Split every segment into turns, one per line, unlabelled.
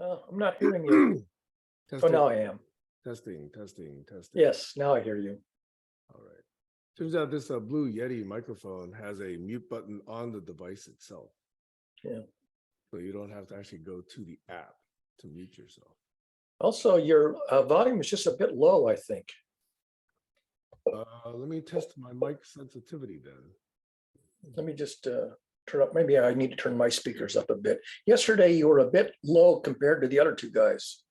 I'm not hearing you. Oh,
Testing,
now I am.
testing, testing, testing.
Yes, now I hear you.
All right. Turns out this Blue Yeti microphone has a mute button on the device itself.
Yeah.
So you don't have to actually go to the app to mute yourself.
Also, your volume is just a bit low, I think.
Let me test my mic sensitivity then.
Let me just turn up. Maybe I need to turn my speakers up a bit. Yesterday, you were a bit low compared to the other two guys.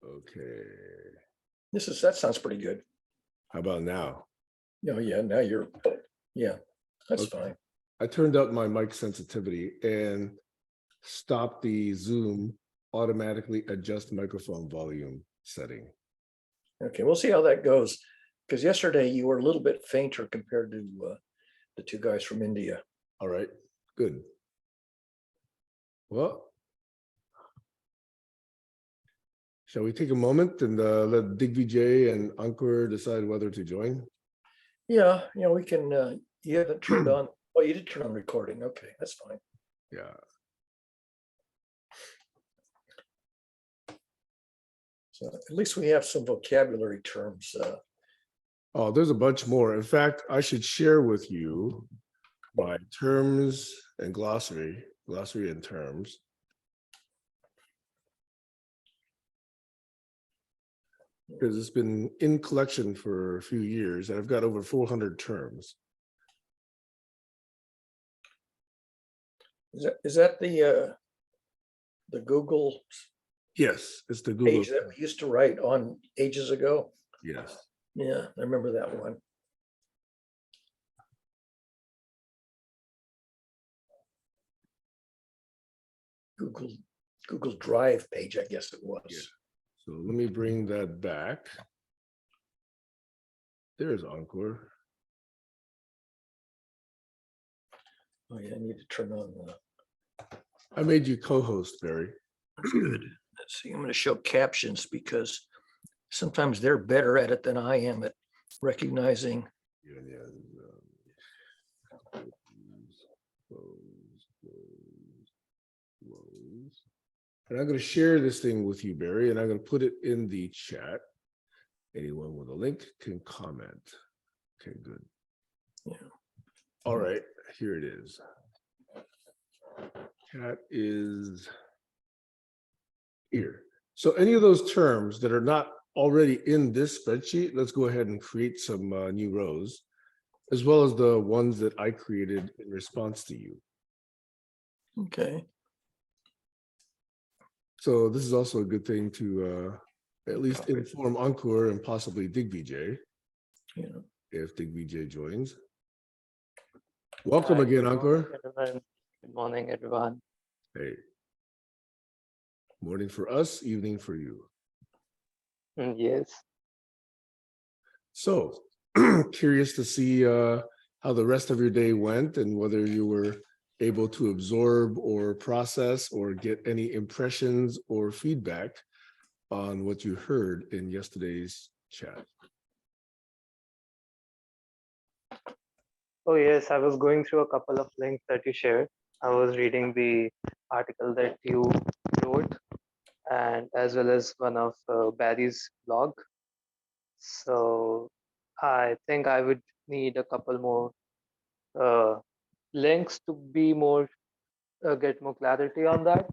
Okay.
That sounds pretty good.
How about now?
Oh, yeah, now you're, yeah, that's
Okay.
fine.
I turned up my mic sensitivity and stopped the Zoom automatically adjust microphone volume setting.
Okay, we'll see how that goes. Because yesterday you were a little bit fainter compared to the two guys from India.
All right, good. Well, shall we take a moment and let Digvijay and Ankur decide whether to join?
Yeah, we can, you haven't turned on, oh, you did turn on recording. Okay, that's fine.
Yeah.
So at least we have some vocabulary terms.
Oh, there's a bunch more. In fact, I should share with you my terms and glossary and terms. Because it's been in collection for a few years, and I've got over 400 terms.
Is that the Google
Yes, it's the Google
page that we used to write on ages ago?
Yes.
Yeah, I remember that one. Google Drive page, I guess it was.
Yeah. So let me bring that back. There's Ankur.
Oh yeah, I need to turn on
I made you co-host, Barry.
that's good. Let's see, I'm going to show captions because sometimes they're better at it than I am at recognizing.
And I'm going to share this thing with you, Barry, and I'm going to put it in the chat. Anyone with a link can comment. Okay, good.
Yeah.
All right, here it is. Chat is here. So any of those terms that are not already in this spreadsheet, let's go ahead and create some new rows, as well as the ones that I created in response to you.
Okay.
So this is also a good thing to at least inform Ankur and possibly Digvijay,
Yeah.
if Digvijay joins. Welcome again, Ankur.
Good morning, everyone.
Hey. Morning for us, evening for you.
Yes.
So curious to see how the rest of your day went and whether you were able to absorb or process or get any impressions or feedback on what you heard in yesterday's chat.
Oh, yes. I was going through a couple of links that you shared. I was reading the article that you wrote, and as well as one of Barry's blog. So I think I would need a couple more links to be more get more clarity on that.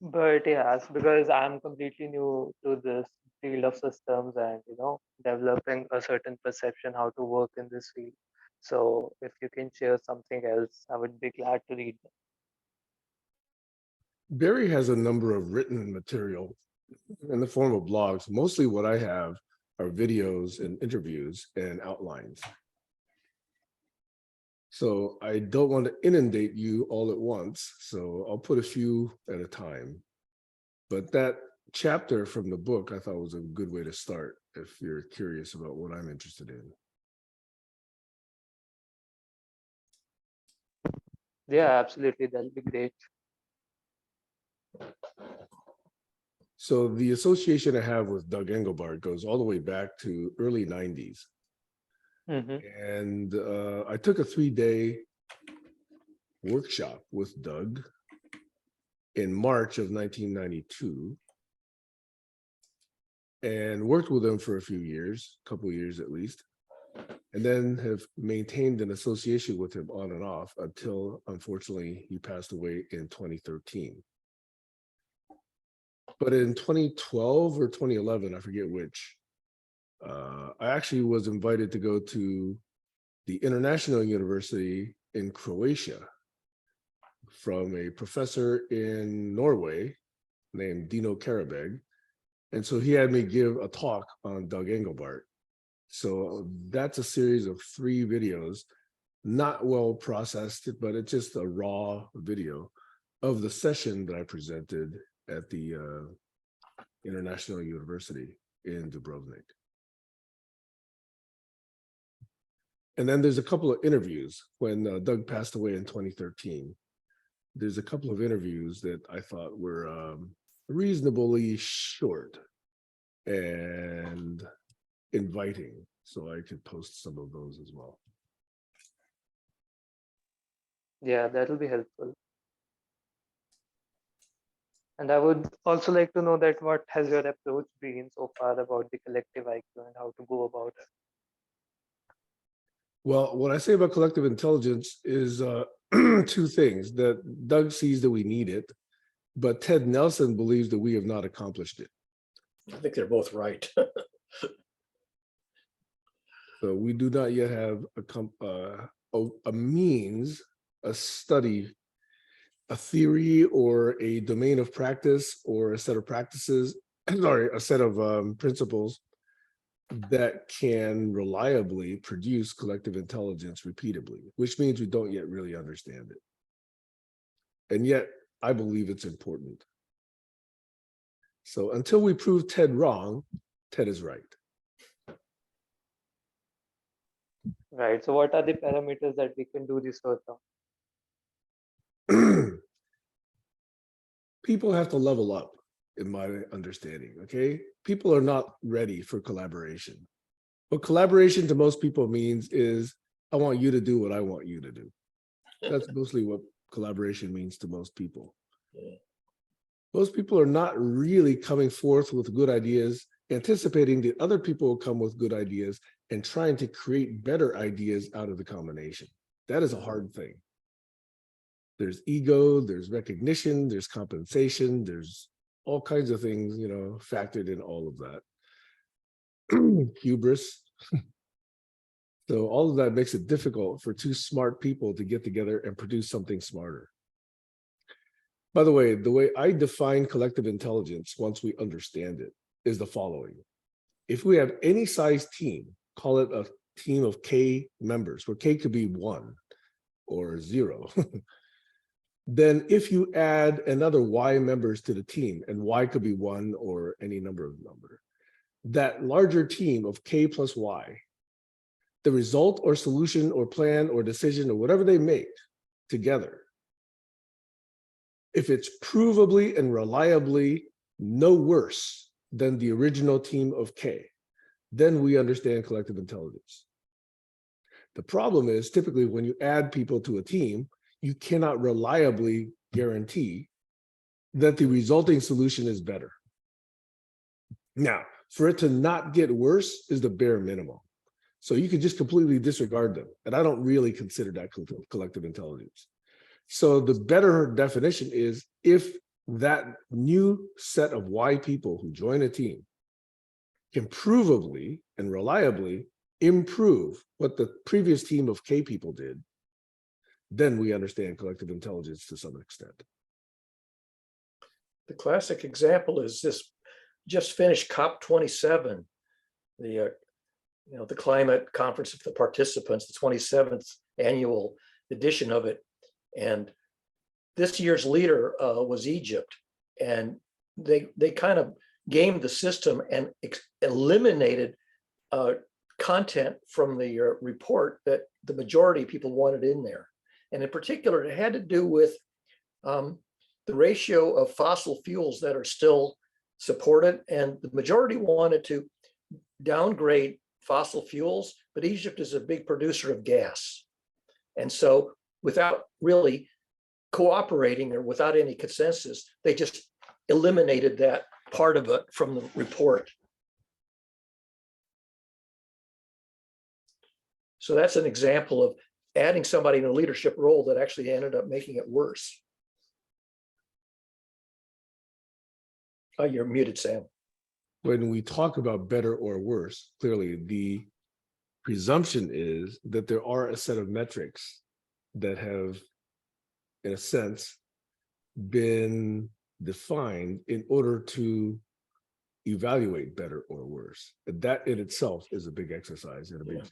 But yes, because I'm completely new to this field of systems and developing a certain perception how to work in this field. So if you can share something else, I would be glad to read them.
Barry has a number of written material in the form of blogs. Mostly what I have are videos and interviews and outlines. So I don't want to inundate you all at once. So I'll put a few at a time. But that chapter from the book, I thought was a good way to start if you're curious about what I'm interested in.
Yeah, absolutely. That'll be great.
So the association I have with Doug Engelbart goes all the way back to early 90s.
Mm-hmm.
And I took a 3-day workshop with Doug in March of 1992 and worked with him for a few years, a couple of years at least, and then have maintained an association with him on and off until, unfortunately, he passed away in 2013. But in 2012 or 2011, I forget which, I actually was invited to go to the International University in Croatia from a professor in Norway named Dino Karabeg. And so he had me give a talk on Doug Engelbart. So that's a series of 3 videos, not well processed, but it's just a raw video of the session that I presented at the International University in Dubrovnik. And then there's a couple of interviews when Doug passed away in 2013. There's a couple of interviews that I thought were reasonably short and inviting, so I could post some of those as well.
Yeah, that'll be helpful. And I would also like to know that what has your approach been so far about the collective IQ and how to go about it?
Well, what I say about collective intelligence is 2 things: that Doug sees that we need it, but Ted Nelson believes that we have not accomplished it.
I think they're both right.
So we do not yet have a means, a study, a theory, or a domain of practice, or a set of practices, sorry, a set of principles that can reliably produce collective intelligence repeatably, which means we don't yet really understand it. And yet, I believe it's important. So until we prove Ted wrong, Ted is right.
Right. So what are the parameters that we can do research on?
People have to level up, in my understanding, okay? People are not ready for collaboration. What collaboration to most people means is, I want you to do what I want you to do. That's mostly what collaboration means to most people.
Yeah.
Most people are not really coming forth with good ideas, anticipating that other people will come with good ideas and trying to create better ideas out of the combination. That is a hard thing. There's ego, there's recognition, there's compensation, there's all kinds of things, you know, factored in all of that. Hubris. So all of that makes it difficult for 2 smart people to get together and produce something smarter. By the way I define collective intelligence, once we understand it, is the following. If we have any size team, call it a team of K members, where K could be 1 or 0, then if you add another Y members to the team, and Y could be 1 or any number of number, that larger team of K plus Y, the result or solution or plan or decision or whatever they make together, if it's provably and reliably no worse than the original team of K, then we understand collective intelligence. The problem is, typically when you add people to a team, you cannot reliably guarantee that the resulting solution is better. Now, for it to not get worse is the bare minimum. So you could just completely disregard them. And I don't really consider that collective intelligence. So the better definition is, if that new set of Y people who join a team can provably and reliably improve what the previous team of K people did, then we understand collective intelligence to some extent.
The classic example is this just finished COP27, the the climate conference of the participants, the 27th annual edition of it. And this year's leader was Egypt, and they kind of gamed the system and eliminated content from the report that the majority of people wanted in there. And in particular, it had to do with the ratio of fossil fuels that are still supported. And the majority wanted to downgrade fossil fuels, but Egypt is a big producer of gas. And so without really cooperating or without any consensus. They just eliminated that part of it from the report. So that's an example of adding somebody in a leadership role that actually ended up making it worse. Oh, you're muted, Sam.
When we talk about better or worse, clearly the presumption is that there are a set of metrics that have, in a sense, been defined in order to evaluate better or worse. That in itself is a big exercise and a big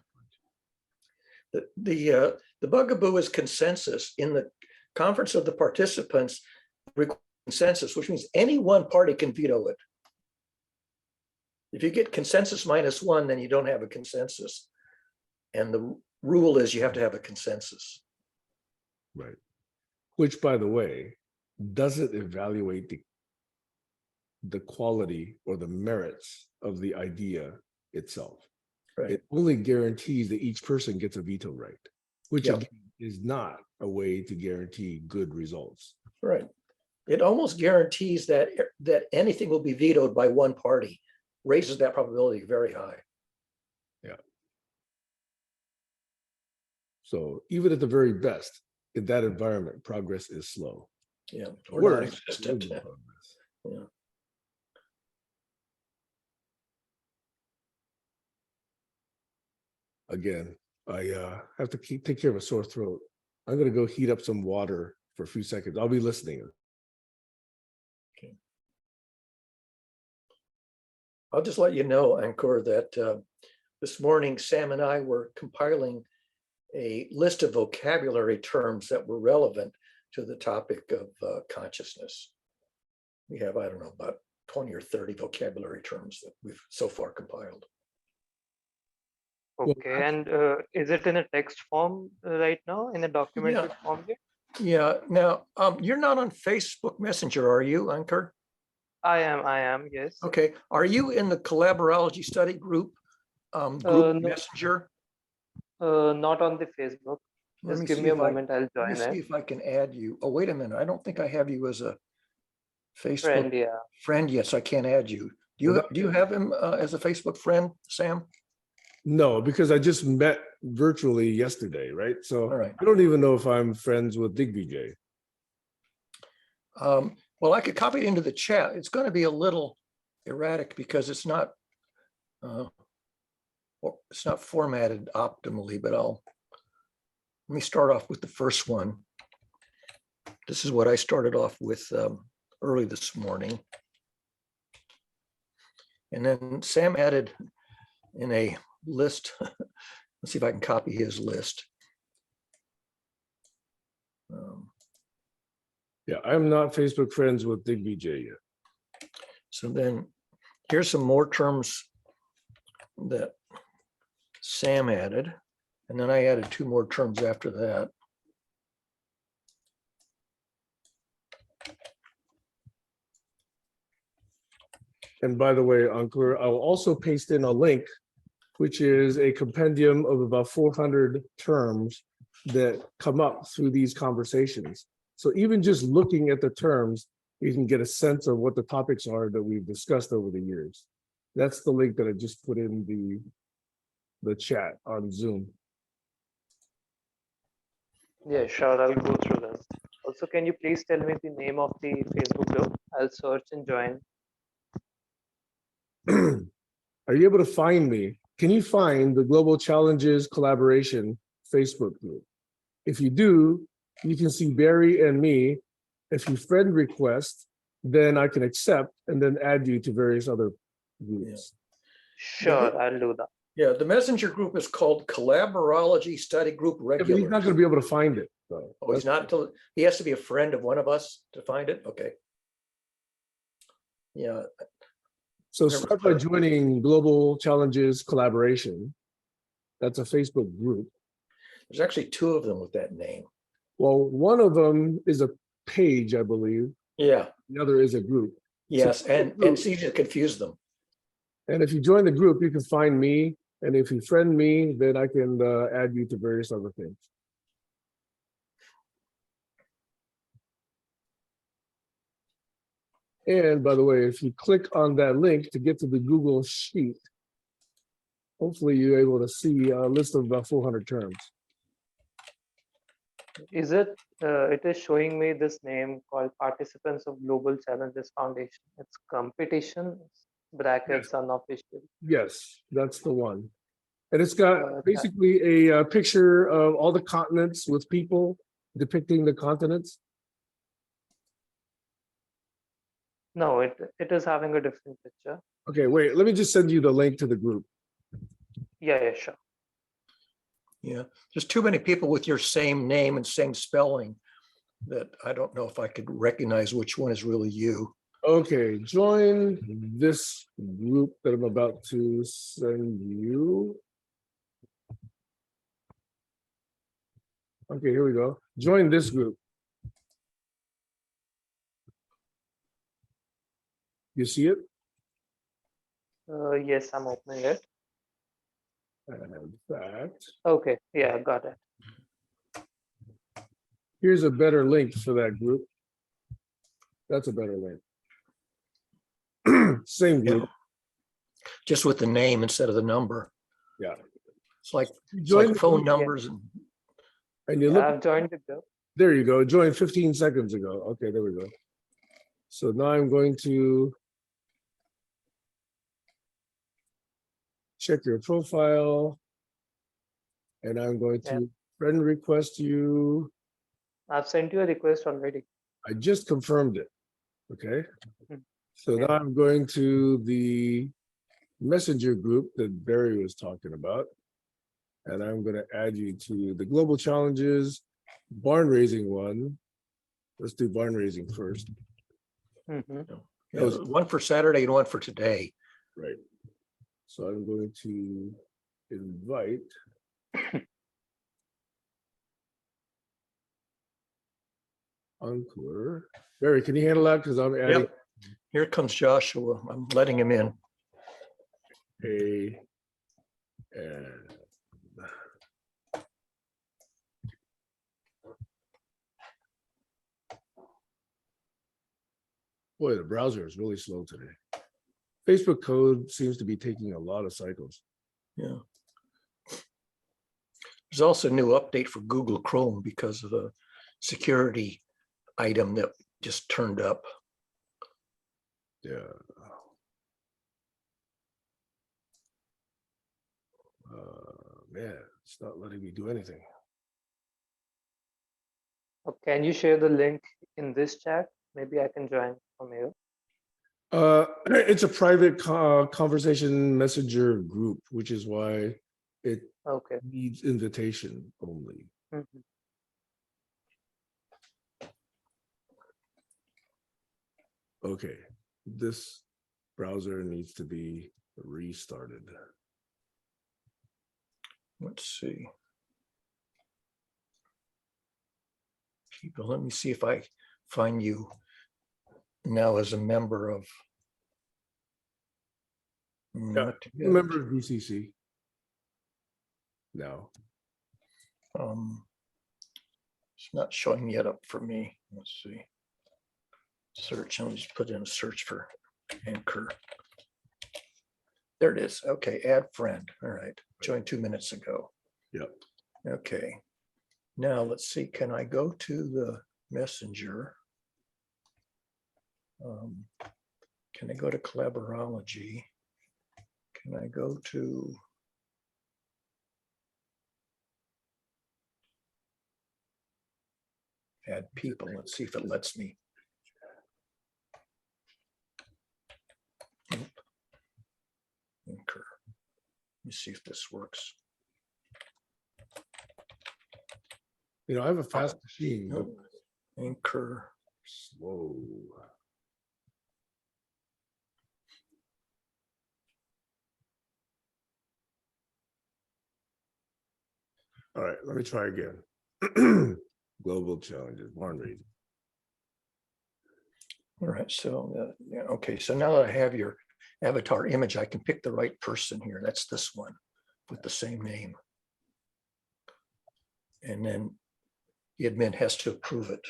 The bugaboo is consensus. In the conference of the participants, consensus, which means any one party can veto it. If you get consensus -1, then you don't have a consensus. And the rule is you have to have a consensus.
Right. Which, by the way, doesn't evaluate the quality or the merits of the idea itself.
Right.
It only guarantees that each person gets a veto right, which
Yep.
again, is not a way to guarantee good results.
Right. It almost guarantees that anything will be vetoed by one party, raises that probability very high.
Yeah. So even at the very best, in that environment, progress is slow.
Yeah, or
Worse,
non-existent.
there is no progress.
Yeah.
Again, I have to take care of a sore throat. I'm going to go heat up some water for a few seconds. I'll be listening.
Okay. I'll just let you know, Ankur, that this morning Sam and I were compiling a list of vocabulary terms that were relevant to the topic of consciousness. We have, I don't know, about 20 or 30 vocabulary terms that we've so far compiled.
Okay, and is it in a text form right now, in a documented form yet?
Yeah. Now, you're not on Facebook Messenger, are you, Ankur?
I am, yes.
Okay. Are you in the Collaborology study group
No.
Messenger?
Not on the Facebook.
Let
Just
me
give
see
me a
if I-
moment, I'll
Let me
join
see
it.
if I can add you. Oh, wait a minute. I don't think I have you as a Facebook
Friend, yeah.
friend yet, so I can't add you. Do you have him as a Facebook friend, Sam?
No, because I just met virtually yesterday, right? So
All right.
I don't even know if I'm friends with Digvijay.
Well, I could copy it into the chat. It's going to be a little erratic because it's not formatted optimally, but let me start off with the first one. This is what I started off with early this morning. And then Sam added in a list. Let's see if I can copy his list.
Yeah, I'm not Facebook friends with Digvijay yet.
So then here's some more terms that Sam added. And then I added 2 more terms after that.
And by the way, Ankur, I'll also paste in a link, which is a compendium of about 400 terms that come up through these conversations. So even just looking at the terms, you can get a sense of what the topics are that we've discussed over the years. That's the link that I just put in the chat on Zoom.
Yeah, sure, I'll go through that. Also, can you please tell me the name of the Facebook group? I'll search and join.
Are you able to find me? Can you find the Global Challenges Collaboration Facebook group? If you do, you can see Barry and me. If you friend request, then I can accept and then add you to various other groups.
Sure, I'll do that.
Yeah, the messenger group is called Collaborology Study Group
Yeah, but
Regulars.
he's not going to be able to find it, though.
Oh, he's not until he has to be a friend of one of us to find it. Okay. Yeah.
So start by joining Global Challenges Collaboration. That's a Facebook group.
There's actually 2 of them with that name.
Well, one of them is a page, I believe.
Yeah.
The other is a group.
Yes,
So
and it's easy to confuse them.
And if you join the group, you can find me. And if you friend me, then I can add you to various other things. And by the way, if you click on that link to get to the Google Sheet, hopefully you're able to see a list of about 400 terms.
Is it? It is showing me this name called Participants of Global Challenges Foundation. It's competition brackets unofficial.
Yes, that's the one. And it's got
That-
basically a picture of all the continents with people depicting the continents.
No, it is having a different picture.
Okay, wait, let me just send you the link to the group.
Yeah, sure.
Yeah, there's too many people with your same name and same spelling that I don't know if I could recognize which one is really you.
Okay, join this group that I'm about to send you. Okay, here we go. Join this group. You see it?
Yes, I'm opening it.
And that.
Okay, yeah, got it.
Here's a better link for that group. That's a better link. Same group.
Just with the name instead of the number.
Yeah.
It's like
Join
phone numbers and
and you
Yeah,
look.
I've joined the group.
There you go. Joined 15 seconds ago. Okay, there we go. So now I'm going to check your profile. And I'm going to friend request you.
I've sent you a request already.
I just confirmed it. Okay.
Mhm.
So
Yeah.
now I'm going to the messenger group that Barry was talking about. And I'm going to add you to the global challenges barn raising one. Let's do barn raising first.
Mhm.
one for Saturday and one for today.
Right. So I'm going to invite. Encore. Barry, can you handle that? Because I'm adding
Yep. Here comes Joshua. I'm letting him in.
a and boy, the browser is really slow today. Facebook code seems to be taking a lot of cycles.
Yeah. There's also a new update for Google Chrome because of a security item that just turned up.
Yeah. Man, it's not letting me do anything.
Can you share the link in this chat? Maybe I can join from here.
It's a private conversation messenger group, which is why it
Okay.
needs invitation only.
Mhm.
Okay, this browser needs to be restarted.
Let's see. People, let me see if I find you now as a member of. Not yet.
Member of BCC. No.
It's not showing yet up for me. Let's see. Search. I'll just put in a search for Anchor. There it is. Okay, add friend. All right. Joined 2 minutes ago.
Yep.
Okay. Now let's see. Can I go to the messenger? Can I go to Collaborology? Can I go to add people? Let's see if it lets me. Nope. Anchor. Let me see if this works.
You know, I have a fast machine, but
Nope. Anchor.
slow. All right, let me try again. Global challenges, barn raising.
All right, so yeah, okay, so now that I have your avatar image, I can pick the right person here. That's this one with the same name. And then the admin has to approve it.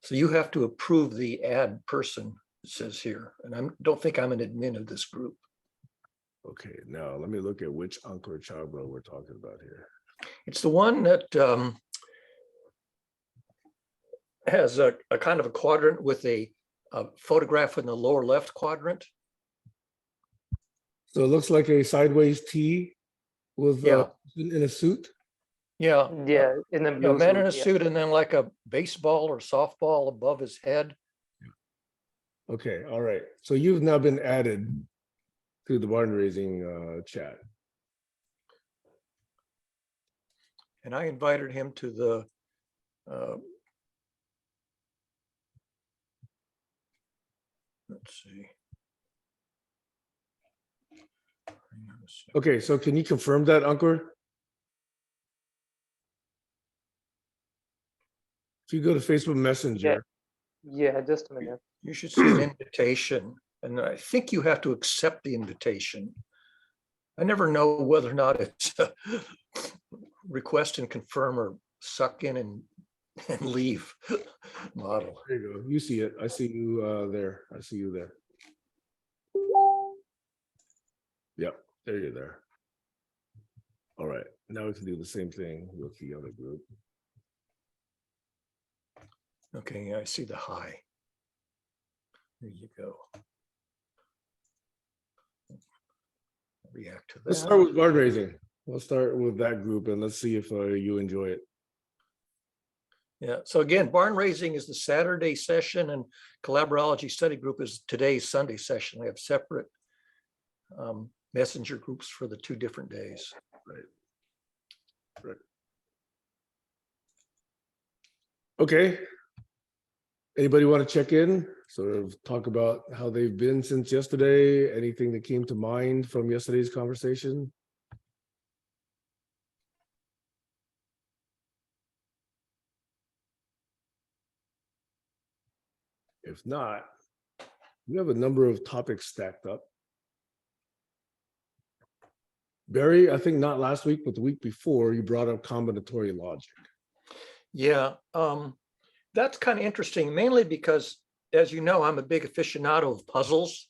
So you have to approve the add person. it says here, and I don't think I'm an admin of this group.
Okay, now let me look at which Ankur Chhabra we're talking about here.
It's the one that has a kind of a quadrant with a photograph in the lower left quadrant.
So it looks like a sideways T with
Yeah.
in a suit.
Yeah.
Yeah, in a
Yeah,
blue
man in a
suit, yeah.
suit, and then like a baseball or softball above his head.
Okay, all right. So you've now been added to the barn raising chat.
And I invited him to the let's see. Hang on a second.
Okay, so can you confirm that, Ankur? If you go to Facebook Messenger,
Yeah, just a minute.
You should see an invitation, and I think you have to accept the invitation. I never know whether or not it's a request and confirm or suck in and leave model.
there you go. You see it. I see you there. I see you there. Yep, there you're there. All right, now we can do the same thing with the other group.
Okay, I see the high. There you go. React to
Let's
that.
start with barn raising. Let's start with that group and let's see if you enjoy it.
Yeah, so again, barn raising is the Saturday session, and Collaborology study group is today's Sunday session. We have separate messenger groups for the 2 different days.
Right. Okay. Anybody want to check in? Sort of talk about how they've been since yesterday? Anything that came to mind from yesterday's conversation? If not, we have a number of topics stacked up. Barry, I think not last week, but the week before, you brought up combinatory logic.
Yeah, that's kind of interesting, mainly because, as you know, I'm a big aficionado of puzzles,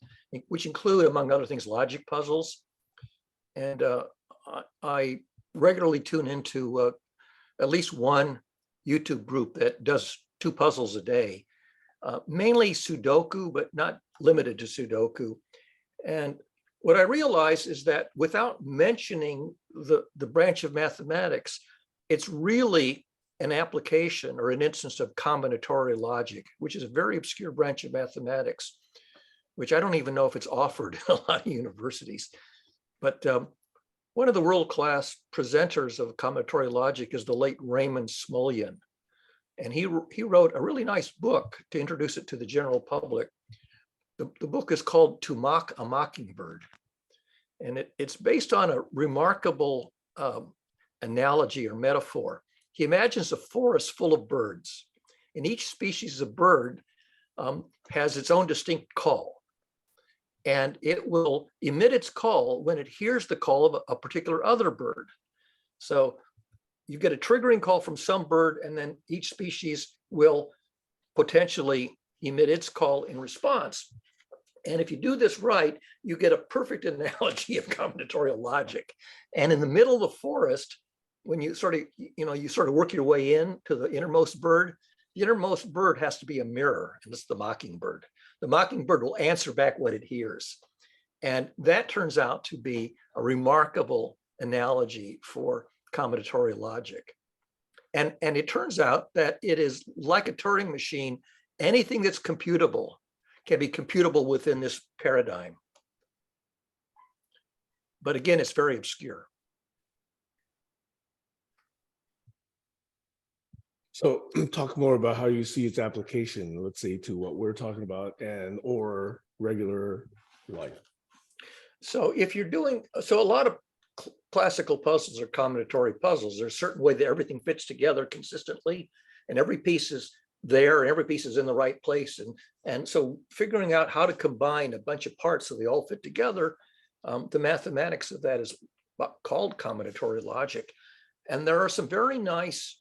which include, among other things, logic puzzles. And I regularly tune into at least one YouTube group that does 2 puzzles a day, mainly Sudoku, but not limited to Sudoku. And what I realize is that without mentioning the branch of mathematics, it's really an application or an instance of combinatorial logic, which is a very obscure branch of mathematics, which I don't even know if it's offered in a lot of universities. But one of the world-class presenters of combinatorial logic is the late Raymond Smullyan. And he wrote a really nice book to introduce it to the general public. The book is called To Mock a Mockingbird. And it's based on a remarkable analogy or metaphor. He imagines a forest full of birds, and each species of bird has its own distinct call. And it will emit its call when it hears the call of a particular other bird. So you get a triggering call from some bird, and then each species will potentially emit its call in response. And if you do this right, you get a perfect analogy of combinatorial logic. And in the middle of the forest, when you sort of work your way in to the innermost bird, the innermost bird has to be a mirror, and it's the mockingbird. The mockingbird will answer back what it hears. And that turns out to be a remarkable analogy for combinatorial logic. And it turns out that it is like a Turing machine. Anything that's computable can be computable within this paradigm. But again, it's very obscure.
So talk more about how you see its application, let's say, to what we're talking about and or regular life.
So if you're doing, so a lot of classical puzzles are combinatory puzzles. There's a certain way that everything fits together consistently, and every piece is there, and every piece is in the right place. And so figuring out how to combine a bunch of parts so they all fit together, the mathematics of that is called combinatorial logic. And there are some very nice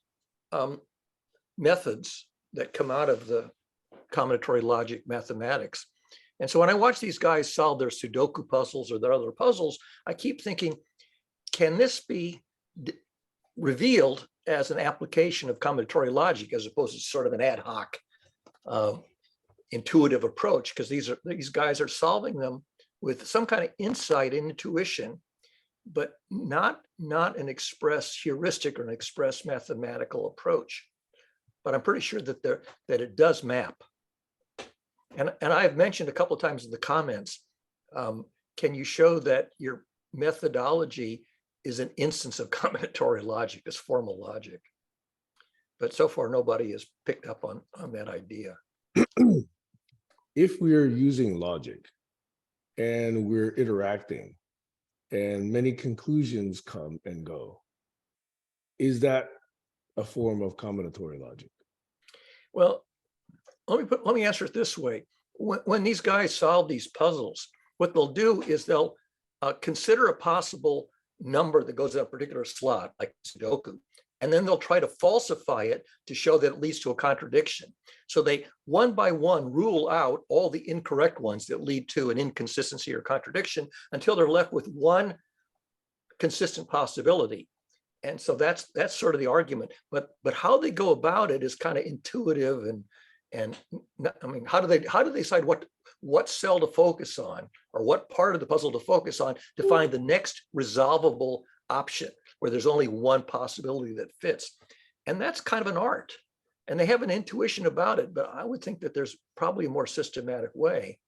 methods that come out of the combinatorial logic mathematics. And so when I watch these guys solve their Sudoku puzzles or their other puzzles, I keep thinking, can this be revealed as an application of combinatorial logic as opposed to sort of an ad hoc intuitive approach? Because these guys are solving them with some kind of insight and intuition, but not an express heuristic or an express mathematical approach. But I'm pretty sure that it does map. And I've mentioned a couple of times in the comments, can you show that your methodology is an instance of combinatorial logic, as formal logic? But so far, nobody has picked up on that idea.
If we are using logic and we're interacting and many conclusions come and go, is that a form of combinatorial logic?
Well, let me answer it this way. When these guys solve these puzzles, what they'll do is they'll consider a possible number that goes in a particular slot, like Sudoku, and then they'll try to falsify it to show that it leads to a contradiction. So they one by one rule out all the incorrect ones that lead to an inconsistency or contradiction until they're left with one consistent possibility. And so that's sort of the argument. But how they go about it is kind of intuitive, and I mean, how do they decide what cell to focus on or what part of the puzzle to focus on to find the next resolvable option where there's only one possibility that fits? And that's kind of an art. And they have an intuition about it, but I would think that there's probably a more systematic way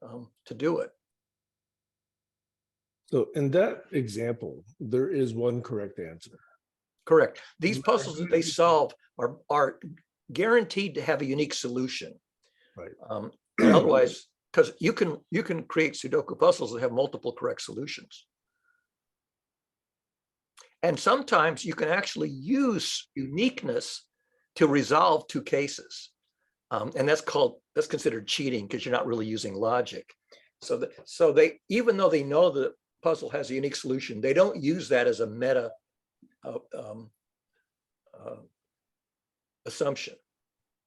to do it.
So in that example, there is one correct answer.
Correct. These puzzles that they solve are guaranteed to have a unique solution.
Right.
And otherwise, because you can create Sudoku puzzles that have multiple correct solutions. And sometimes you can actually use uniqueness to resolve two cases. And that's considered cheating because you're not really using logic. So they, even though they know the puzzle has a unique solution, they don't use that as a meta assumption.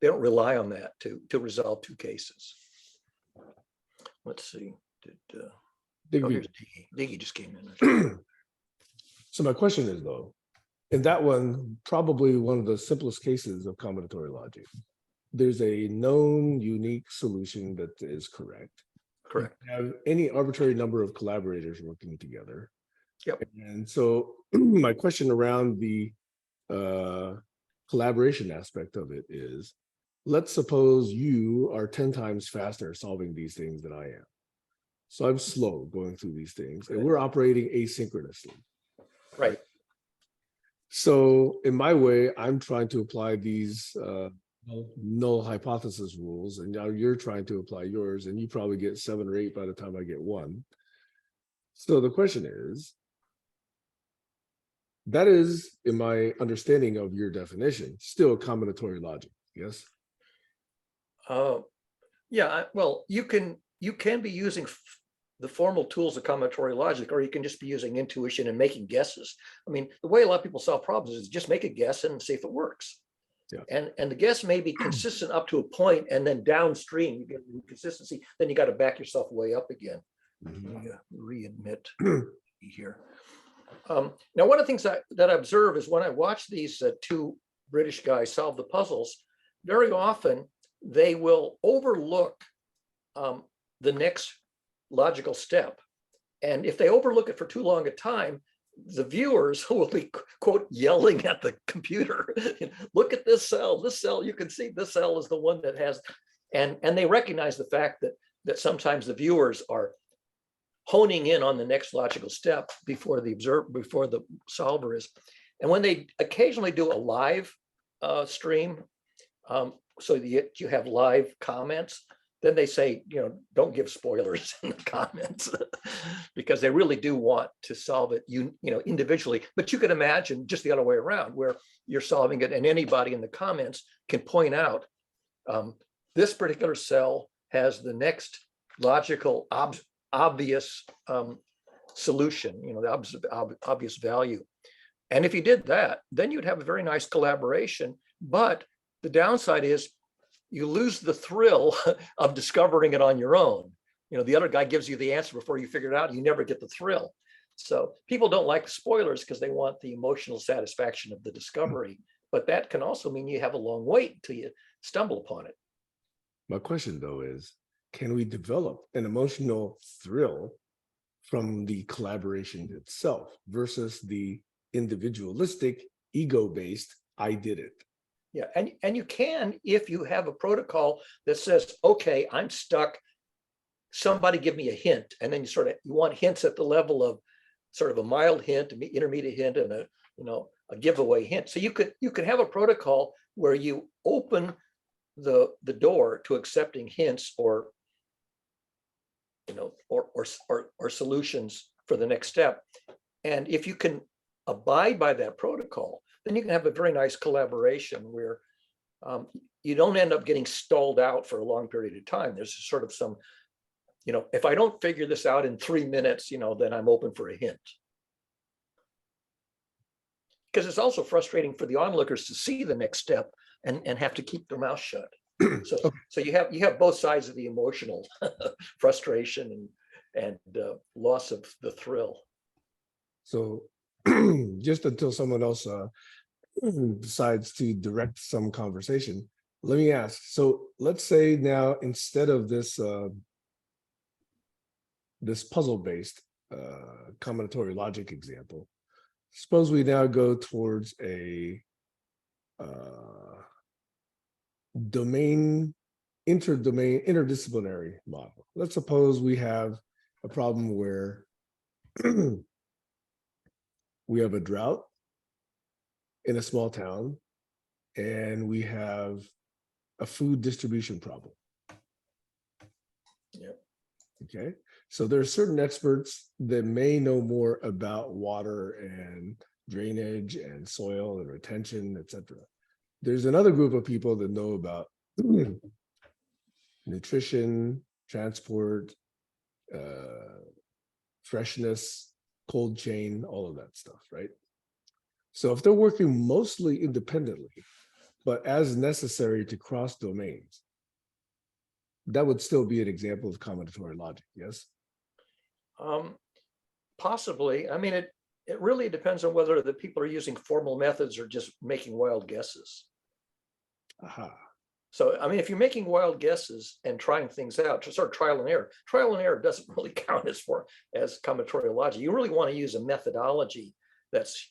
They don't rely on that to resolve two cases. Let's see. Diggy just came in.
So my question is, though, in that one, probably one of the simplest cases of combinatorial logic, there's a known unique solution that is correct.
Correct.
You have any arbitrary number of collaborators working together.
Yep.
And so my question around the collaboration aspect of it is, let's suppose you are 10 times faster solving these things than I am. So I'm slow going through these things, and we're operating asynchronously.
Right.
So in my way, I'm trying to apply these null hypothesis rules, and now you're trying to apply yours, and you probably get 7 or 8 by the time I get 1. So the question is, that is, in my understanding of your definition, still combinatorial logic, yes?
Yeah, well, you can be using the formal tools of combinatorial logic, or you can just be using intuition and making guesses. I mean, the way a lot of people solve problems is just make a guess and see if it works. Yeah. And the guess may be consistent up to a point, and then downstream you get inconsistency. Then you got to back yourself way up again. Readmit here. Now, one of the things that I observe is when I watch these two British guys solve the puzzles, very often they will overlook the next logical step. And if they overlook it for too long a time, the viewers will be, quote, yelling at the computer, look at this cell, you can see this cell is the one that has, and they recognize the fact that sometimes the viewers are honing in on the next logical step before the solver is. And when they occasionally do a live stream, so you have live comments, then they say, don't give spoilers in the comments because they really do want to solve it, individually. But you can imagine just the other way around, where you're solving it and anybody in the comments can point out this particular cell has the next logical obvious solution, the obvious value. And if you did that, then you'd have a very nice collaboration. But the downside is you lose the thrill of discovering it on your own. the other guy gives you the answer before you figure it out. You never get the thrill. So people don't like the spoilers because they want the emotional satisfaction of the discovery. But that can also mean you have a long wait until you stumble upon it.
My question, though, is can we develop an emotional thrill from the collaboration itself versus the individualistic, ego-based, I did it?
Yeah, and you can if you have a protocol that says, okay, I'm stuck. Somebody give me a hint. And then you want hints at the level of sort of a mild hint, an intermediate hint, and a giveaway hint. So you could have a protocol where you open the door to accepting hints or solutions for the next step. And if you can abide by that protocol, then you can have a very nice collaboration where you don't end up getting stalled out for a long period of time. There's sort of some, if I don't figure this out in 3 minutes, then I'm open for a hint. Because it's also frustrating for the onlookers to see the next step and have to keep their mouth shut. So you have both sides of the emotional frustration and loss of the thrill.
So just until someone else decides to direct some conversation, let me ask. So let's say now instead of this this puzzle-based combinatorial logic example, suppose we now go towards a interdisciplinary model. Let's suppose we have a problem where we have a drought in a small town and we have a food distribution problem.
Yep.
Okay. So there are certain experts that may know more about water and drainage and soil and retention, etc. There's another group of people that know about nutrition, transport, freshness, cold chain, all of that stuff, right? So if they're working mostly independently, but as necessary to cross domains, that would still be an example of combinatorial logic, yes?
Possibly. I mean, it really depends on whether the people are using formal methods or just making wild guesses.
Aha.
So, I mean, if you're making wild guesses and trying things out, sort of trial and error doesn't really count as combinatorial logic. You really want to use a methodology that's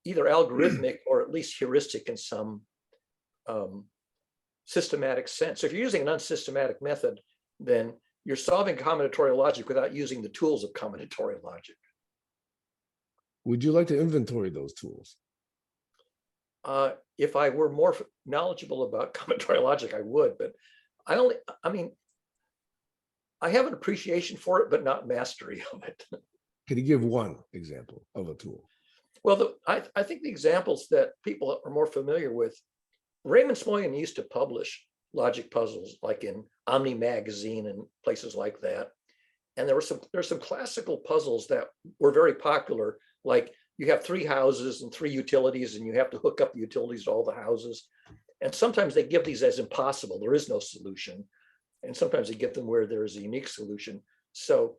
either algorithmic or at least heuristic in some systematic sense. So if you're using an unsystematic method, then you're solving combinatorial logic without using the tools of combinatorial logic.
Would you like to inventory those tools?
If I were more knowledgeable about combinatorial logic, I would, but I have an appreciation for it, but not mastery of it.
Can you give one example of a tool?
Well, I think the examples that people are more familiar with, Raymond Smullyan used to publish logic puzzles like in Omni Magazine and places like that. And there's some classical puzzles that were very popular, like you have 3 houses and 3 utilities, and you have to hook up the utilities to all the houses. And sometimes they give these as impossible. There is no solution. And sometimes they give them where there is a unique solution. So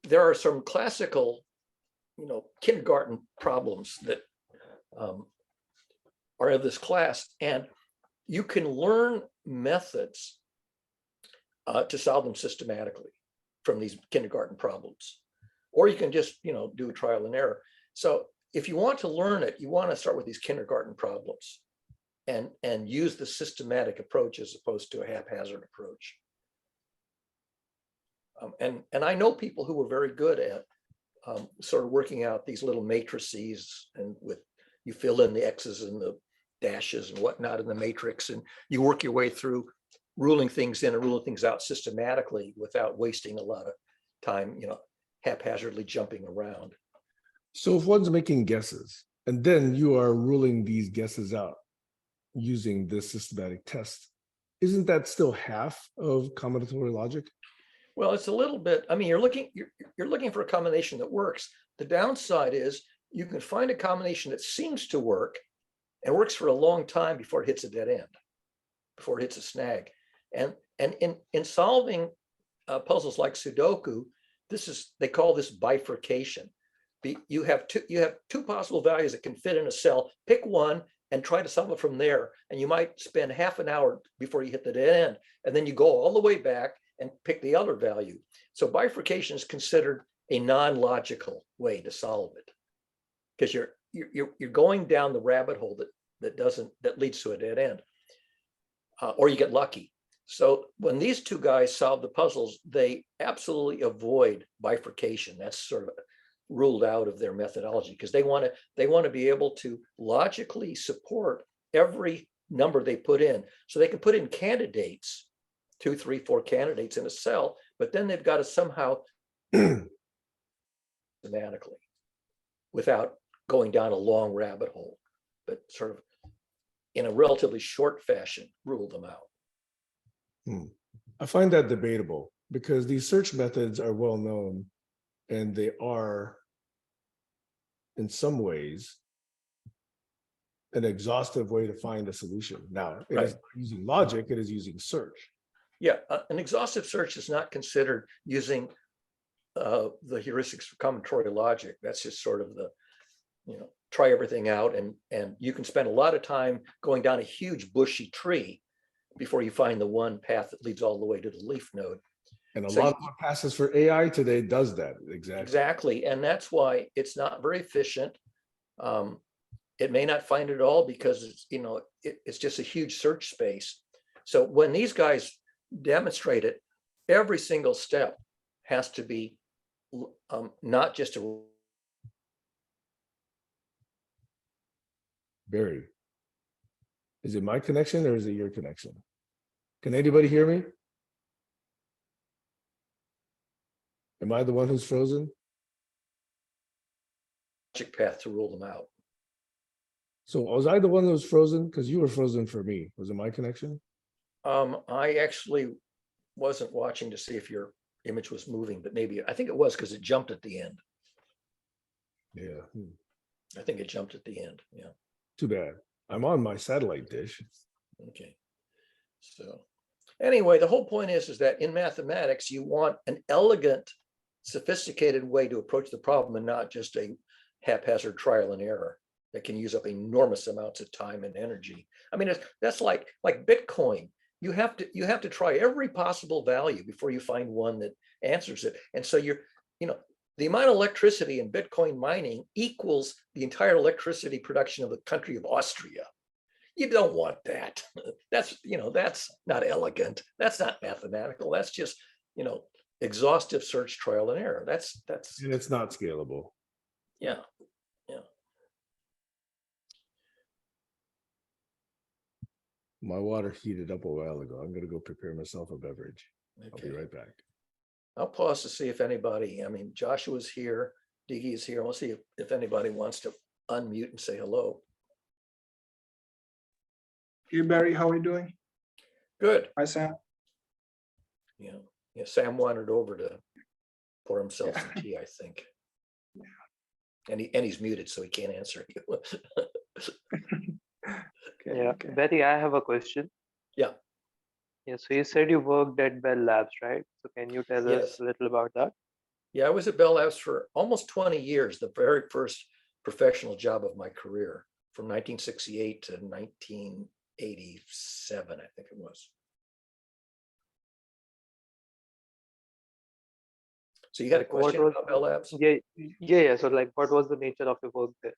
there are some classical, kindergarten problems that are of this class, and you can learn methods to solve them systematically from these kindergarten problems, or you can just do a trial and error. So if you want to learn it, you want to start with these kindergarten problems and use the systematic approach as opposed to a haphazard approach. And I know people who were very good at sort of working out these little matrices, and you fill in the X's and the dashes and whatnot in the matrix, and you work your way through ruling things in and ruling things out systematically without wasting a lot of time, haphazardly jumping around.
So if one's making guesses, and then you are ruling these guesses out using this systematic test, isn't that still half of combinatorial logic?
Well, it's a little bit. I mean, you're looking for a combination that works. The downside is you can find a combination that seems to work and works for a long time before it hits a dead end, before it hits a snag. And And in solving puzzles like Sudoku, they call this bifurcation. You have two possible values that can fit in a cell. Pick one and try to solve it from there. And you might spend half an hour before you hit the dead end. And then you go all the way back and pick the other value. So bifurcation is considered a non-logical way to solve it, because you're going down the rabbit hole that leads to a dead end, or you get lucky. So when these two guys solve the puzzles, they absolutely avoid bifurcation. That's sort of ruled out of their methodology, because they want to be able to logically support every number they put in. So they can put in candidates, 2, 3, 4 candidates in a cell, but then they've got to somehow systematically, without going down a long rabbit hole, but sort of in a relatively short fashion, rule them out.
I find that debatable, because these search methods are well known, and they are, in some ways, an exhaustive way to find a solution. Now, it is using logic, it is using search.
Yeah, an exhaustive search is not considered using the heuristics for combinatorial logic. That's just sort of the, try everything out, and you can spend a lot of time going down a huge bushy tree before you find the one path that leads all the way to the leaf node.
And a lot of what passes for AI today does that.
Exactly. And that's why it's not very efficient. It may not find it all because it's just a huge search space. So when these guys demonstrate it, every single step has to be not just a
Barry, is it my connection or is it your connection? Can anybody hear me? Am I the one who's frozen?
logic path to rule them out.
So was I the one that was frozen? Because you were frozen for me. Was it my connection?
I actually wasn't watching to see if your image was moving, but maybe, I think it was, because it jumped at the end.
Yeah.
I think it jumped at the end. Yeah.
Too bad. I'm on my satellite dish.
Okay. So anyway, the whole point is that in mathematics, you want an elegant, sophisticated way to approach the problem, and not just a haphazard trial and error that can use up enormous amounts of time and energy. I mean, that's like Bitcoin. You have to try every possible value before you find one that answers it. And so the amount of electricity in Bitcoin mining equals the entire electricity production of the country of Austria. You don't want that. That's not elegant. That's not mathematical. That's just, exhaustive search, trial and error. That's
And it's not scalable.
Yeah.
My water heated up a while ago. I'm going to go prepare myself a beverage.
Okay.
I'll be right back.
I'll pause to see if anybody, Joshua's here, Diggy is here. We'll see if anybody wants to unmute and say hello.
Hey Barry, how are you doing?
Good.
Hi Sam.
Yeah. Sam wandered over to pour himself some tea, I think. And he's muted, so he can't answer you.
Okay. Betty, I have a question.
Yeah.
Yeah, so you said you worked at Bell Labs, right? So can you tell us a little about that?
Yeah, I was at Bell Labs for almost 20 years, the very first professional job of my career, from 1968 to 1987, I think it was. So you had a question about Bell Labs?
Yeah. So what was the nature of your work there?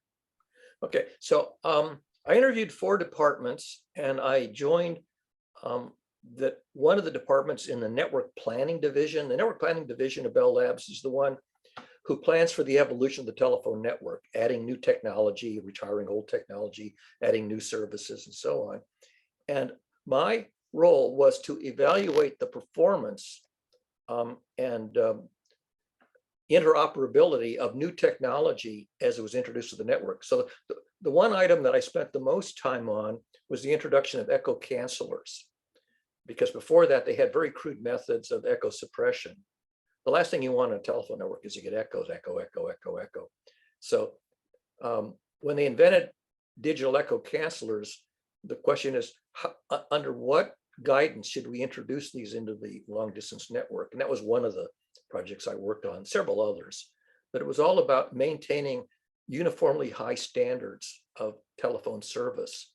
Okay, so I interviewed 4 departments, and I joined one of the departments in the network planning division. The network planning division of Bell Labs is the one who plans for the evolution of the telephone network, adding new technology, retiring old technology, adding new services, and so on. And my role was to evaluate the performance and interoperability of new technology as it was introduced to the network. So the one item that I spent the most time on was the introduction of echo cancelers, because before that they had very crude methods of echo suppression. The last thing you want on a telephone network is you get echoes, echo, echo, echo, echo. So when they invented digital echo cancelers, the question is, under what guidance, should we introduce these into the long distance network? And that was one of the projects I worked on, several others, but it was all about maintaining uniformly high standards of telephone service,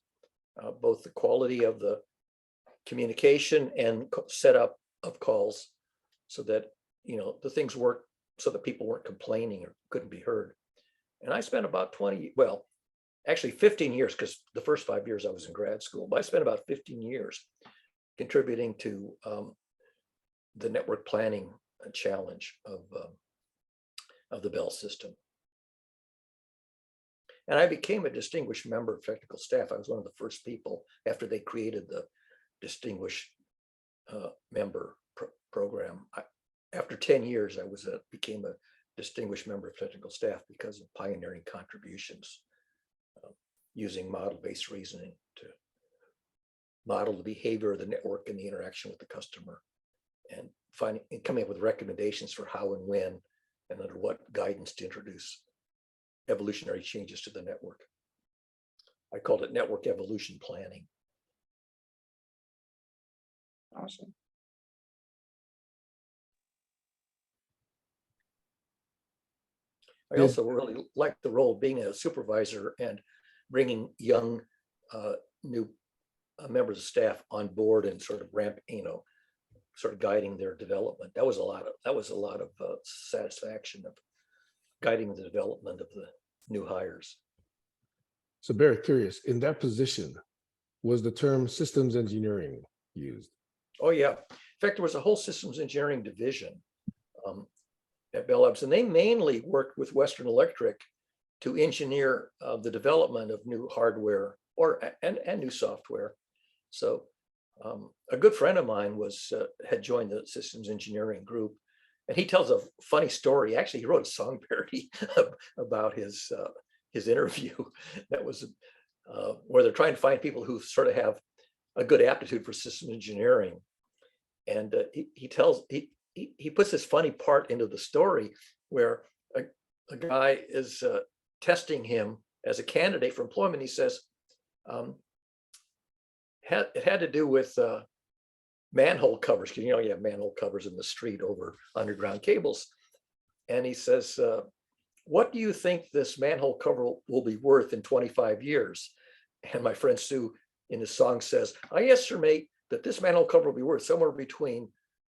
both the quality of the communication and setup of calls, so that, you know, the things work, so that people weren't complaining or couldn't be heard. And I spent about 20, well, actually 15 years, because the first 5 years I was in grad school, but I spent about 15 years contributing to the network planning challenge of the Bell system. And I became a distinguished member of technical staff. I was one of the first people after they created the distinguished member program. After 10 years, I became a distinguished member of technical staff because of pioneering contributions using model-based reasoning to model the behavior of the network and the interaction with the customer, and coming up with recommendations for how and when and under what guidance to introduce evolutionary changes to the network. I called it network evolution planning.
Awesome.
I also really liked the role of being a supervisor and bringing young new members of staff on board and sort of sort of guiding their development. That was a lot of satisfaction of guiding the development of the new hires.
So very curious, in that position, was the term systems engineering used?
Oh yeah, in fact, there was a whole systems engineering division at Bell Labs, and they mainly worked with Western Electric to engineer the development of new hardware and new software. So a good friend of mine had joined the systems engineering group, and he tells a funny story. Actually, he wrote a song parody about his interview. That was where they're trying to find people who sort of have a good aptitude for systems engineering, and he puts this funny part into the story where a guy is testing him as a candidate for employment. He says it had to do with manhole covers, because you know you have manhole covers in the street over underground cables. And he says, what do you think this manhole cover will be worth in 25 years? And my friend Sue in his song says, I estimate that this manhole cover will be worth somewhere between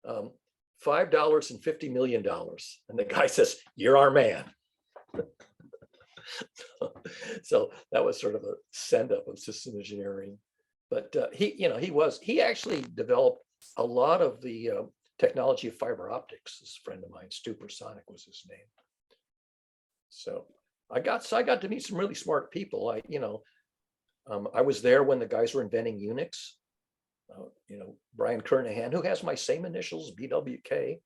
$5 and $50 million. And the guy says, you're our man. So that was sort of a send up of system engineering. But he actually developed a lot of the technology of fiber optics. This friend of mine, Stu Personic was his name. So I got to meet some really smart people. I was there when the guys were inventing Unix. Brian Kernahan, who has my same initials, BWK.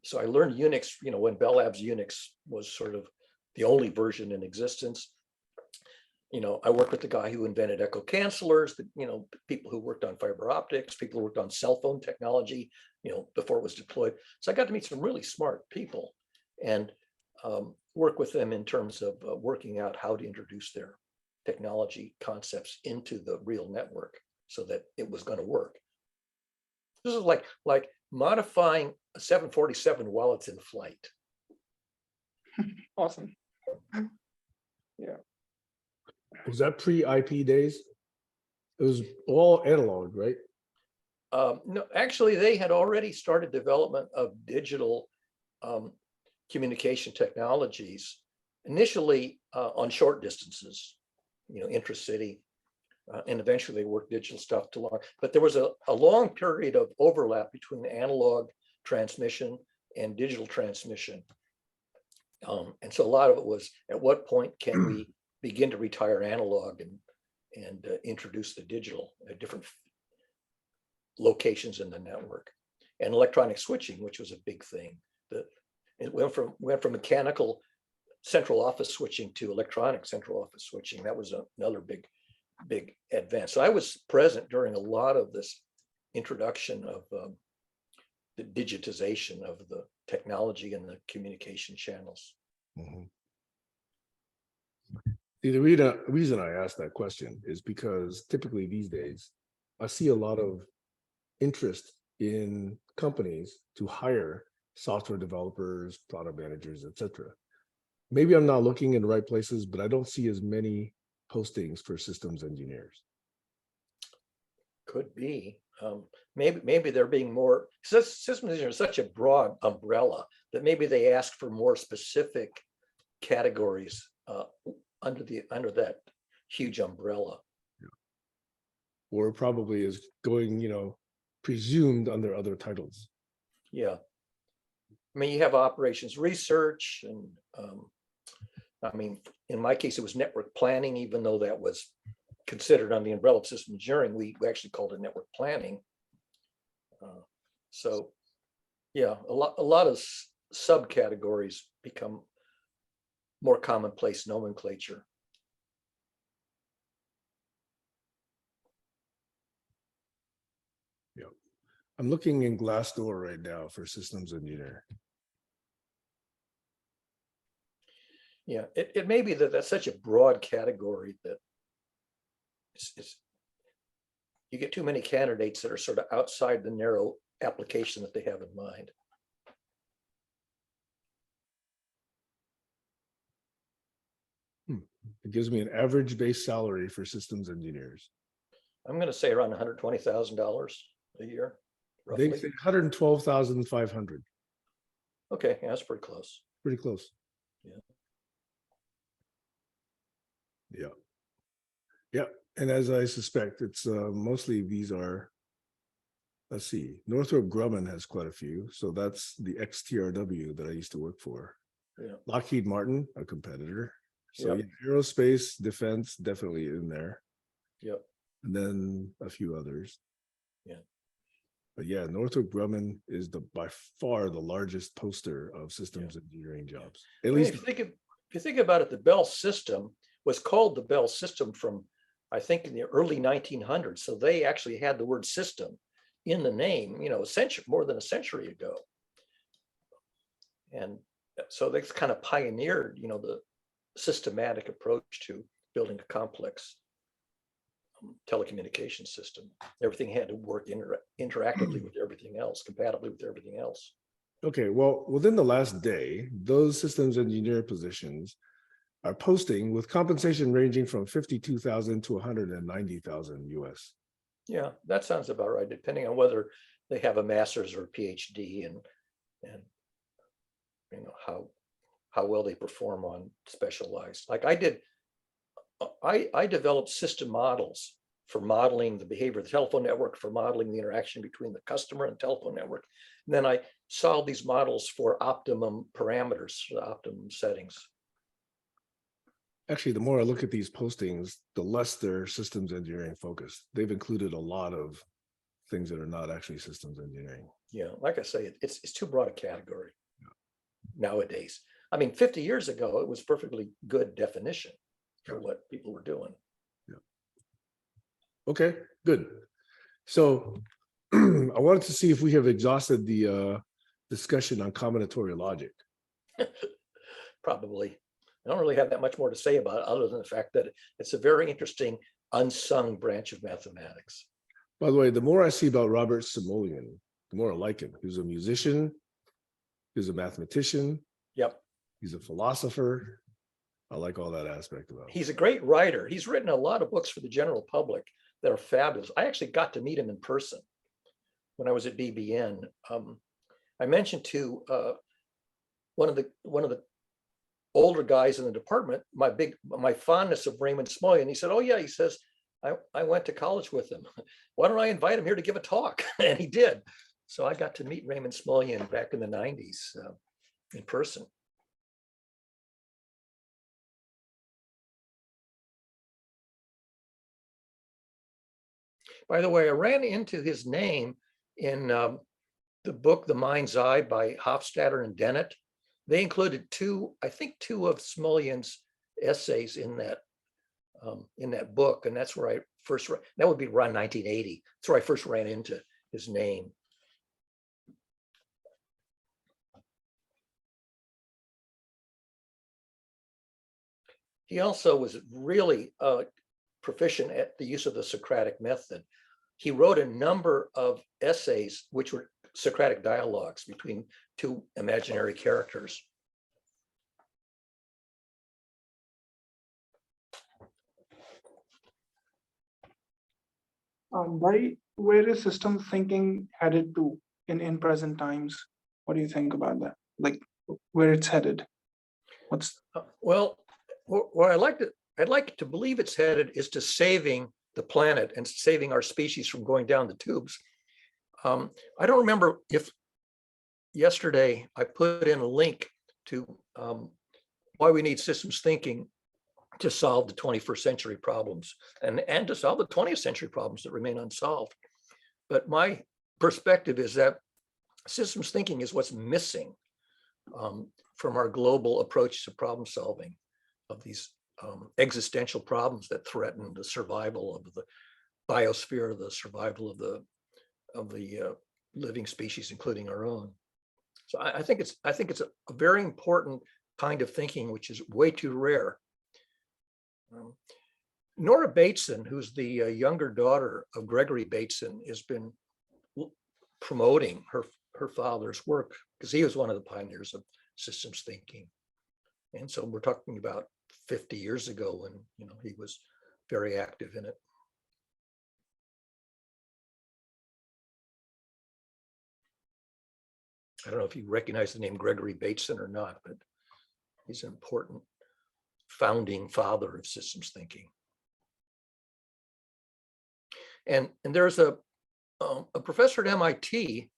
So I learned Unix, when Bell Labs Unix was sort of the only version in existence. I worked with the guy who invented echo cancelers, people who worked on fiber optics, people who worked on cell phone technology, before it was deployed. So I got to meet some really smart people and work with them in terms of working out how to introduce their technology concepts into the real network so that it was going to work. This is like modifying a 747 while it's in flight.
Awesome. Yeah.
Was that pre-IP days? It was all analog, right?
No, actually, they had already started development of digital communication technologies, initially on short distances, intracity, and eventually they worked digital stuff to long. But there was a long period of overlap between analog transmission and digital transmission. And so a lot of it was, at what point can we begin to retire analog and introduce the digital at different locations in the network? And electronic switching, which was a big thing. It went from mechanical central office switching to electronic central office switching. That was another big advance. So I was present during a lot of this introduction of the digitization of the technology and the communication channels.
Mm-hmm. See, the reason I asked that question is because typically these days, I see a lot of interest in companies to hire software developers, product managers, etc. Maybe I'm not looking in the right places, but I don't see as many postings for systems engineers.
Could be. Maybe they're being more, systems engineers are such a broad umbrella that maybe they ask for more specific categories under that huge umbrella.
Or probably is going, presumed under other titles.
Yeah. I mean, you have operations research and I mean, in my case, it was network planning, even though that was considered on the umbrella of system engineering, we actually called it network planning. So yeah, a lot of subcategories become more commonplace nomenclature.
Yeah. I'm looking in Glassdoor right now for systems engineer.
Yeah, it may be that that's such a broad category that you get too many candidates that are sort of outside the narrow application that they have in mind.
It gives me an average base salary for systems engineers.
I'm going to say around $120,000 a year,
They
roughly.
say 112,500.
Okay, yeah, that's pretty close.
Pretty close.
Yeah.
Yeah. Yeah. And as I suspect, it's mostly these are, let's see, Northrop Grumman has quite a few. So that's the ex-TRW that I used to work for.
Yeah.
Lockheed Martin, a competitor. So
Yep.
yeah, aerospace, defense, definitely in there.
Yep.
And then a few others.
Yeah.
But yeah, Northrop Grumman is by far the largest poster of systems engineering jobs. At least
if you think about it, the Bell system was called the Bell system from, I think, in the early 1900s. So they actually had the word system in the name, a century, more than a century ago. And so they kind of pioneered, the systematic approach to building a complex telecommunication system. Everything had to work interactively with everything else, compatibly with everything else.
okay, well, within the last day, those systems engineer positions are posting with compensation ranging from 52,000 to 190,000 US.
Yeah, that sounds about right, depending on whether they have a master's or a PhD and how well they perform on specialized. Like I developed system models for modeling the behavior of the telephone network, for modeling the interaction between the customer and the telephone network. And then I solved these models for optimum parameters, the optimum settings.
Actually, the more I look at these postings, the less they're systems engineering focused. They've included a lot of things that are not actually systems engineering.
Yeah, like I say, it's too broad a category nowadays. I mean, 50 years ago, it was perfectly good definition for what people were doing.
Yeah. Okay, good. So I wanted to see if we have exhausted the discussion on combinatorial logic.
Probably. I don't really have that much more to say about it, other than the fact that it's a very interesting unsung branch of mathematics.
By the way, the more I see about Robert Simoleon, the more I like him. He was a musician, he was a mathematician,
Yep.
he's a philosopher. I like all that aspect about him.
He's a great writer. He's written a lot of books for the general public that are fabulous. I actually got to meet him in person when I was at BBN. I mentioned to one of the older guys in the department my fondness of Raymond Smoy, and he said, "Oh yeah," he says, I went to college with him. Why don't I invite him here to give a talk?" And he did. So I got to meet Raymond Smoy back in the 90s in person. By the way, I ran into his name in the book The Mind's Eye by Hofstadter and Dennett. They included I think two of Smoleon's essays in that book, and that's where I first that would be around 1980. That's where I first ran into his name. He also was really proficient at the use of the Socratic method. he wrote a number of essays which were Socratic dialogues between two imaginary characters.
Where is systems thinking headed to in present times? What do you think about that? Like where it's headed? What's
Well, where I'd like to believe it's headed is to saving the planet and saving our species from going down the tubes. I don't remember if yesterday I put in a link to why we need systems thinking to solve the 21st century problems and to solve the 20th century problems that remain unsolved. But my perspective is that systems thinking is what's missing from our global approach to problem solving of these existential problems that threaten the survival of the biosphere, the survival of the living species, including our own. So I think it's a very important kind of thinking, which is way too rare. Nora Bateson, who's the younger daughter of Gregory Bateson, has been promoting her father's work because he was one of the pioneers of systems thinking. And so we're talking about 50 years ago when he was very active in it. I don't know if you recognize the name Gregory Bateson or not, but he's an important founding father of systems thinking. And there's a professor at MIT,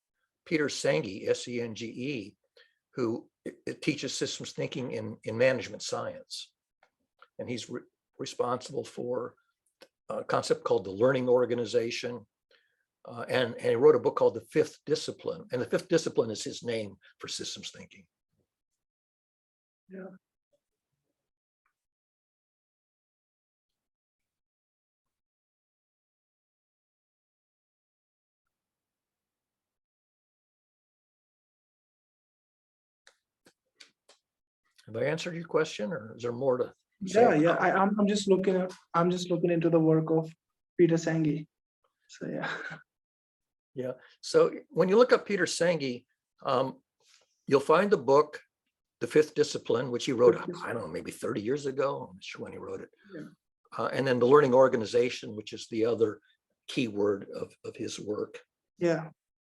Peter Senge, S-E-N-G-E, who teaches systems thinking in management science. And he's responsible for a concept called the learning organization. And he wrote a book called The Fifth Discipline. And the fifth discipline is his name for systems thinking.
yeah.
Have I answered your question, or is there more to say?
Yeah. I'm just looking into the work of Peter Senge. So yeah.
Yeah. So when you look up Peter Senge, you'll find the book, The Fifth Discipline, which he wrote, I don't know, maybe 30 years ago. I'm not sure when he wrote it.
Yeah.
And then the learning organization, which is the other key word of his work.
Yeah.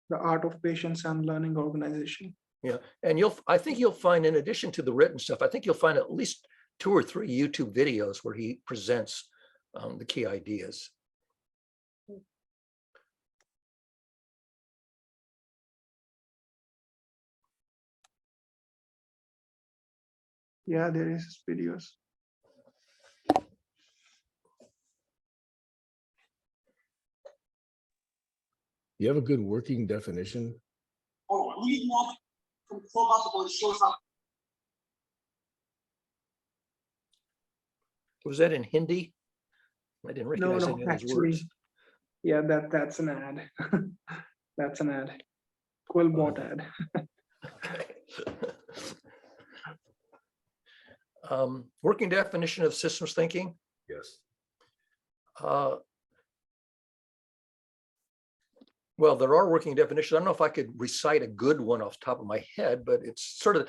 The Art of Patience and Learning Organization.
Yeah. And I think you'll find, in addition to the written stuff, I think you'll find at least 2 or 3 YouTube videos where he presents the key ideas.
Yeah, there is videos.
You have a good working definition?
Oh, read more from Clubhouse about it shows up.
Was that in Hindi? I didn't recognize any of those words.
Yeah, that's an ad. That's an ad. Quillbot ad.
Okay. Working definition of systems thinking.
Yes.
Well, there are working definitions. I don't know if I could recite a good one off the top of my head, but it's sort of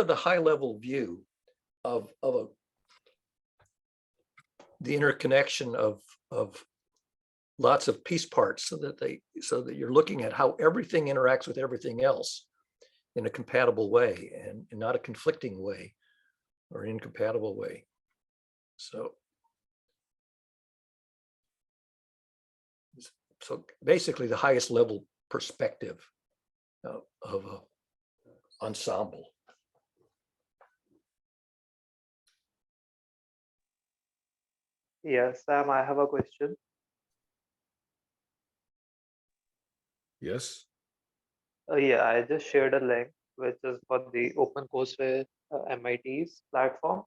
the high level view of the interconnection of lots of piece parts, so that you're looking at how everything interacts with everything else in a compatible way and not a conflicting way or an incompatible way. So basically the highest level perspective of an ensemble.
Yes, Sam, I have a question.
Yes.
Yeah, I just shared a link which is for the OpenCourseWare MIT's platform.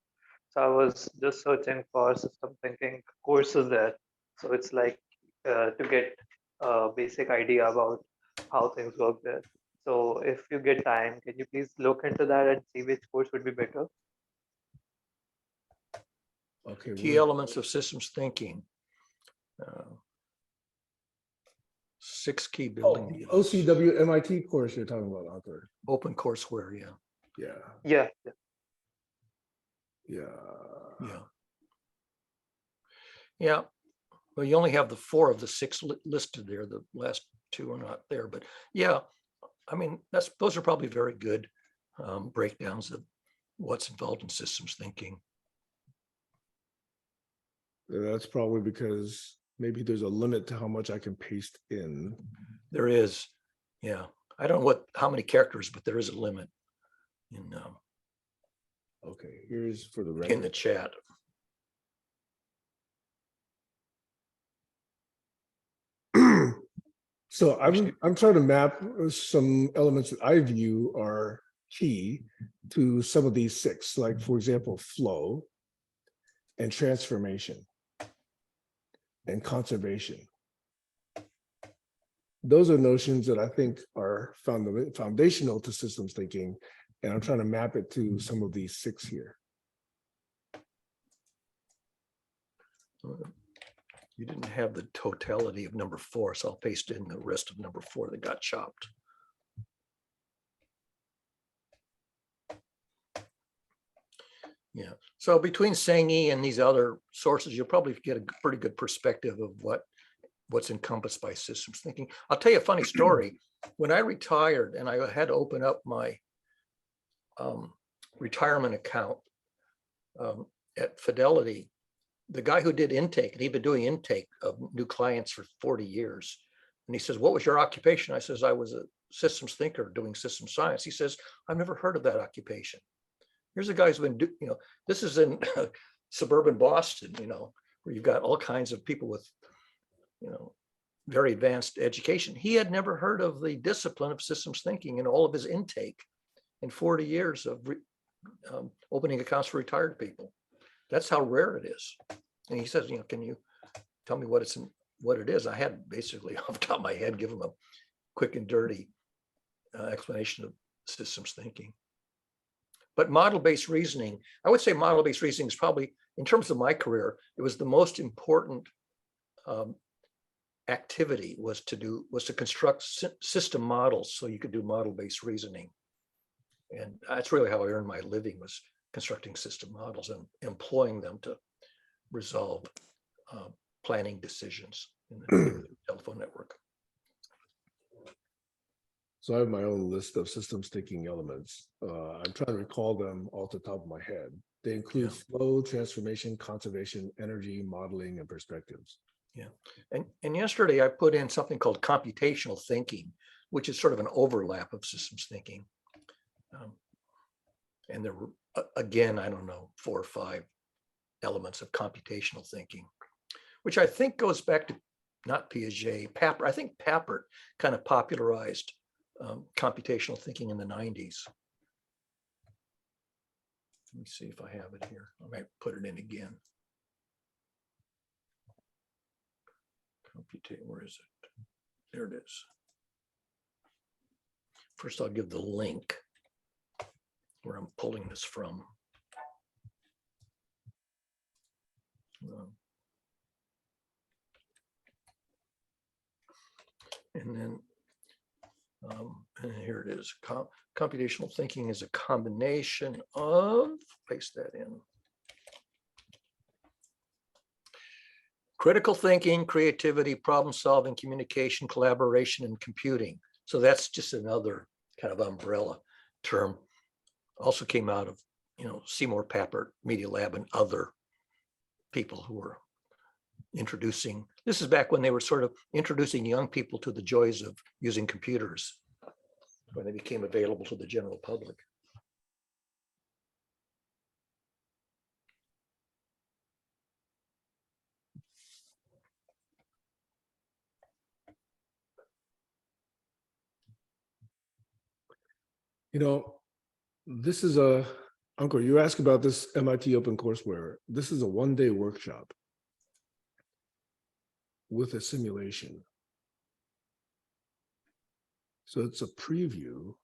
So I was just searching for system thinking courses there. So it's like to get a basic idea about how things work there. So if you get time, can you please look into that and see which course would be better?
Okay.
Key elements of systems thinking. 6 key
Oh,
building
the
blocks.
OCW MIT course you're talking about, Ankur.
Open courseware, yeah.
Yeah,
Yeah, yeah.
yeah.
Yeah. Yeah. Well, you only have the 4 of the 6 listed there. The last 2 are not there, but yeah, I mean, those are probably very good breakdowns of what's involved in systems thinking.
That's probably because maybe there's a limit to how much I can paste in.
There is, yeah. I don't know how many characters, but there is a limit
Okay, here's for the
in
record.
the chat.
So I'm trying to map some elements that I view are key to some of these 6, like for example, flow and transformation and conservation. Those are notions that I think are foundational to systems thinking, and I'm trying to map it to some of these 6 here.
You didn't have the totality of number 4, so I'll paste in the rest of number 4 that got chopped. Yeah, so between Sanghi and these other sources, you'll probably get a pretty good perspective of what's encompassed by systems thinking. I'll tell you a funny story. When I retired and I had to open up my retirement account at Fidelity, the guy who did intake, and he'd been doing intake of new clients for 40 years. And he says, "What was your occupation?" I says, "I was a systems thinker doing system science." He says, "I've never heard of that occupation." Here's a guy who's been, this is in suburban Boston, where you've got all kinds of people with, very advanced education. He had never heard of the discipline of systems thinking in all of his intake in 40 years of opening accounts for retired people. That's how rare it is. And he says, "Can you tell me what it is?" I had basically off the top of my head give him a quick and dirty explanation of systems thinking. But model-based reasoning, I would say model-based reasoning is probably, in terms of my career, it was the most important activity was to construct system models so you could do model-based reasoning. And that's really how I earned my living, was constructing system models and employing them to resolve planning decisions in the telephone network.
So I have my own list of systems thinking elements. I'm trying to recall them off the top of my head. They include flow, transformation, conservation, energy, modeling, and perspectives. Yeah.
And yesterday I put in something called computational thinking, which is sort of an overlap of systems thinking. And there were, again, I don't know, 4 or 5 elements of computational thinking, which I think goes back to not Piaget, Papert. I think Papert kind of popularized computational thinking in the 90s. Let me see if I have it here. I might put it in again. Where is it? There it is. First, I'll give the link where I'm pulling this from. And then and here it is. Computational thinking is a combination of, paste that in. Critical thinking, creativity, problem solving, communication, collaboration, and computing. So that's just another kind of umbrella term. Also came out of, Seymour Papert, Media Lab, and other people who were introducing, this is back when they were sort of introducing young people to the joys of using computers, when they became available to the general public.
This is Ankur, you asked about this MIT OpenCourseWare. This is a 1-day workshop with a simulation. So it's a preview.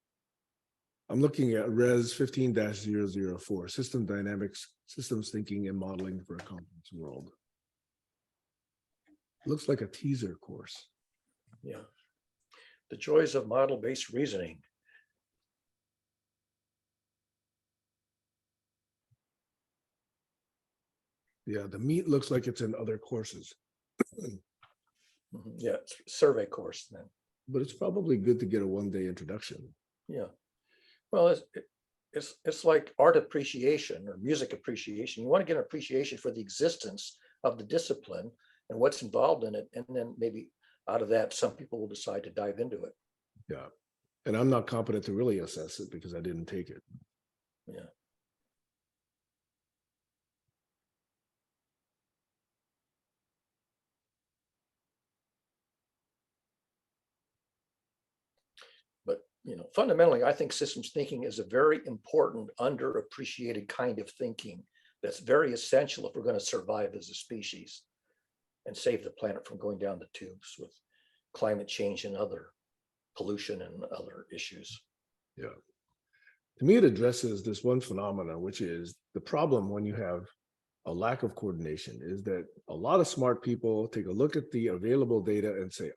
I'm looking at Res 15-004, System Dynamics, Systems Thinking and Modeling for a Complex World. Looks like a teaser course.
Yeah. The joys of model-based reasoning.
Yeah, the meat looks like it's in other courses,
Yeah, it's a survey course then.
but it's probably good to get a one-day introduction.
Yeah. Well, it's like art appreciation or music appreciation. You want to get an appreciation for the existence of the discipline and what's involved in it. And then maybe out of that, some people will decide to dive into it.
Yeah. And I'm not competent to really assess it because I didn't take it.
Yeah. But, fundamentally, I think systems thinking is a very important, underappreciated kind of thinking that's very essential if we're going to survive as a species and save the planet from going down the tubes with climate change and other pollution and other issues.
Yeah. To me, it addresses this one phenomena, which is the problem when you have a lack of coordination, is that a lot of smart people take a look at the available data and say,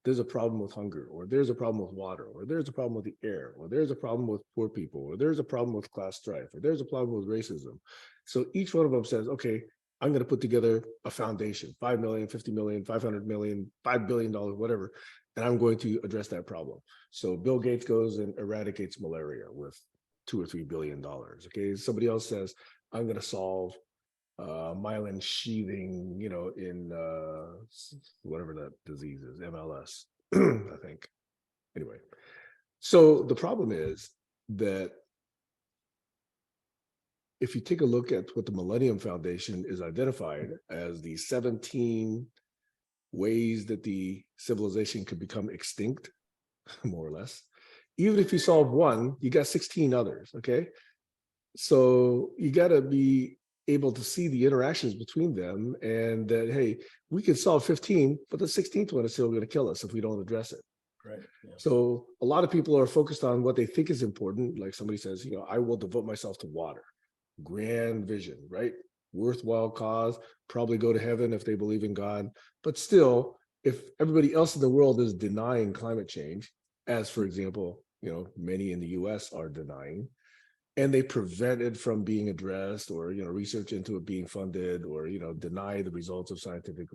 there's a problem with hunger, or there's a problem with water, or there's a problem with the air, or there's a problem with poor people, or there's a problem with class strife, or there's a problem with racism. So each one of them says, okay, I'm going to put together a foundation, 5 million, 50 million, 500 million, $5 billion, whatever, and I'm going to address that problem. So Bill Gates goes and eradicates malaria with $2 or $3 billion. Okay, somebody else says, I'm going to solve myelin sheathing, in whatever that disease is, MLS, I think. Anyway, so the problem is that if you take a look at what the Millennium Foundation is identified as the 17 ways that the civilization could become extinct, more or less, even if you solve one, you got 16 others, okay? So you got to be able to see the interactions between them, and that, hey, we can solve 15, but the 16th one is still going to kill us if we don't address it.
Right. Yeah.
So a lot of people are focused on what they think is important. Like somebody says, I will devote myself to water. Grand vision, right? Worthwhile cause, probably go to heaven if they believe in God. But still, if everybody else in the world is denying climate change, as for example, many in the US are denying, and they prevent it from being addressed, or research into it being funded, or deny the results of scientific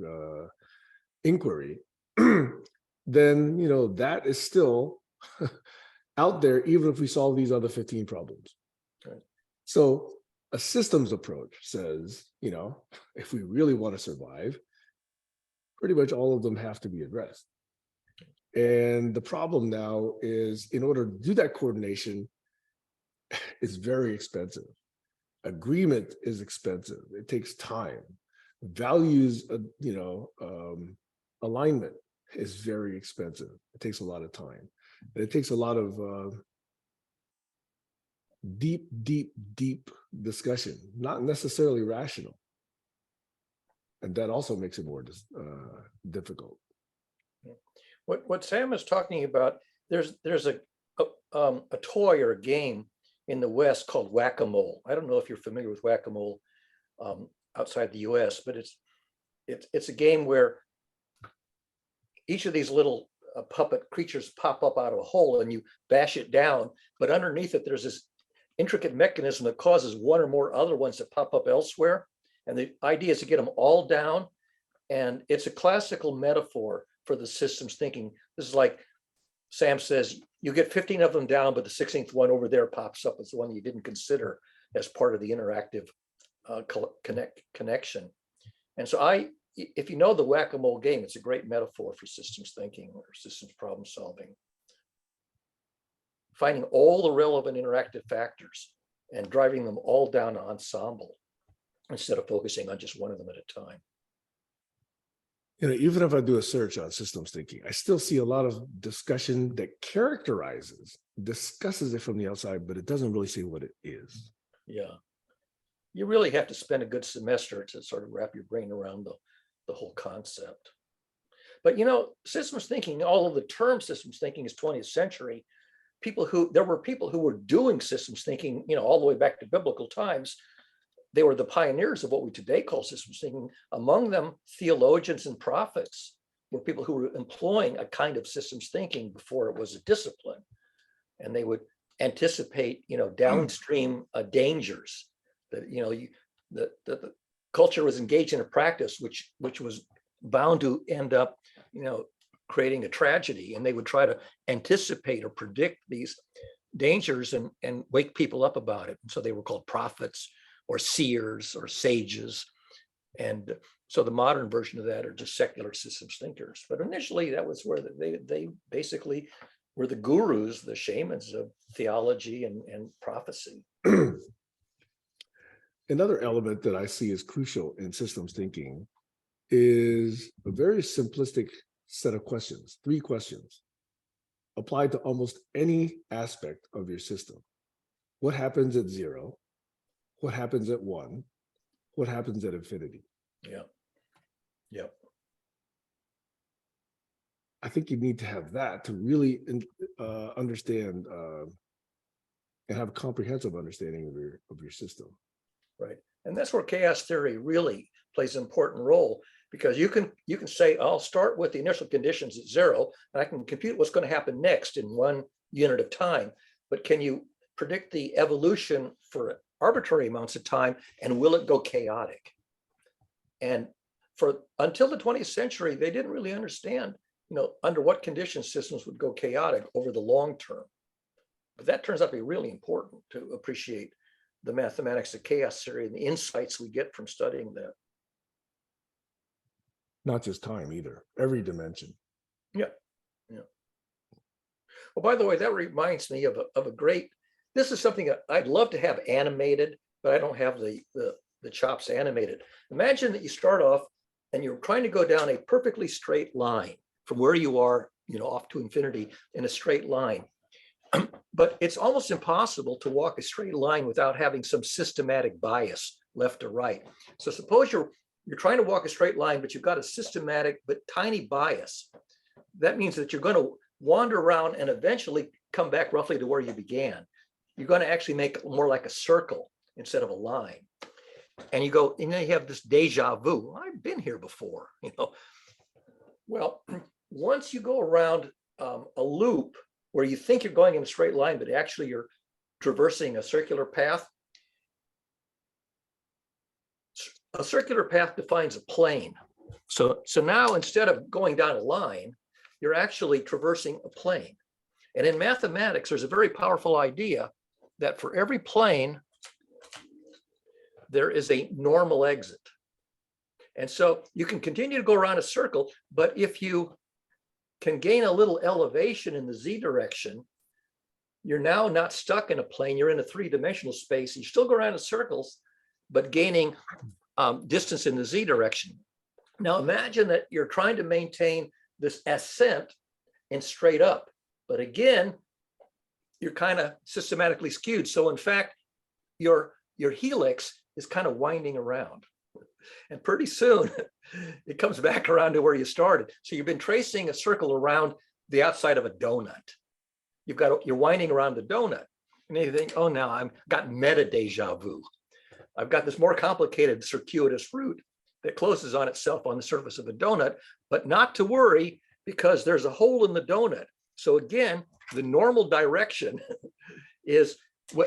inquiry, then that is still out there, even if we solve these other 15 problems.
Right.
So a systems approach says, if we really want to survive, pretty much all of them have to be addressed. And the problem now is, in order to do that coordination, it's very expensive. Agreement is expensive. It takes time. Values, alignment is very expensive. It takes a lot of time. And it takes a lot of deep discussion, not necessarily rational. And that also makes it more difficult.
What Sam is talking about, there's a toy or a game in the West called whack-a-mole. I don't know if you're familiar with whack-a-mole outside the US, but it's a game where each of these little puppet creatures pop up out of a hole and you bash it down, but underneath it there's this intricate mechanism that causes one or more other ones to pop up elsewhere. And the idea is to get them all down. And it's a classical metaphor for the systems thinking. This is like Sam says, you get 15 of them down, but the 16th one over there pops up as the one you didn't consider as part of the interactive connection. And so if you know the whack-a-mole game, it's a great metaphor for systems thinking or systems problem solving. Finding all the relevant interactive factors and driving them all down to ensemble instead of focusing on just one of them at a time.
Even if I do a search on systems thinking, I still see a lot of discussion that discusses it from the outside, but it doesn't really say what it is.
Yeah. You really have to spend a good semester to sort of wrap your brain around the whole concept. But systems thinking, although the term systems thinking is 20th century, there were people who were doing systems thinking, all the way back to biblical times. They were the pioneers of what we today call systems thinking, among them theologians and prophets were people who were employing a kind of systems thinking before it was a discipline. And they would anticipate, downstream dangers that, the culture was engaged in a practice which was bound to end up, creating a tragedy. And they would try to anticipate or predict these dangers and wake people up about it. And so they were called prophets or seers or sages. And so the modern version of that are just secular systems thinkers. But initially that was where they basically were the gurus, the shamans of theology and prophecy.
Another element that I see as crucial in systems thinking is a very simplistic set of questions, 3 questions, applied to almost any aspect of your system. What happens at 0? What happens at 1? What happens at infinity?
Yeah. Yep.
I think you need to have that to really understand and have a comprehensive understanding of your system.
Right. And that's where chaos theory really plays an important role, because you can say, I'll start with the initial conditions at 0, and I can compute what's going to happen next in 1 unit of time. But can you predict the evolution for arbitrary amounts of time, and will it go chaotic? And until the 20th century, they didn't really understand, under what conditions systems would go chaotic over the long term. But that turns out to be really important to appreciate the mathematics of chaos theory and the insights we get from studying that.
Not just time either, every dimension.
Yeah. Well, by the way, that reminds me of a great, this is something that I'd love to have animated, but I don't have the chops animated. Imagine that you start off and you're trying to go down a perfectly straight line from where you are, off to infinity in a straight line. But it's almost impossible to walk a straight line without having some systematic bias left to right. So suppose you're trying to walk a straight line, but you've got a systematic but tiny bias. That means that you're going to wander around and eventually come back roughly to where you began. You're going to actually make it more like a circle instead of a line. And you go, and then you have this deja vu. I've been here before, Well, once you go around a loop where you think you're going in a straight line, but actually you're traversing a circular path. A circular path defines a plane. So now instead of going down a line, you're actually traversing a plane. And in mathematics, there's a very powerful idea that for every plane, there is a normal exit. And so you can continue to go around a circle, but if you can gain a little elevation in the z direction, you're now not stuck in a plane, you're in a 3-dimensional space. You still go around in circles, but gaining distance in the z direction. Now imagine that you're trying to maintain this ascent in straight up, but again, you're kind of systematically skewed. So in fact, your helix is kind of winding around. And pretty soon it comes back around to where you started. So you've been tracing a circle around the outside of a donut. You're winding around the donut. And you think, oh, now I've got meta deja vu. I've got this more complicated circuitous route that closes on itself on the surface of a donut, but not to worry because there's a hole in the donut. So again, the normal direction is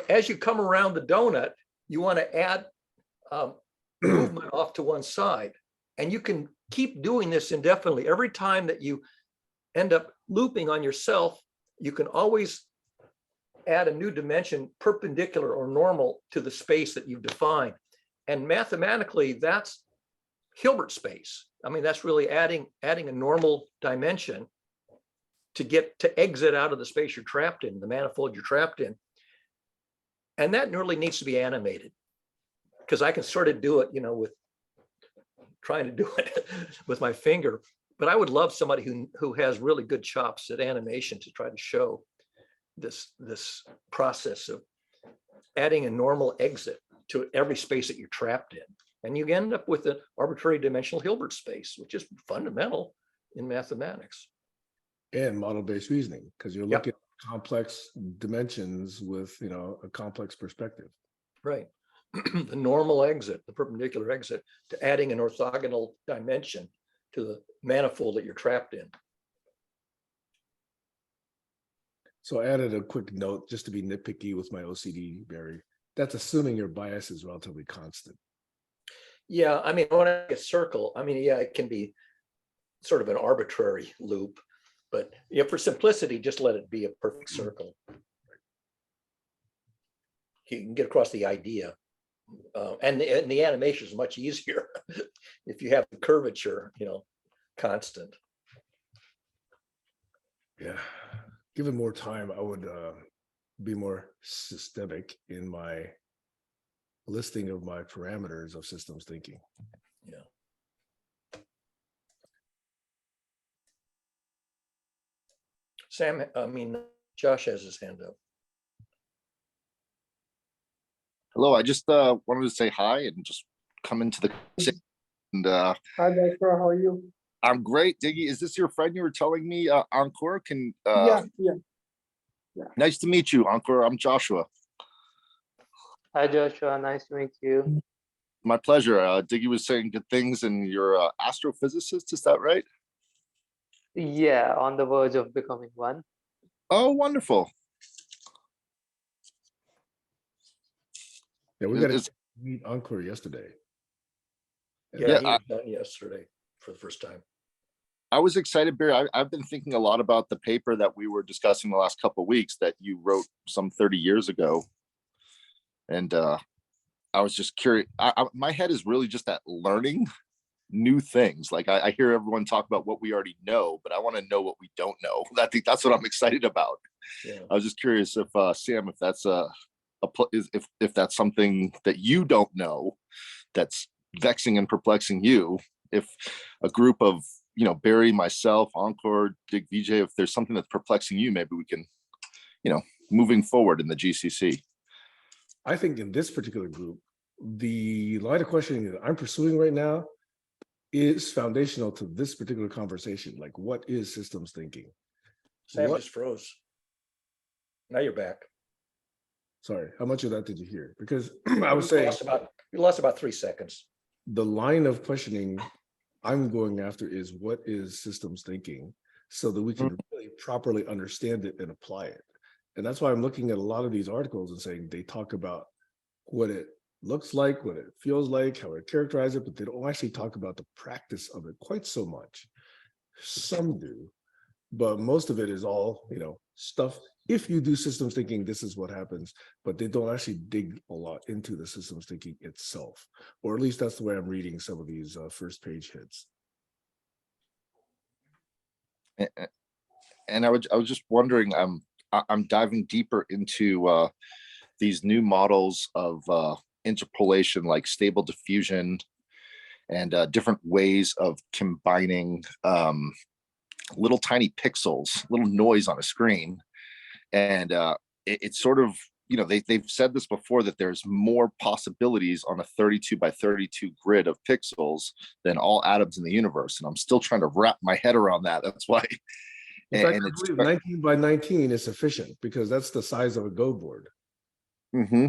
as you come around the donut, you want to add movement off to one side. And you can keep doing this indefinitely. Every time that you end up looping on yourself, you can always add a new dimension perpendicular or normal to the space that you've defined. And mathematically, that's Hilbert space. I mean, that's really adding a normal dimension to exit out of the space you're trapped in, the manifold you're trapped in. And that really needs to be animated, because I can sort of do it, with trying to do it with my finger. But I would love somebody who has really good chops at animation to try to show this process of adding a normal exit to every space that you're trapped in. And you end up with an arbitrary dimensional Hilbert space, which is fundamental in mathematics.
And model-based reasoning, because you're looking at complex dimensions with, a complex perspective.
Right. The normal exit, the perpendicular exit, to adding an orthogonal dimension to the manifold that you're trapped in.
So I added a quick note just to be nitpicky with my OCD, Barry. That's assuming your bias is relatively constant.
Yeah, I mean, when I get circle, I mean, yeah, it can be sort of an arbitrary loop, but yeah, for simplicity, just let it be a perfect circle. You can get across the idea. And the animation is much easier if you have the curvature, constant.
Yeah. Given more time, I would be more systemic in my listing of my parameters of systems thinking.
Yeah. Sam, I mean, Josh has his hand up.
Hello, I just wanted to say hi and just come into the conversation. And
Hi, Joshua, how are you?
I'm great, Diggy. Is this your friend you were telling me, Encore?
Yeah.
Nice to meet you, Encore. I'm Joshua.
Hi, Joshua. Nice to meet you.
My pleasure. Diggy was saying good things, and you're an astrophysicist. Is that right?
Yeah, on the verge of becoming one.
Oh, wonderful.
Yeah, we got
Is-
to meet Encore yesterday.
Yeah,
Yeah,
he was done yesterday for the first time.
I was excited, Barry. I've been thinking a lot about the paper that we were discussing the last couple of weeks that you wrote some 30 years ago. And I was just curious. My head is really just at learning new things. Like I hear everyone talk about what we already know, but I want to know what we don't know. I think that's what I'm excited about.
Yeah.
I was just curious if Sam, if that's if that's something that you don't know that's vexing and perplexing you, if a group of Barry, myself, Encore, Dig VJ, if there's something that's perplexing you, maybe we can moving forward in the GCC.
I think in this particular group, the line of questioning that I'm pursuing right now is foundational to this particular conversation. Like, what is systems thinking?
Sam
What-
just froze. Now you're back.
Sorry, how much of that did you hear? Because I was saying
You lost about 3 seconds.
the line of questioning I'm going after is what is systems thinking, so that we can really properly understand it and apply it. And that's why I'm looking at a lot of these articles and saying they talk about what it looks like, what it feels like, how it characterizes it, but they don't actually talk about the practice of it quite so much. Some do, but most of it is all, stuff. If you do systems thinking, this is what happens, but they don't actually dig a lot into the systems thinking itself, or at least that's the way I'm reading some of these first page hits.
And I was just wondering, I'm diving deeper into these new models of interpolation, like stable diffusion, and different ways of combining little tiny pixels, little noise on a screen. And it's sort of, they've said this before, that there's more possibilities on a 32 by 32 grid of pixels than all atoms in the universe. And I'm still trying to wrap my head around that. That's why.
In fact, I believe 19 by 19 is sufficient because that's the size of a Go board.
Mm-hmm.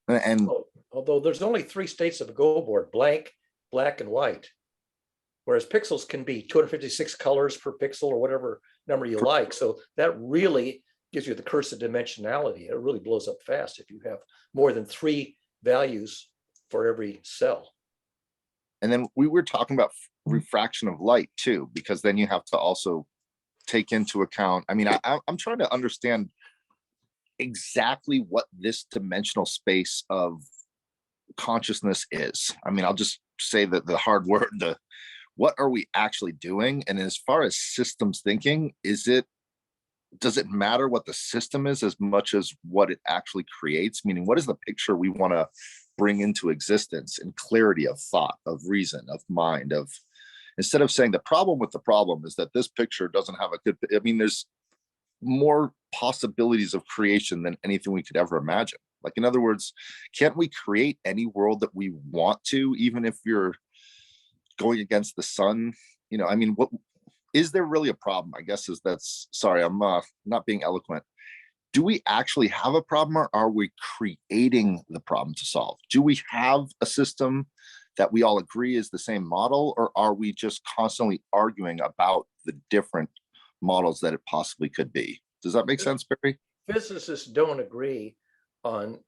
And
Although there's only 3 states of a Go board: blank, black, and white. Whereas pixels can be 256 colors per pixel or whatever number you like. So that really gives you the curse of dimensionality. It really blows up fast if you have more than 3 values for every cell.
And then we were talking about refraction of light too, because then you have to also take into account, I'm trying to understand exactly what this dimensional space of consciousness is. I'll just say that the hard word, what are we actually doing? And as far as systems thinking, does it matter what the system is as much as what it actually creates? Meaning, what is the picture we want to bring into existence in clarity of thought, of reason, of mind, instead of saying the problem with the problem is that this picture doesn't have a good, there's more possibilities of creation than anything we could ever imagine. Like, in other words, can't we create any world that we want to, even if you're going against the sun? What is there really a problem? I guess sorry, I'm not being eloquent. Do we actually have a problem, or are we creating the problem to solve? Do we have a system that we all agree is the same model, or are we just constantly arguing about the different models that it possibly could be? Does that make sense, Barry?
Physicists don't agree on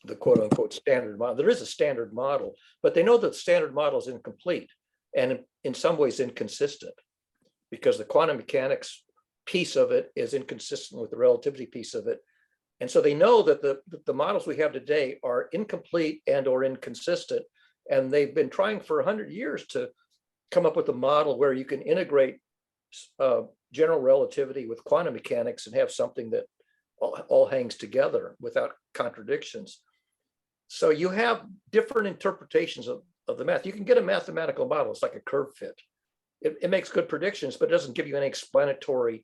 the quote unquote standard model. There is a standard model, but they know that the standard model is incomplete and in some ways inconsistent, because the quantum mechanics piece of it is inconsistent with the relativity piece of it. And so they know that the models we have today are incomplete and or inconsistent. And they've been trying for 100 years to come up with a model where you can integrate general relativity with quantum mechanics and have something that all hangs together without contradictions. So you have different interpretations of the math. You can get a mathematical model. It's like a curve fit. It makes good predictions, but it doesn't give you any explanatory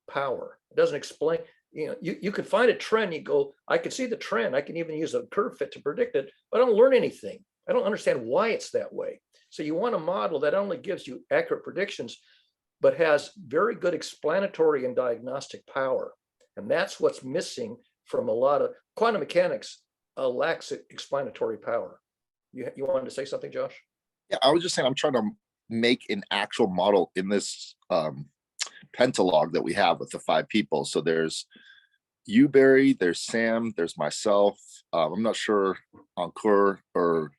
power. It doesn't explain, you can find a trend, you go, I can see the trend. I can even use a curve fit to predict it, but I don't learn anything. I don't understand why it's that way. So you want a model that only gives you accurate predictions, but has very good explanatory and diagnostic power. And that's what's missing from a lot of quantum mechanics. Lacks explanatory power. You wanted to say something, Josh?
Yeah, I was just saying I'm trying to make an actual model in this pentalog that we have with the 5 people. So there's you, Barry, there's Sam, there's myself. I'm not sure Ankur, or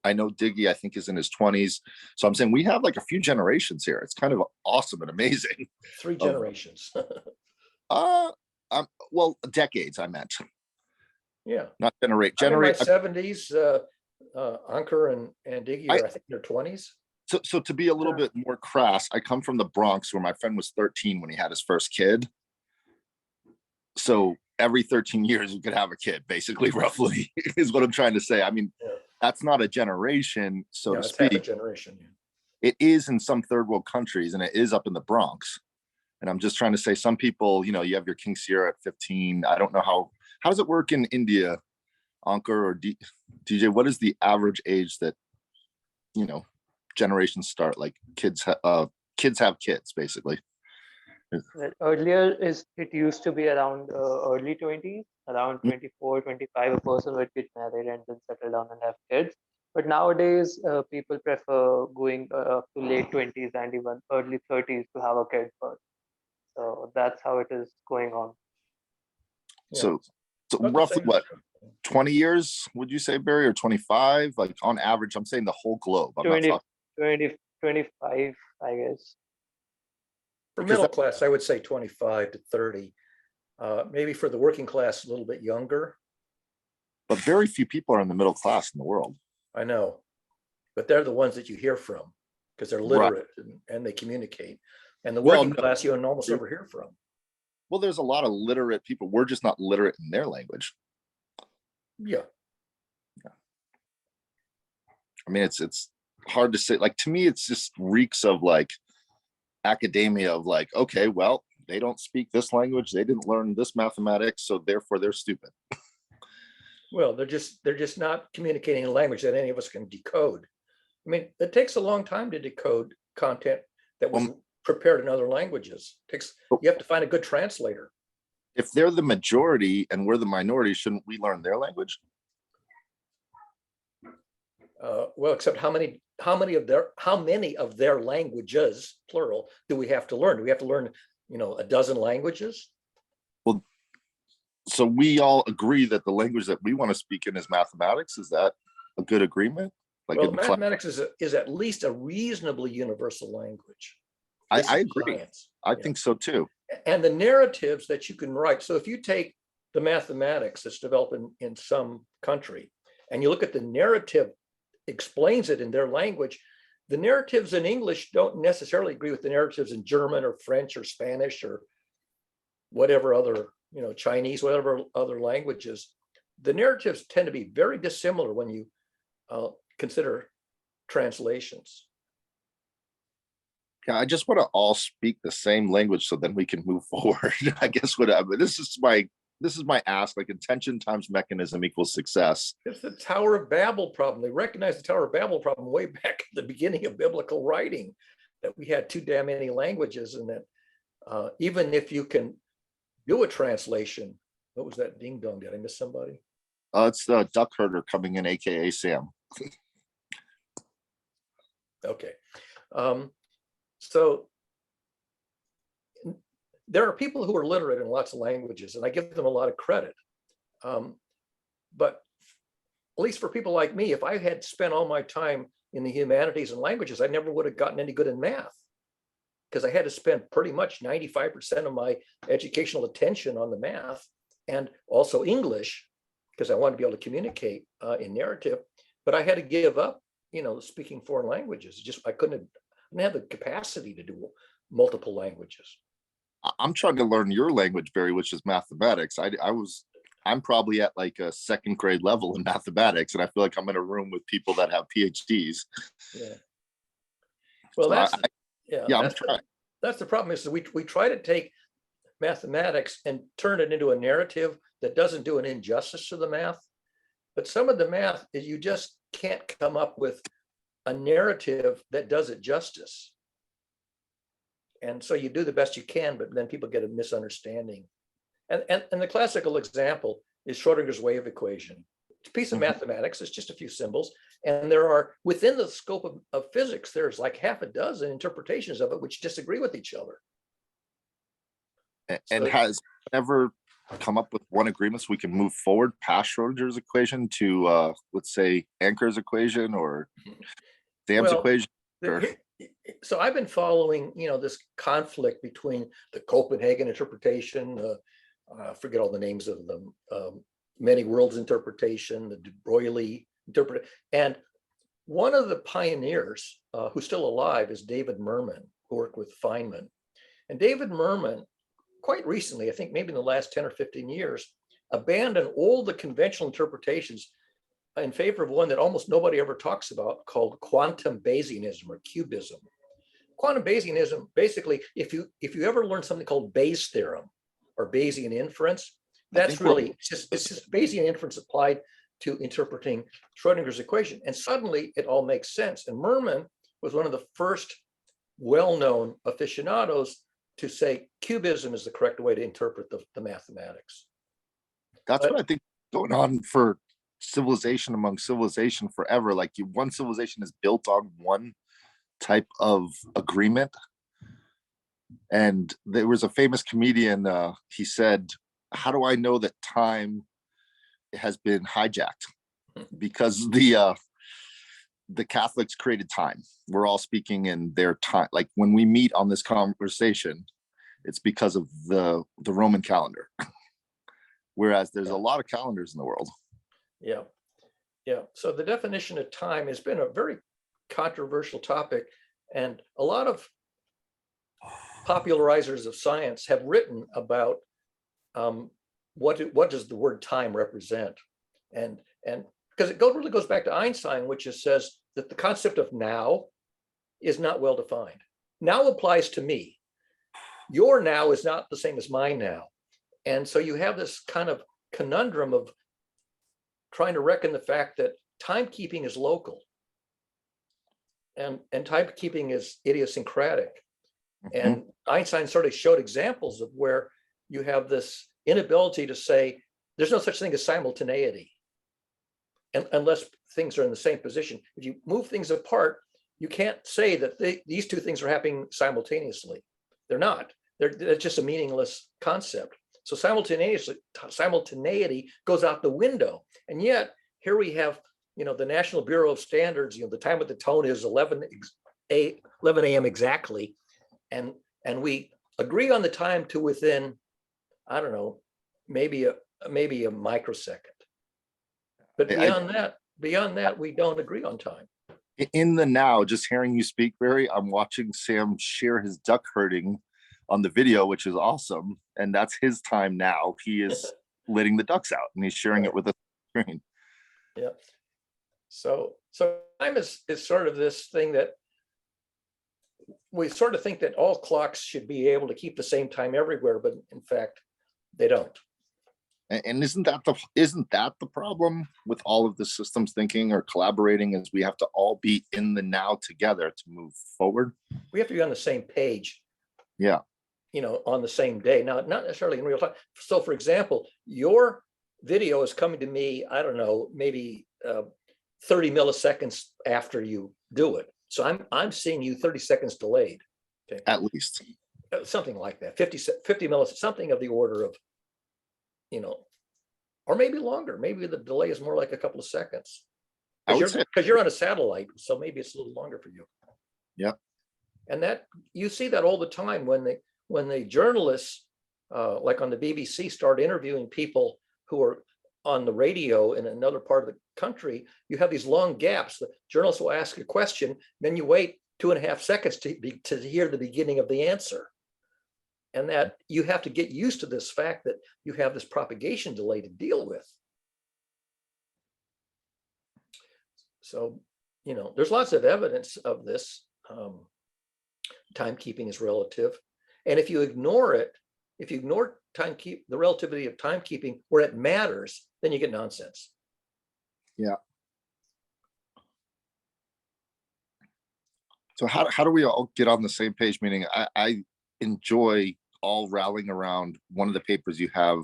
I know Diggy, I think is in his 20s. So I'm saying we have like a few generations here. It's kind of awesome and amazing.
3 generations.
Well, decades I meant.
Yeah.
Not generate.
I'm in my
Generate.
70s. Ankur and Diggy are, I think, in their 20s.
So to be a little bit more crass, I come from the Bronx where my friend was 13 when he had his first kid. So every 13 years you could have a kid, basically, roughly, is what I'm trying to say. I mean, that's not a generation, so to
It's half a
speak.
generation.
It is in some third world countries, and it is up in the Bronx. And I'm just trying to say, some people, you have your King Sierra at 15. I don't know how does it work in India, Ankur or DJ? What is the average age that generations start? Like kids have kids, basically.
Earlier it used to be around early 20s, around 24, 25, a person would get married and then settle down and have kids. But nowadays, people prefer going up to late 20s and even early 30s to have a kid first. So that's how it is going on.
So
About the
roughly
same.
what, 20 years, would you say, Barry, or 25? Like on average, I'm saying the whole globe. I'm not
20,
talking.
25, I guess.
For
Because
middle
that-
class, I would say 25 to 30. Maybe for the working class, a little bit younger.
But very few people are in the middle class in the world.
I know, but they're the ones that you hear from because they're
Right.
literate and they communicate. And the
Well,
working
no.
class, you almost never hear from.
Well, there's a lot of literate people. We're just not literate in their language.
Yeah.
I mean, it's hard to say. Like, to me, it's just reeks of like academia of like, okay, well, they don't speak this language. They didn't learn this mathematics. So therefore they're stupid.
Well, they're just not communicating a language that any of us can decode. I mean, it takes a long time to decode content that was prepared in other languages. You have to find a good translator.
If they're the majority and we're the minority, shouldn't we learn their language?
Well, except how many of their languages, plural, do we have to learn? Do we have to learn, a dozen languages?
Well, so we all agree that the language that we want to speak in is mathematics. Is that a good agreement? Like,
Well, mathematics is at least a reasonably universal language.
I
This is
agree.
science.
I
Yeah.
think so too.
And the narratives that you can write. So if you take the mathematics that's developed in some country and you look at the narrative, explains it in their language, the narratives in English don't necessarily agree with the narratives in German or French or Spanish or whatever other, Chinese, whatever other languages. The narratives tend to be very dissimilar when you consider translations.
Yeah, I just want to all speak the same language so then we can move forward. I guess this is my ask, like attention times mechanism equals success.
It's the Tower of Babel problem. They recognized the Tower of Babel problem way back at the beginning of biblical writing, that we had too damn many languages, and that even if you can do a translation, what was that ding dong? Did I miss somebody?
It's the duck herder coming in, AKA Sam.
Okay. So there are people who are literate in lots of languages, and I give them a lot of credit. But at least for people like me, if I had spent all my time in the humanities and languages, I never would have gotten any good in math, because I had to spend pretty much 95% of my educational attention on the math, and also English, because I wanted to be able to communicate in narrative. But I had to give up, speaking foreign languages. Just I didn't have the capacity to do multiple languages.
I'm trying to learn your language, Barry, which is mathematics. I'm probably at like a second grade level in mathematics, and I feel like I'm in a room with people that have PhDs.
Yeah. Well,
So I'm
that's
trying.
that's the problem, is that we try to take mathematics and turn it into a narrative that doesn't do an injustice to the math. But some of the math is you just can't come up with a narrative that does it justice. And so you do the best you can, but then people get a misunderstanding. And the classical example is Schrodinger's wave equation. It's a piece of mathematics, it's just a few symbols. And there are, within the scope of physics, there's like half a dozen interpretations of it which disagree with each other.
And has ever come up with one agreement so we can move forward past Schrodinger's equation to let's say Anker's equation or Sam's equation?
So I've been following, this conflict between the Copenhagen interpretation, I forget all the names of them, many worlds interpretation, the de Broglie interpretation, and one of the pioneers who's still alive is David Mermin, who worked with Feynman. And David Mermin, quite recently, I think maybe in the last 10 or 15 years, abandoned all the conventional interpretations in favor of one that almost nobody ever talks about, called quantum Bayesianism or cubism. Quantum Bayesianism, basically, if you ever learn something called Bayes' theorem or Bayesian inference, that's really it's just Bayesian inference applied to interpreting Schrodinger's equation. And suddenly it all makes sense. And Mermin was one of the first well-known aficionados to say cubism is the correct way to interpret the mathematics.
That's what I think going on for civilization among civilization forever. Like one civilization is built on one type of agreement. And there was a famous comedian, he said, how do I know that time has been hijacked? Because the Catholics created time. We're all speaking in their time. Like when we meet on this conversation, it's because of the Roman calendar. Whereas there's a lot of calendars in the world.
Yeah. So the definition of time has been a very controversial topic, and a lot of popularizers of science have written about what does the word time represent, and because it really goes back to Einstein, which says that the concept of now is not well defined. Now applies to me. Your now is not the same as my now, and so you have this kind of conundrum of trying to reckon the fact that timekeeping is local and timekeeping is idiosyncratic. And Einstein sort of showed examples of where you have this inability to say there's no such thing as simultaneity, and unless things are in the same position. If you move things apart, you can't say that these two things are happening simultaneously. They're not. That's just a meaningless concept. So simultaneity goes out the window. And yet here we have, the National Bureau of Standards, the time of the tone is 11 a.m. exactly. And we agree on the time to within, I don't know, maybe a microsecond. But beyond that, we don't agree on time.
In the now, just hearing you speak, Barry, I'm watching Sam share his duck herding on the video, which is awesome. And that's his time now. He is letting the ducks out and he's sharing it with the screen.
Yeah. So time is sort of this thing that we sort of think that all clocks should be able to keep the same time everywhere, but in fact, they don't.
And isn't that the problem with all of the systems thinking or collaborating, is we have to all be in the now together to move forward?
We have to be on the same page.
Yeah.
On the same day. Now, not necessarily in real time. So for example, your video is coming to me, I don't know, maybe 30 milliseconds after you do it. So I'm seeing you 30 seconds delayed. Okay,
At least.
something like that, 50 milliseconds, something of the order of, or maybe longer. Maybe the delay is more like a couple of seconds.
I would
Because
say,
you're on a satellite, so maybe it's a little longer for you.
Yep.
And that you see that all the time when the journalists, like on the BBC, start interviewing people who are on the radio in another part of the country. You have these long gaps. The journalist will ask a question, then you wait 2.5 seconds to hear the beginning of the answer. And that you have to get used to this fact that you have this propagation delay to deal with. So, there's lots of evidence of this. Timekeeping is relative. And if you ignore it, if you ignore the relativity of timekeeping where it matters, then you get nonsense.
yeah. So how do we all get on the same page? Meaning I enjoy all rallying around one of the papers you have,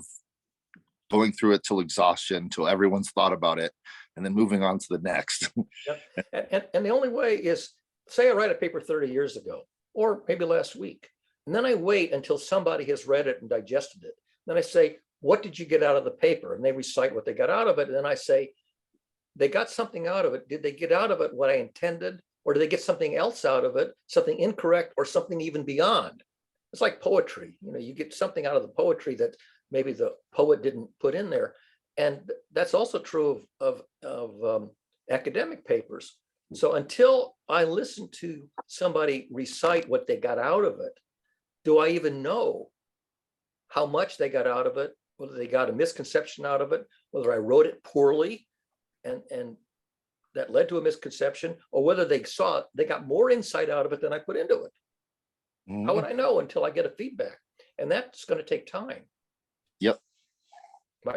going through it till exhaustion, till everyone's thought about it, and then moving on to the next.
Yep. And the only way is, say I write a paper 30 years ago, or maybe last week, and then I wait until somebody has read it and digested it. Then I say, what did you get out of the paper? And they recite what they got out of it. And then I say, they got something out of it. Did they get out of it what I intended? Or did they get something else out of it, something incorrect or something even beyond? It's like poetry. You get something out of the poetry that maybe the poet didn't put in there. And that's also true of academic papers. So until I listen to somebody recite what they got out of it, do I even know how much they got out of it, whether they got a misconception out of it, whether I wrote it poorly and that led to a misconception, or whether they got more insight out of it than I put into it? How would I know until I get a feedback? And that's going to take time.
Yep.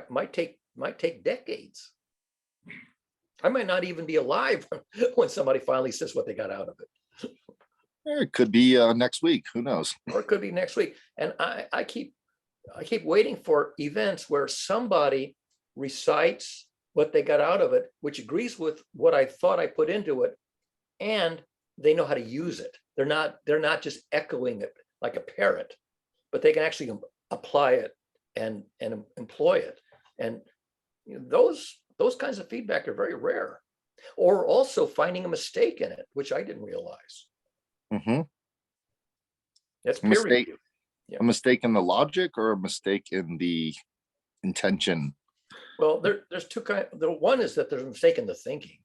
Might take decades. I might not even be alive when somebody finally says what they got out of it.
It could be next week. Who knows?
Or it could be next week. And I keep waiting for events where somebody recites what they got out of it, which agrees with what I thought I put into it, and they know how to use it. They're not just echoing it like a parrot, but they can actually apply it and employ it. And those kinds of feedback are very rare. Or also finding a mistake in it, which I didn't realize.
Mm-hmm.
That's peer
Mistake.
review.
A mistake in the logic or a mistake in the intention?
Well, there's two kinds. The one is that there's a mistake in the thinking.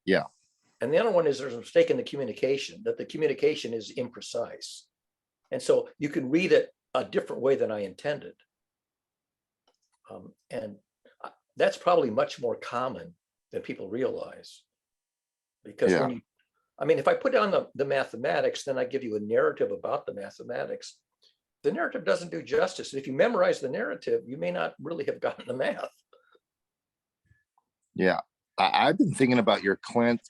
Yeah.
And the other one is there's a mistake in the communication, that the communication is imprecise. And so you can read it a different way than I intended. And that's probably much more common than people realize. Because
Yeah.
if I put down the mathematics, then I give you a narrative about the mathematics. The narrative doesn't do justice. If you memorize the narrative, you may not really have gotten the math.
Yeah. I've been thinking about your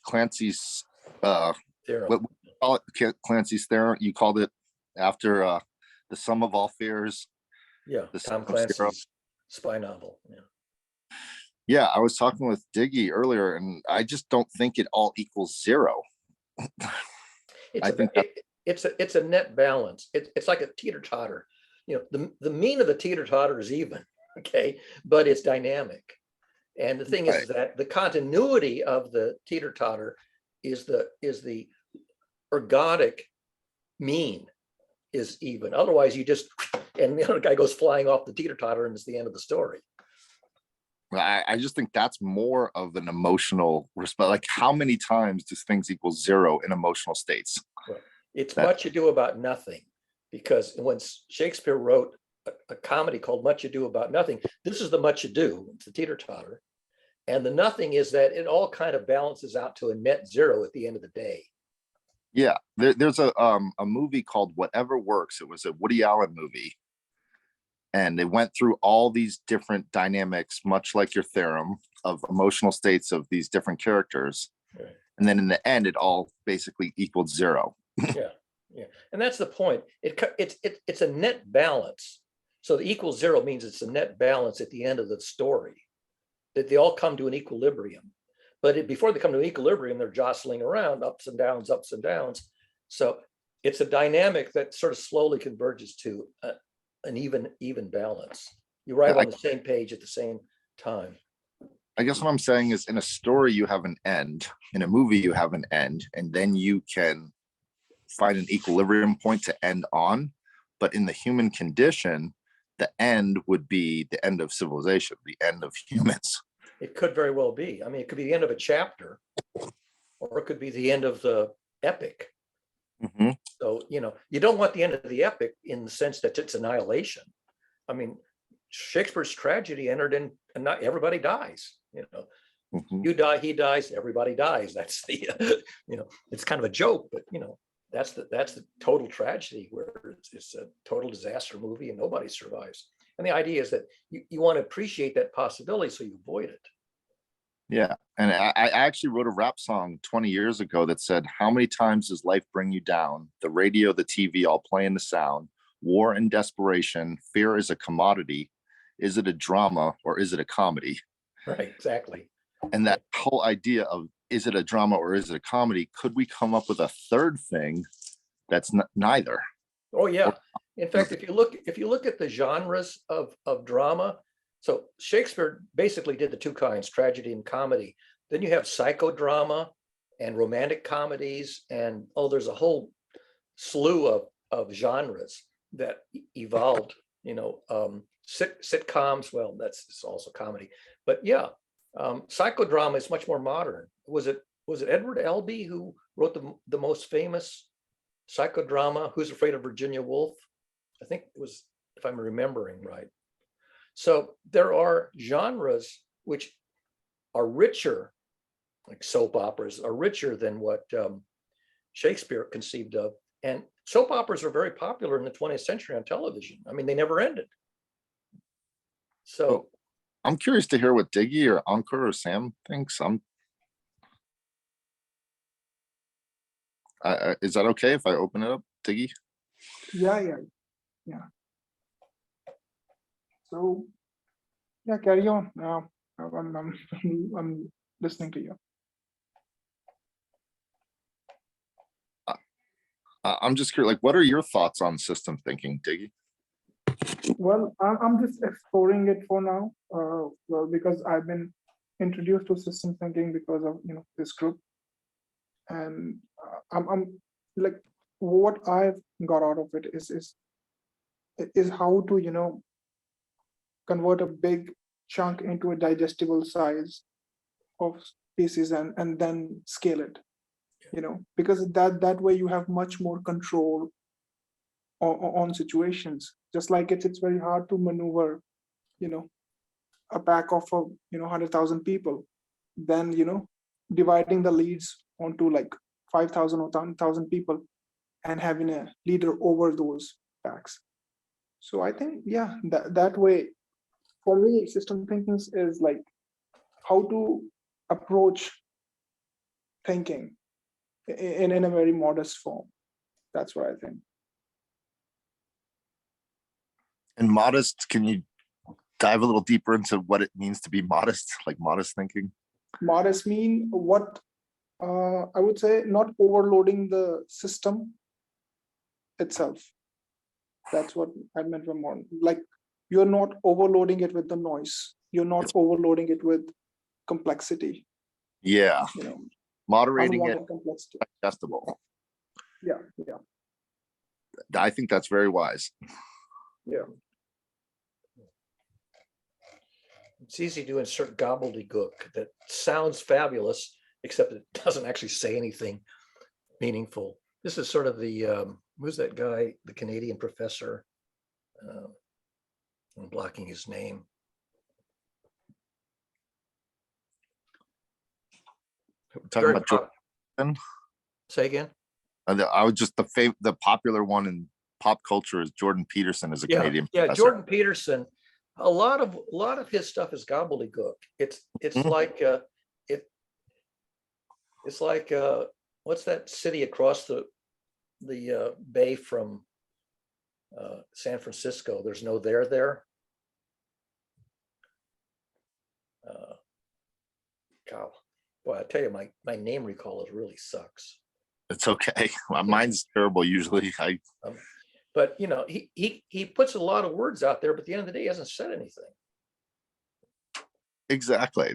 Clancy's
Theorem.
what we call it, Clancy's theorem. You called it after the sum of all fears.
Yeah,
The
Tom
sum of zero.
Clancy's spy novel. Yeah.
Yeah, I was talking with Diggy earlier, and I just don't think it all equals zero.
It's a net balance. It's like a teeter-totter. The mean of the teeter-totter is even, okay, but it's dynamic. And the thing is that the continuity of the teeter-totter is the ergodic mean is even. Otherwise, and the other guy goes flying off the teeter-totter, and it's the end of the story.
I just think that's more of an emotional response. Like, how many times does things equal zero in emotional states?
Well, it's Much Ado About Nothing, because when Shakespeare wrote a comedy called Much Ado About Nothing, this is the much ado, it's the teeter-totter. And the nothing is that it all kind of balances out to a net zero at the end of the day.
Yeah, there's a movie called Whatever Works. It was a Woody Allen movie. And they went through all these different dynamics, much like your theorem, of emotional states of these different characters.
Right.
And then in the end, it all basically equaled zero.
Yeah. And that's the point. It's a net balance. So the equal zero means it's a net balance at the end of the story, that they all come to an equilibrium. But before they come to equilibrium, they're jostling around, ups and downs, ups and downs. So it's a dynamic that sort of slowly converges to an even balance. You arrive
Yeah,
on the same page at the same time.
I guess what I'm saying is in a story, you have an end. In a movie, you have an end, and then you can find an equilibrium point to end on. But in the human condition, the end would be the end of civilization, the end of humans.
It could very well be. I mean, it could be the end of a chapter, or it could be the end of the epic.
Mhm.
So, you don't want the end of the epic in the sense that it's annihilation. I mean, Shakespeare's tragedy entered in, and not everybody dies.
Mhm.
You die, he dies, everybody dies. That's the, it's kind of a joke, but that's the total tragedy, where it's a total disaster movie and nobody survives. And the idea is that you want to appreciate that possibility, so you avoid it.
Yeah. And I actually wrote a rap song 20 years ago that said, how many times does life bring you down? The radio, the TV, all playing the sound. War and desperation. Fear is a commodity. Is it a drama or is it a comedy?
Right, exactly.
And that whole idea of, is it a drama or is it a comedy? Could we come up with a third thing that's neither?
Oh, yeah. In fact, if you look at the genres of drama, so Shakespeare basically did the two kinds, tragedy and comedy. Then you have psychodrama and romantic comedies, and there's a whole slew of genres that evolved. Sitcoms. Well, it's also comedy, but yeah, psychodrama is much more modern. Was it Edward Albee who wrote the most famous psychodrama, Who's Afraid of Virginia Woolf? I think it was, if I'm remembering right. So there are genres which are richer, like soap operas are richer than what Shakespeare conceived of. And soap operas are very popular in the 20th century on television. I mean, they never ended. So
I'm curious to hear what Diggy or Ankur or Sam thinks. Is that okay if I open it up, Diggy?
Yeah. So, yeah, carry on. I'm listening to you.
I'm just curious, like, what are your thoughts on system thinking, Diggy?
Well, I'm just exploring it for now. Well, because I've been introduced to system thinking because of this group, and I'm like, what I've got out of it is how to convert a big chunk into a digestible size of pieces and then scale it. Because that way you have much more control on situations. Just like it's very hard to maneuver a pack of 100,000 people, then dividing the leads onto like 5,000 or 10,000 people and having a leader over those packs. So I think that way, for me, system thinking is like how to approach thinking in a very modest form. That's what I think.
And modest, can you dive a little deeper into what it means to be modest, like modest thinking?
Modest mean what I would say, not overloading the system itself. That's what I meant by modern. Like, you're not overloading it with the noise. You're not overloading it with complexity.
Yeah, moderating it,
Unwanted complexity.
digestible.
Yeah.
I think that's very wise.
Yeah.
it's easy to insert gobbledygook that sounds fabulous, except it doesn't actually say anything meaningful. This is sort of the, who's that guy, the Canadian professor? I'm blocking his name.
Talking
Very
about
pop-
Jordan.
Say again?
I would just the popular one in pop culture is Jordan Peterson as a Canadian
Yeah,
professor.
Jordan Peterson. A lot of his stuff is gobbledygook. It's
Mhm.
like it's like what's that city across the bay from San Francisco? There's no there. Cow. Boy, I tell you, my name recall is really sucks.
It's okay. Mine's terrible usually.
But you know, he puts a lot of words out there, but at the end of the day, he hasn't said anything.
Exactly.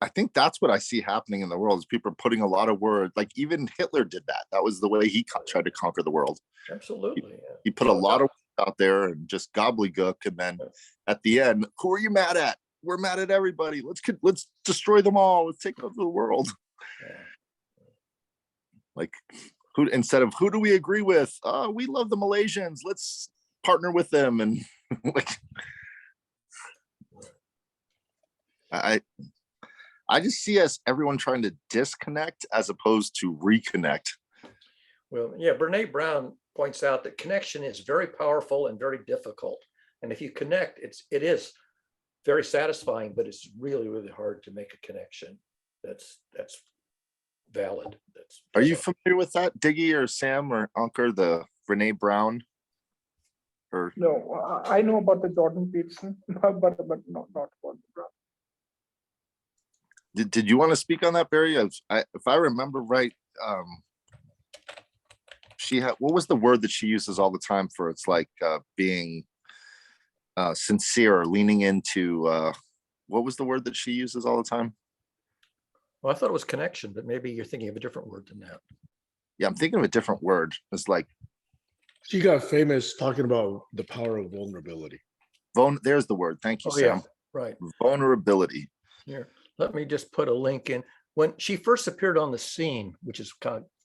I think that's what I see happening in the world is people are putting a lot of words. Like even Hitler did that. That was the way he tried to conquer the world.
Absolutely. Yeah.
He put a lot of words out there and just gobbledygook, and then at the end, who are you mad at? We're mad at everybody. Let's destroy them all. Let's take over the world.
Yeah.
Like who instead of who do we agree with? Oh, we love the Malaysians. Let's partner with them. And like I just see us everyone trying to disconnect as opposed to reconnect.
Well, yeah, Brene Brown points out that connection is very powerful and very difficult. And if you connect, it is very satisfying, but it's really, really hard to make a connection. That's valid.
Are you familiar with that, Diggy or Sam or Ankur, the Brene Brown? Or
No, I know about the Jordan Peterson, but not about the Brown.
did you want to speak on that, Barry? If I remember right, she had, what was the word that she uses all the time for it's like being sincere or leaning into what was the word that she uses all the time?
Well, I thought it was connection, but maybe you're thinking of a different word than that.
Yeah, I'm thinking of a different word. It's like
She got famous talking about the power of vulnerability.
there's the word. Thank you,
Oh, yeah,
Sam.
right.
Vulnerability.
Here, let me just put a link in. When she first appeared on the scene, which is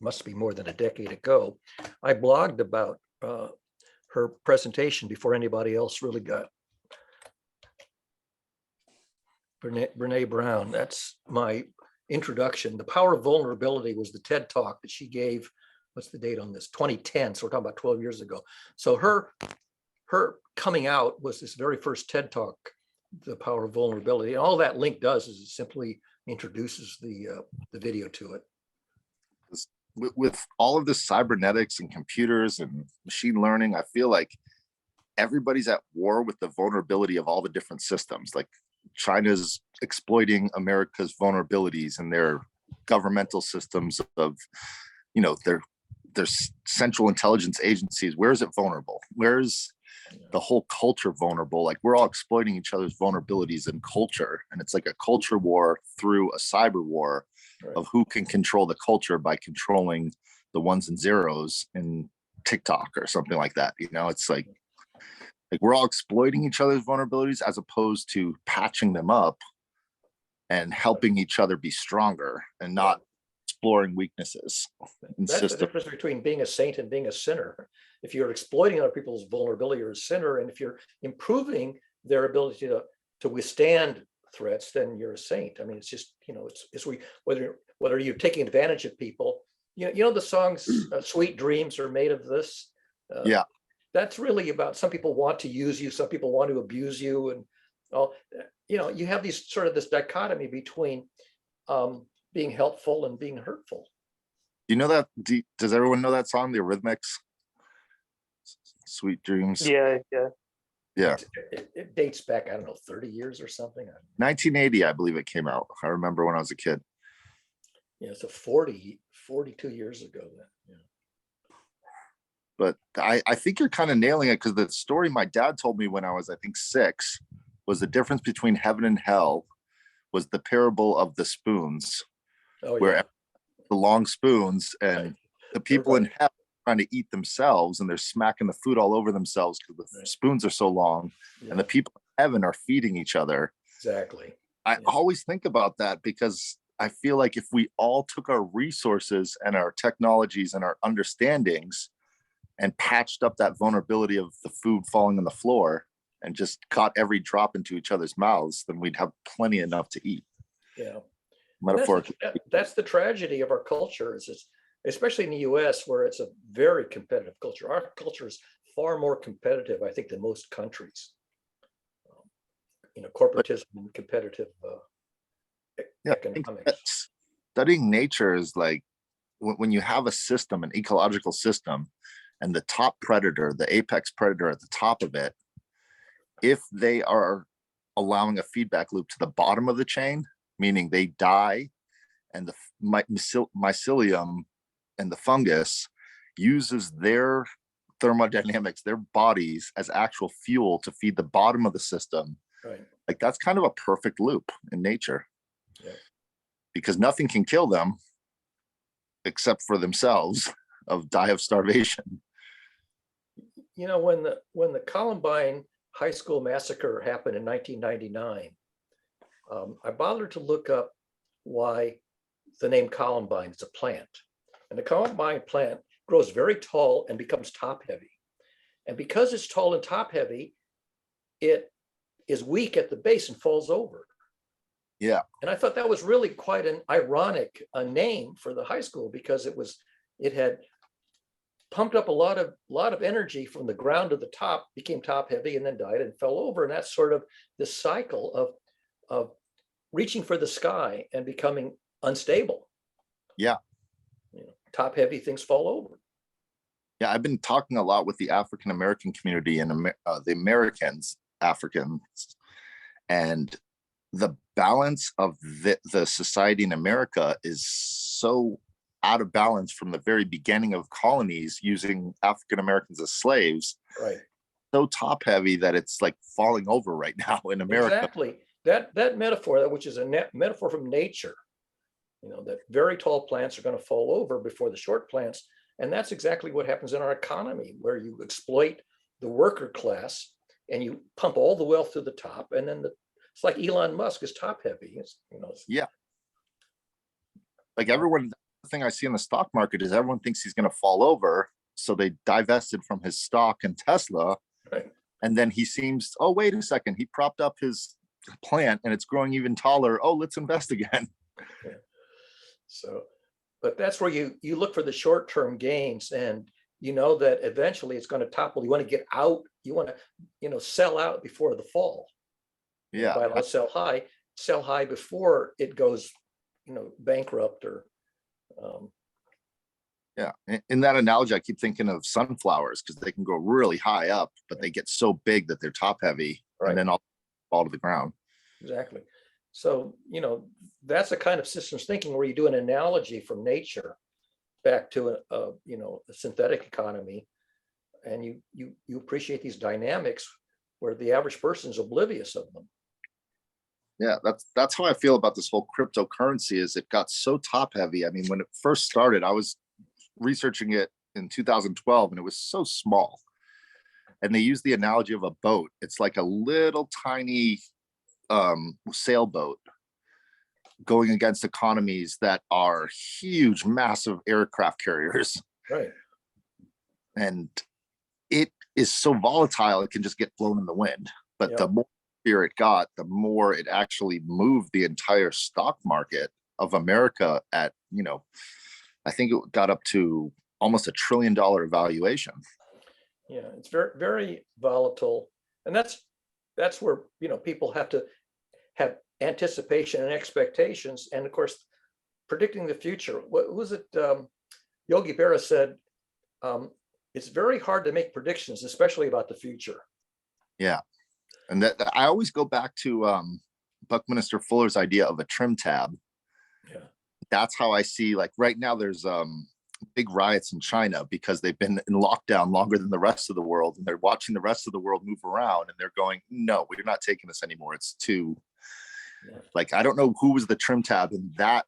must be more than a decade ago, I blogged about her presentation before anybody else really got. Brene Brown, that's my introduction. The Power of Vulnerability was the TED Talk that she gave. What's the date on this? 2010. So we're talking about 12 years ago. So her coming out was this very first TED Talk, The Power of Vulnerability. And all that link does is it simply introduces the video to it.
With all of this cybernetics and computers and machine learning, I feel like everybody's at war with the vulnerability of all the different systems. Like China's exploiting America's vulnerabilities and their governmental systems of, you know, their central intelligence agencies. Where is it vulnerable? Where's the whole culture vulnerable? Like we're all exploiting each other's vulnerabilities and culture. And it's like a culture war through a cyber war of who can control the culture by controlling the ones and zeros in TikTok or something like that. You know, it's like we're all exploiting each other's vulnerabilities as opposed to patching them up and helping each other be stronger and not exploring weaknesses.
That's the difference between being a saint and being a sinner. If you're exploiting other people's vulnerability, you're a sinner. And if you're improving their ability to withstand threats, then you're a saint. I mean, it's just, you know, whether you're taking advantage of people, you know the songs Sweet Dreams are made of this.
Yeah.
That's really about, some people want to use you, some people want to abuse you, and all, you know, you have these sort of this dichotomy between being helpful and being hurtful.
You know that? Does everyone know that song, the Eurythmics? Sweet Dreams.
Yeah.
It dates back, I don't know, 30 years or something.
1980, I believe it came out. I remember when I was a kid.
Yeah, so 42 years ago then. Yeah.
But I think you're kind of nailing it, because the story my dad told me when I was, I think, 6, was the difference between heaven and hell was the parable of the spoons.
Oh,
where
yeah.
the long spoons and the people in hell are trying to eat themselves, and they're smacking the food all over themselves because the spoons are so long, and the people in heaven are feeding each other.
Exactly.
I always think about that, because I feel like if we all took our resources and our technologies and our understandings and patched up that vulnerability of the food falling on the floor and just caught every drop into each other's mouths, then we'd have plenty enough to eat.
Yeah.
Metaphorically.
That's the tragedy of our culture, is especially in the US, where it's a very competitive culture. Our culture is far more competitive, I think, than most countries. You know, corporatism and competitive economics.
Studying nature is like when you have a system, an ecological system, and the top predator, the apex predator at the top of it, if they are allowing a feedback loop to the bottom of the chain, meaning they die and the mycelium and the fungus uses their thermodynamics, their bodies as actual fuel to feed the bottom of the system.
Right.
Like that's kind of a perfect loop in nature.
Yeah.
Because nothing can kill them except for themselves die of starvation.
You know, when the Columbine high school massacre happened in 1999, I bothered to look up why the name Columbine is a plant. And the Columbine plant grows very tall and becomes top heavy. And because it's tall and top heavy, it is weak at the base and falls over.
Yeah.
And I thought that was really quite an ironic name for the high school, because it had pumped up a lot of energy from the ground to the top, became top heavy, and then died and fell over. And that's sort of the cycle of reaching for the sky and becoming unstable.
Yeah.
You know, top heavy things fall over.
Yeah, I've been talking a lot with the African American community and the Americans, Africans, and the balance of the society in America is so out of balance from the very beginning of colonies using African Americans as slaves.
Right.
So top heavy that it's like falling over right now in America.
Exactly. That metaphor, which is a metaphor from nature, you know, that very tall plants are going to fall over before the short plants. And that's exactly what happens in our economy, where you exploit the worker class and you pump all the wealth to the top. And then it's like Elon Musk is top heavy.
Yeah. Like everyone, the thing I see in the stock market is everyone thinks he's going to fall over. So they divested from his stock in Tesla.
Right.
And then he seems, oh, wait a second, he propped up his plant and it's growing even taller. Oh, let's invest again.
Yeah. So, but that's where you look for the short-term gains, and you know that eventually it's going to topple. You want to get out. You want to, sell out before the fall.
Yeah.
Buy low, sell high before it goes, bankrupt or.
Yeah. In that analogy, I keep thinking of sunflowers because they can go really high up, but they get so big that they're top heavy,
Right.
and then all fall to the ground.
Exactly. So, that's a kind of systems thinking where you do an analogy from nature back to a synthetic economy, and you appreciate these dynamics where the average person is oblivious of them.
Yeah, that's how I feel about this whole cryptocurrency. Is it got so top heavy. I mean, when it first started, I was researching it in 2012 and it was so small. And they use the analogy of a boat. It's like a little tiny sailboat going against economies that are huge, massive aircraft carriers.
Right.
And it is so volatile, it can just get blown in the wind. But
Yeah.
the more fear it got, the more it actually moved the entire stock market of America at, I think it got up to almost $1 trillion valuation.
Yeah, it's very, very volatile. And that's where, people have to have anticipation and expectations. And of course, predicting the future. What was it? Yogi Berra said, it's very hard to make predictions, especially about the future.
Yeah. And that I always go back to Buckminster Fuller's idea of a trim tab.
Yeah.
That's how I see, like right now there's big riots in China because they've been in lockdown longer than the rest of the world, and they're watching the rest of the world move around and they're going, no, we're not taking this anymore. It's too, like, I don't know who was the trim tab in that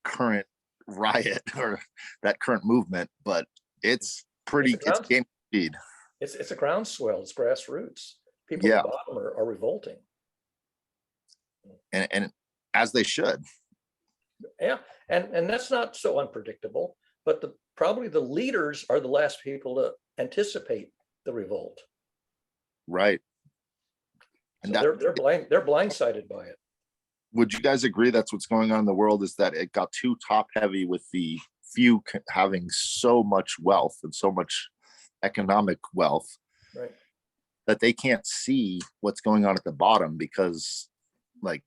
current riot or that current movement, but it's game speed.
It's a groundswell. It's grassroots. People at the bottom are revolting.
And as they should.
Yeah, and that's not so unpredictable, but probably the leaders are the last people to anticipate the revolt.
Right.
And so they're blindsided by it.
Would you guys agree that's what's going on in the world, is that it got too top heavy with the few having so much wealth and so much economic wealth,
right,
that they can't see what's going on at the bottom because like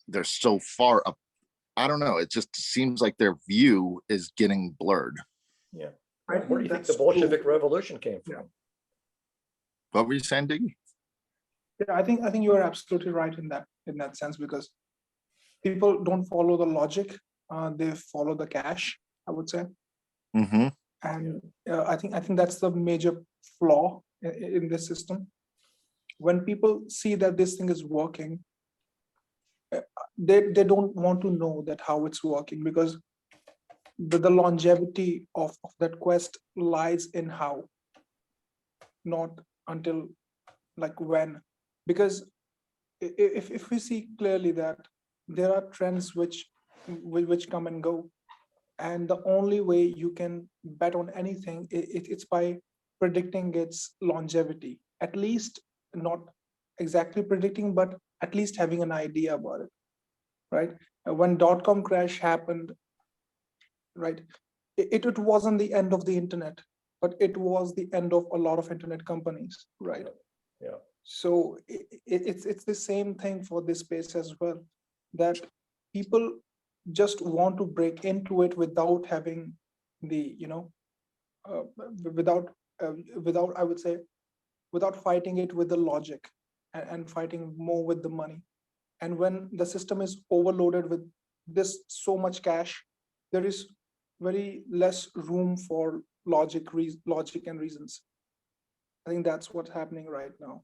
they're so far up. I don't know. It just seems like their view is getting blurred.
Yeah.
I
Where do you think
that's
the Bolshevik
true.
Revolution came from?
Yeah.
What were you saying, Diggy?
Yeah, I think you are absolutely right in that sense, because people don't follow the logic they follow the cash, I would say.
Hmm.
And I think that's the major flaw in this system. When people see that this thing is working, they don't want to know that how it's working, because the longevity of that quest lies in how, not until like when. Because if we see clearly that there are trends which come and go, and the only way you can bet on anything, it's by predicting its longevity, at least not exactly predicting, but at least having an idea about it, right? When .com crash happened, right, it wasn't the end of the internet, but it was the end of a lot of internet companies, right?
Yeah.
So it's the same thing for this space as well, that people just want to break into it without having the, uh, without without, I would say, without fighting it with the logic, and fighting more with the money. And when the system is overloaded with this so much cash, there is very less room for logic and reasons. I think that's what's happening right now.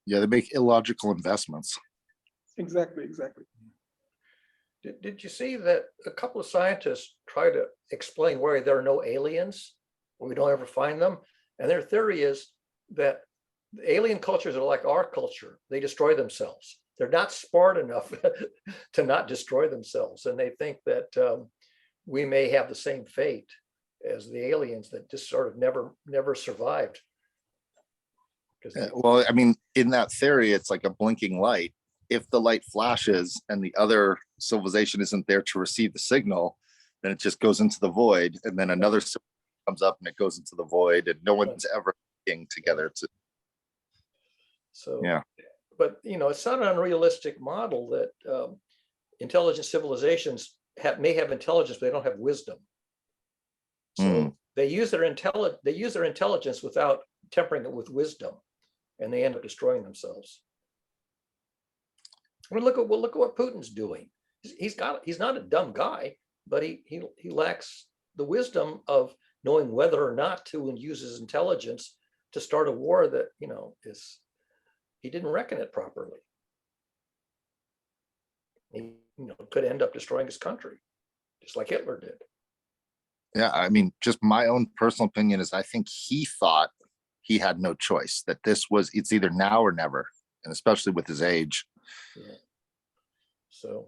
Yeah, they make illogical investments.
Exactly.
Did you see that a couple of scientists try to explain why there are no aliens, or we don't ever find them? And their theory is that the alien cultures are like our culture. They destroy themselves. They're not smart enough to not destroy themselves. And they think that we may have the same fate as the aliens that just sort of never survived.
Well, I mean, in that theory, it's like a blinking light. If the light flashes and the other civilization isn't there to receive the signal, then it just goes into the void, and then another comes up and it goes into the void, and no one's ever working together to.
So
Yeah.
But it's not an unrealistic model that intelligent civilizations may have intelligence, but they don't have wisdom. So they use their intelligence without tempering it with wisdom, and they end up destroying themselves. Look at what Putin's doing. He's not a dumb guy, but he lacks the wisdom of knowing whether or not to use his intelligence to start a war that he didn't reckon it properly. He could end up destroying his country, just like Hitler did.
Yeah, I mean, just my own personal opinion is I think he thought he had no choice, that it's either now or never, and especially with his age.
Yeah. So,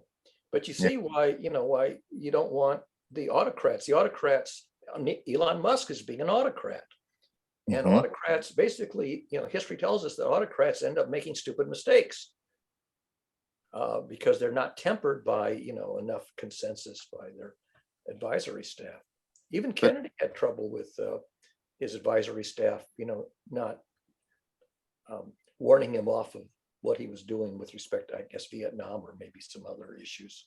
but you see why you don't want the autocrats. The autocrats, Elon Musk is being an autocrat. And autocrats, basically, history tells us that autocrats end up making stupid mistakes because they're not tempered by, enough consensus by their advisory staff. Even Kennedy had trouble with his advisory staff, not warning him off of what he was doing with respect to, I guess, Vietnam or maybe some other issues.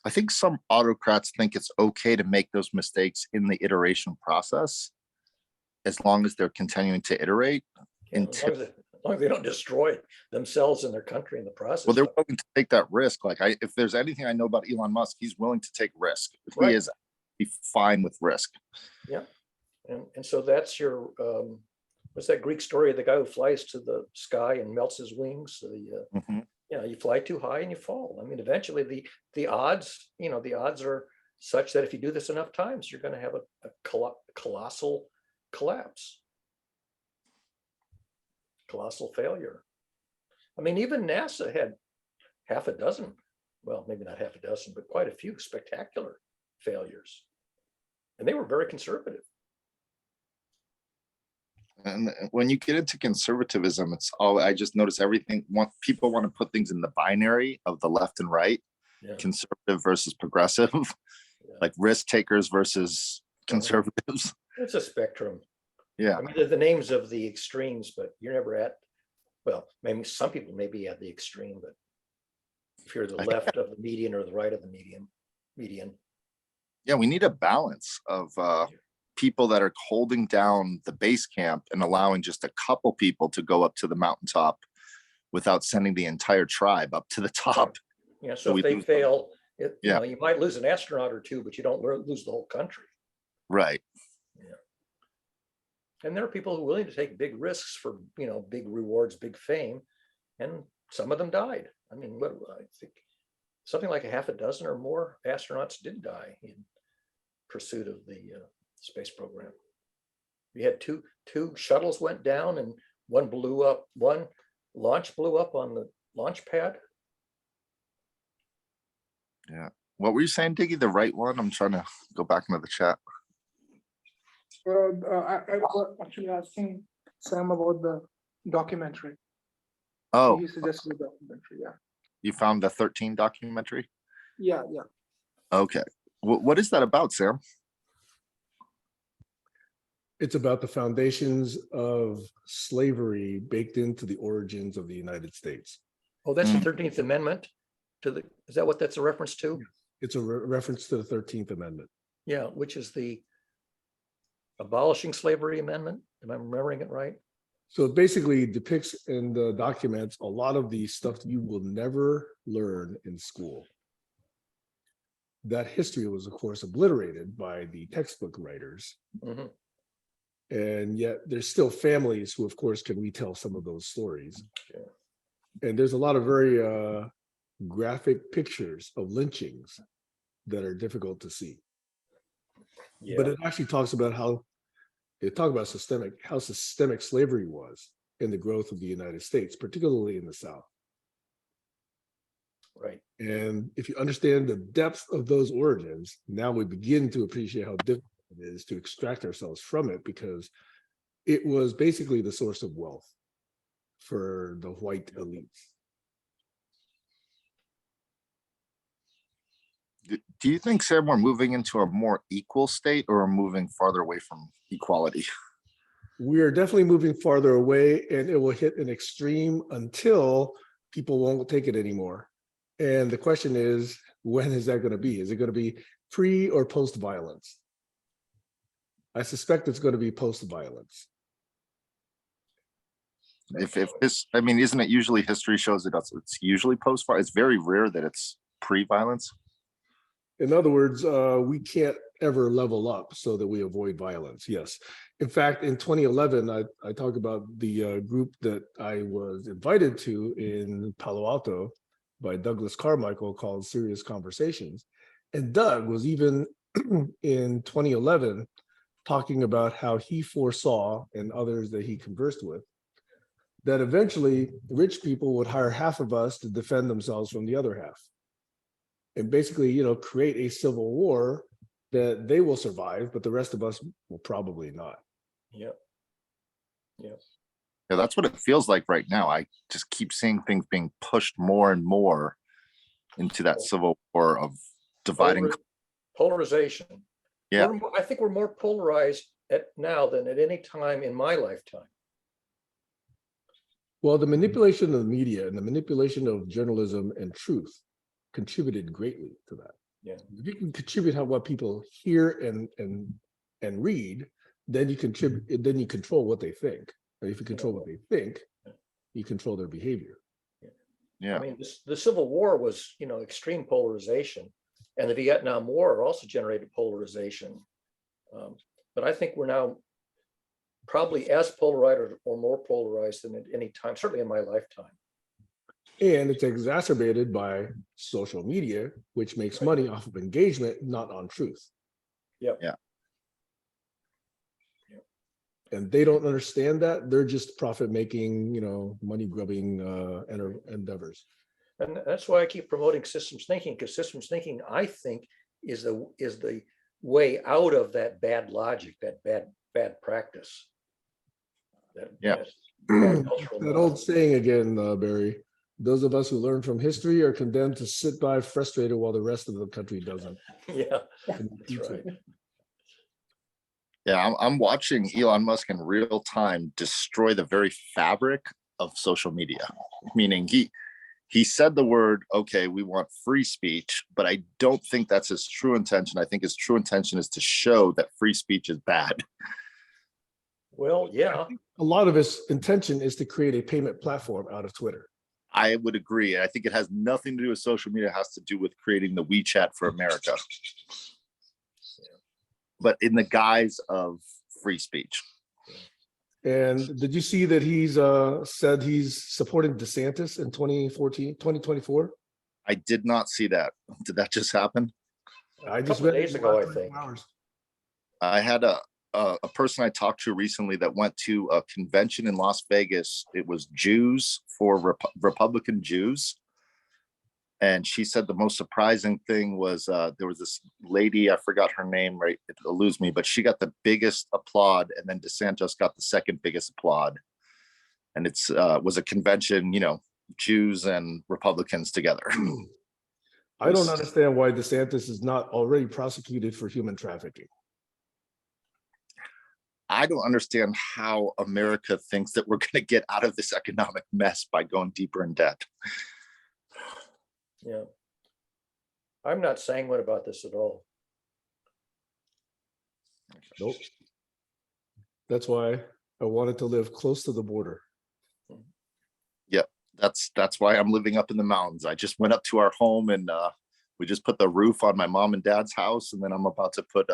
I think some autocrats think it's okay to make those mistakes in the iteration process, as long as they're continuing to iterate.
As long as they don't destroy themselves and their country in the process.
Well, they're willing to take that risk. Like, if there's anything I know about Elon Musk, he's willing to take risk.
Right.
He is fine with risk.
Yeah. And so that's your, what's that Greek story of the guy who flies to the sky and melts his wings? So you fly too high and you fall. I mean, eventually the odds are such that if you do this enough times, you're going to have a colossal collapse. Colossal failure. I mean, even NASA had half a dozen, well, maybe not half a dozen, but quite a few spectacular failures. And they were very conservative.
And when you get into conservatism, I just notice people want to put things in the binary of the left and right, conservative versus progressive, like risk takers versus conservatives.
It's a spectrum.
Yeah.
I mean, they're the names of the extremes, but you're never at, well, maybe some people may be at the extreme, but if you're the left of the median or the right of the median.
Yeah, we need a balance of people that are holding down the base camp and allowing just a couple people to go up to the mountaintop without sending the entire tribe up to the top.
So if they fail,
Yeah.
You might lose an astronaut or two, but you don't lose the whole country.
Right.
And there are people who are willing to take big risks for, big rewards, big fame, and some of them died. I mean, I think something like a half a dozen or more astronauts did die in pursuit of the space program. We had two shuttles went down, and one blew up. One launch blew up on the launch pad.
Yeah. What were you saying, Diggy? The right one? I'm trying to go back into the chat.
I was actually asking Sam about the documentary.
Oh,
He suggested the documentary. Yeah.
you found the 13 documentary?
Yeah.
Okay. What is that about, Sam?
It's about the foundations of slavery baked into the origins of the United States.
Oh, that's the 13th Amendment is that what that's a reference to?
It's a reference to the 13th Amendment.
Yeah, which is the abolishing slavery amendment. Am I remembering it right?
So it basically depicts and documents a lot of the stuff that you will never learn in school. That history was, of course, obliterated by the textbook writers.
Mm-hmm.
And yet there's still families who, of course, can retell some of those stories.
Sure.
And there's a lot of very graphic pictures of lynchings that are difficult to see.
Yeah.
But it actually talks about how systemic slavery was in the growth of the United States, particularly in the South.
Right.
And if you understand the depth of those origins, now we begin to appreciate how difficult it is to extract ourselves from it, because it was basically the source of wealth for the white elites.
Do you think, Sam, we're moving into a more equal state, or are moving farther away from equality?
We are definitely moving farther away, and it will hit an extreme until people won't take it anymore. And the question is, when is that going to be? Is it going to be pre or post violence? I suspect it's going to be post violence.
If this, I mean, isn't it usually history shows that it's usually post? It's very rare that it's pre-violence.
In other words, we can't ever level up so that we avoid violence. Yes. In fact, in 2011, I talked about the group that I was invited to in Palo Alto by Douglas Carmichael called Serious Conversations. And Doug was even in 2011 talking about how he foresaw, and others that he conversed with, that eventually rich people would hire half of us to defend themselves from the other half. And basically, create a civil war that they will survive, but the rest of us will probably not.
Yep. Yep.
Yeah, that's what it feels like right now. I just keep seeing things being pushed more and more into that civil war of dividing.
Polarization.
Yeah.
I think we're more polarized now than at any time in my lifetime.
Well, the manipulation of the media and the manipulation of journalism and truth contributed greatly to that.
Yeah.
If you can contribute what people hear and read, then you control what they think. Or if you control what they think, you control their behavior.
Yeah.
I mean, the Civil War was, extreme polarization, and the Vietnam War also generated polarization. But I think we're now probably as polarized or more polarized than at any time, certainly in my lifetime.
And it's exacerbated by social media, which makes money off of engagement, not on truth.
Yep.
Yeah.
And they don't understand that. They're just profit making, money grubbing endeavors.
And that's why I keep promoting systems thinking, because systems thinking, I think, is the way out of that bad logic, that bad practice. That
That old saying again, Barry. Those of us who learn from history are condemned to sit by frustrated while the rest of the country doesn't.
Yeah, that's right.
Yeah, I'm watching Elon Musk in real time destroy the very fabric of social media. Meaning he said the word, okay, we want free speech, but I don't think that's his true intention. I think his true intention is to show that free speech is bad.
Well, yeah.
A lot of his intention is to create a payment platform out of Twitter.
I would agree. I think it has nothing to do with social media. It has to do with creating the WeChat for America, but in the guise of free speech.
And did you see that he's said he's supporting DeSantis in 2024?
I did not see that. Did that just happen?
I
A
just
couple of
read it
days
in the
ago, I
last 24
think.
hours.
I had a person I talked to recently that went to a convention in Las Vegas. It was Jews for Republican Jews. And she said the most surprising thing was there was this lady, I forgot her name, right? It eludes me, but she got the biggest applaud, and then DeSantis got the second biggest applaud. And it's was a convention, you know, Jews and Republicans together.
I don't understand why DeSantis is not already prosecuted for human trafficking.
I don't understand how America thinks that we're going to get out of this economic mess by going deeper in debt.
Yeah. I'm not sanguine about this at all.
Nope. That's why I wanted to live close to the border.
That's why I'm living up in the mountains. I just went up to our home and we just put the roof on my mom and dad's house, and then I'm about to put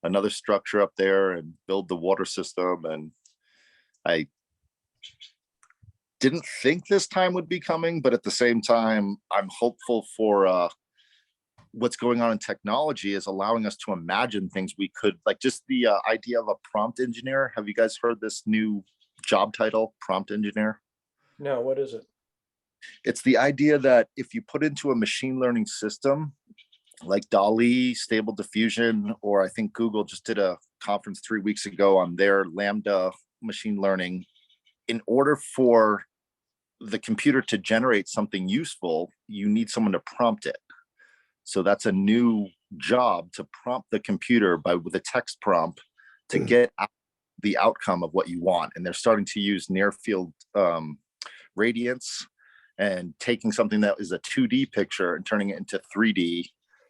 another structure up there and build the water system. And I didn't think this time would be coming, but at the same time, I'm hopeful for what's going on in technology is allowing us to imagine things we could, like just the idea of a prompt engineer. Have you guys heard this new job title, prompt engineer?
No, what is it?
It's the idea that if you put into a machine learning system like DALL-E, Stable Diffusion, or I think Google just did a conference 3 weeks ago on their Lambda machine learning, in order for the computer to generate something useful, you need someone to prompt it. So that's a new job, to prompt the computer with a text prompt to get the outcome of what you want. And they're starting to use near field radiance and taking something that is a 2D picture and turning it into 3D.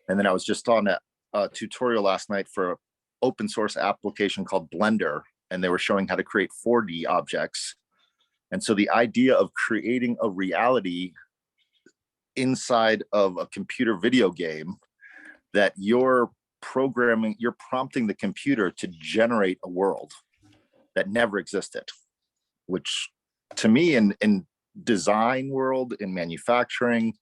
And then I was just on a tutorial last night for an open source application called Blender, and they were showing how to create 4D objects. And so the idea of creating a reality inside of a computer video game that you're prompting the computer to generate a world that never existed, which to me in design world, in manufacturing,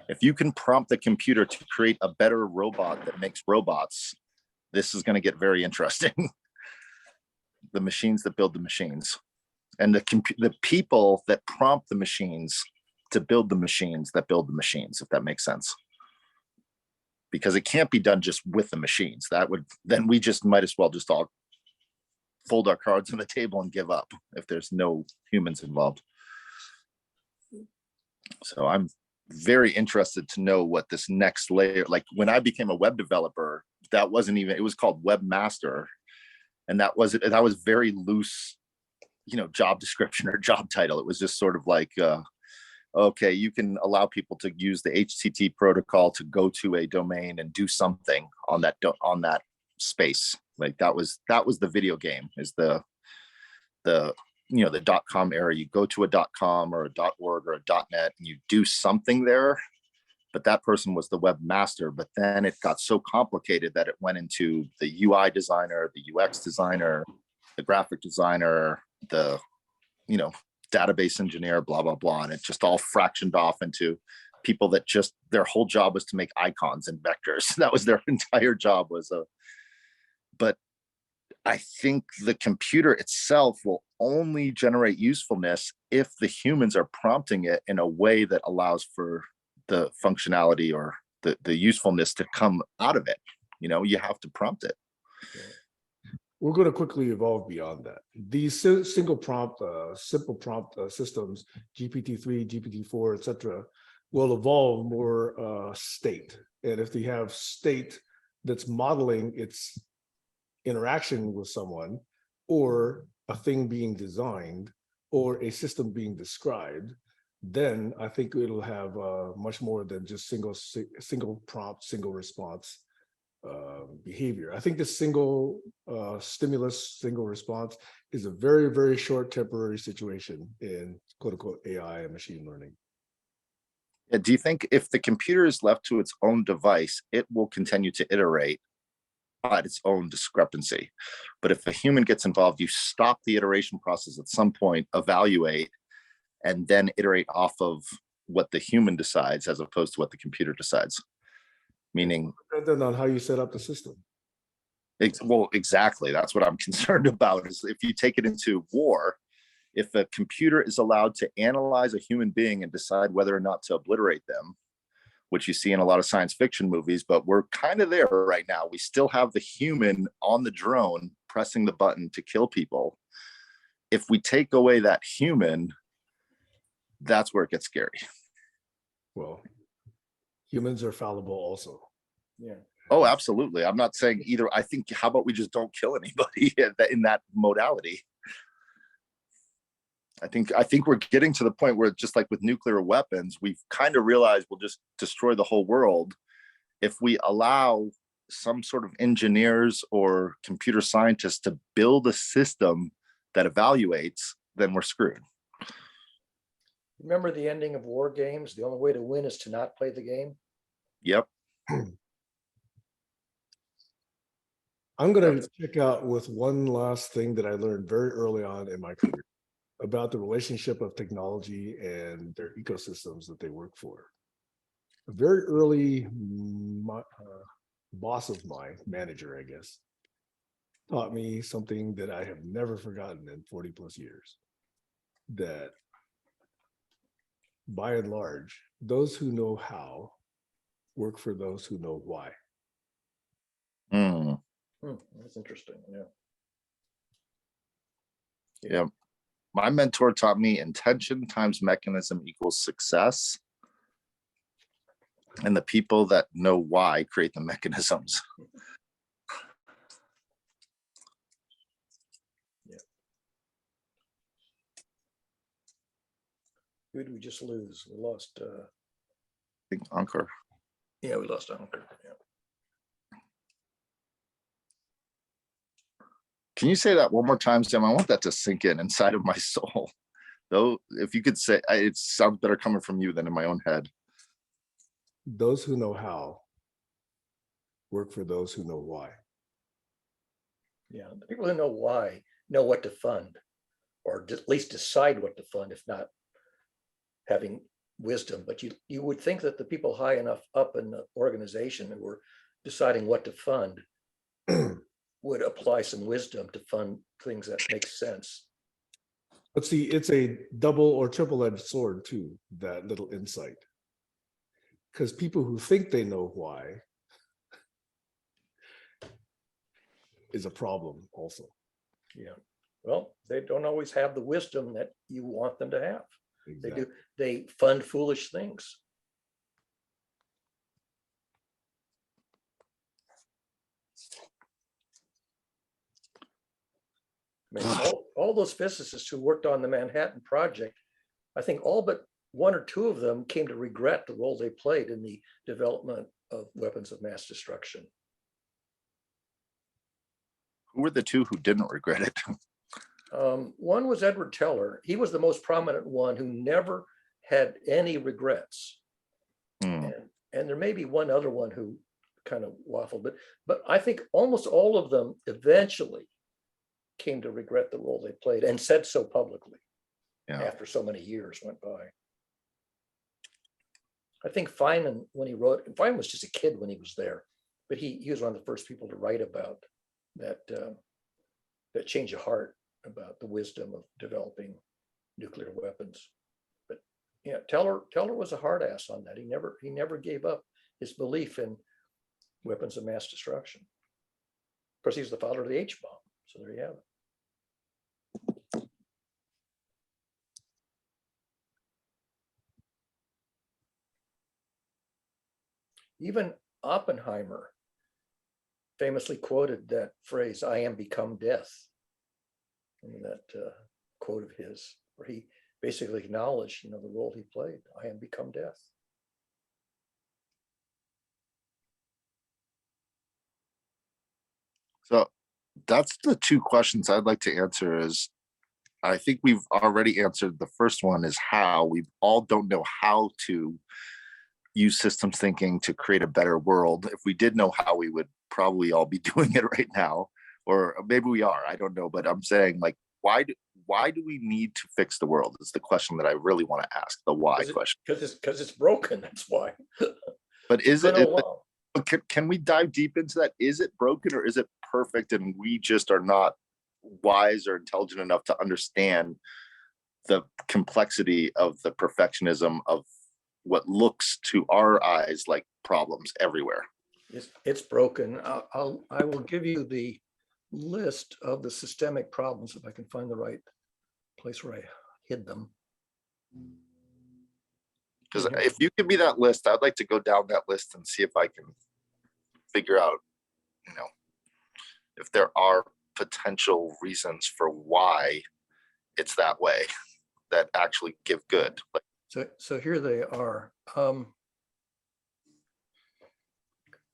if you can prompt the computer to create a better robot that makes robots, this is going to get very interesting. The machines that build the machines, and the people that prompt the machines to build the machines that build the machines, if that makes sense. Because it can't be done just with the machines. Then we just might as well just all fold our cards on the table and give up if there's no humans involved. So I'm very interested to know what this next layer, like when I became a web developer, that wasn't even, it was called webmaster. And that was very loose, job description or job title. It was just sort of like, okay, you can allow people to use the HTTP protocol to go to a domain and do something on that space. Like that was the video game, is the .com era. You go to a .com or a .org or a .net and you do something there, but that person was the webmaster. But then it got so complicated that it went into the UI designer, the UX designer, the graphic designer, the database engineer, blah blah blah, and it just all fractioned off into people that just their whole job was to make icons and vectors. That was their entire job. But I think the computer itself will only generate usefulness if the humans are prompting it in a way that allows for the functionality or the usefulness to come out of it. You have to prompt it.
We're going to quickly evolve beyond that. These simple prompt systems, GPT-3, GPT-4, etc., will evolve more state. And if they have state that's modeling its interaction with someone, or a thing being designed, or a system being described, then I think it'll have much more than just single prompt, single response behavior. I think the single stimulus, single response is a very, very short temporary situation in quote unquote AI and machine learning.
Do you think if the computer is left to its own device, it will continue to iterate at its own discrepancy? But if a human gets involved, you stop the iteration process at some point, evaluate, and then iterate off of what the human decides as opposed to what the computer decides. Meaning,
Depending on how you set up the system.
well, exactly. That's what I'm concerned about is if you take it into war, if a computer is allowed to analyze a human being and decide whether or not to obliterate them, which you see in a lot of science fiction movies, but we're kind of there right now. We still have the human on the drone pressing the button to kill people. If we take away that human, that's where it gets scary.
Well, humans are fallible also.
Yeah.
Oh, absolutely. I'm not saying either. I think, how about we just don't kill anybody in that modality? I think we're getting to the point where, just like with nuclear weapons, we've kind of realized we'll just destroy the whole world. If we allow some sort of engineers or computer scientists to build a system that evaluates, then we're screwed.
Remember the ending of war games? The only way to win is to not play the game.
Yep.
I'm going to check out with one last thing that I learned very early on in my career about the relationship of technology and their ecosystems that they work for. A very early boss of mine, manager, I guess, taught me something that I have never forgotten in 40 plus years, that by and large, those who know how work for those who know why.
Mm,
That's interesting. Yeah.
yeah. My mentor taught me intention times mechanism equals success. And the people that know why create the mechanisms.
Who did we just lose? We lost.
I think Ankur.
Yeah, we lost Ankur. Yeah.
Can you say that one more time, Sam? I want that to sink in inside of my soul. Though, if you could say, it sounds better coming from you than in my own head.
Those who know how work for those who know why.
Yeah, the people who know why know what to fund, or at least decide what to fund, if not having wisdom. But you would think that the people high enough up in the organization who were deciding what to fund would apply some wisdom to fund things that make sense.
But see, it's a double or triple-edged sword too, that little insight. Because people who think they know why is a problem also.
Yeah. Well, they don't always have the wisdom that you want them to have.
Exactly.
They do. They fund foolish things. I mean, all those physicists who worked on the Manhattan Project, I think all but one or two of them came to regret the role they played in the development of weapons of mass destruction.
Who were the two who didn't regret it?
One was Edward Teller. He was the most prominent one who never had any regrets. And there may be one other one who kind of waffled, but I think almost all of them eventually came to regret the role they played and said so publicly. Yeah. After so many years went by. I think Feynman, when he wrote, Feynman was just a kid when he was there, but he was one of the first people to write about that change of heart, about the wisdom of developing nuclear weapons. But yeah, Teller was a hard ass on that. He never gave up his belief in weapons of mass destruction. Of course, he's the father of the H-bomb. So there you have it. Even Oppenheimer famously quoted that phrase, "I am become death." I mean, that quote of his, where he basically acknowledged, the role he played. I am become death.
So that's the two questions I'd like to answer. Is I think we've already answered the first one, is how. We all don't know how to use systems thinking to create a better world. If we did know how, we would probably all be doing it right now, or maybe we are, I don't know. But I'm saying, like, why do we need to fix the world is the question that I really want to ask, the why question.
Because it's broken, that's why.
But is
Been
it,
a while.
can we dive deep into that? Is it broken or is it perfect and we just are not wise or intelligent enough to understand the complexity of the perfectionism of what looks to our eyes like problems everywhere?
It's broken. I will give you the list of the systemic problems if I can find the right place where I hid them.
Because if you give me that list, I'd like to go down that list and see if I can figure out, you know, if there are potential reasons for why it's that way that actually give good.
So here they are. I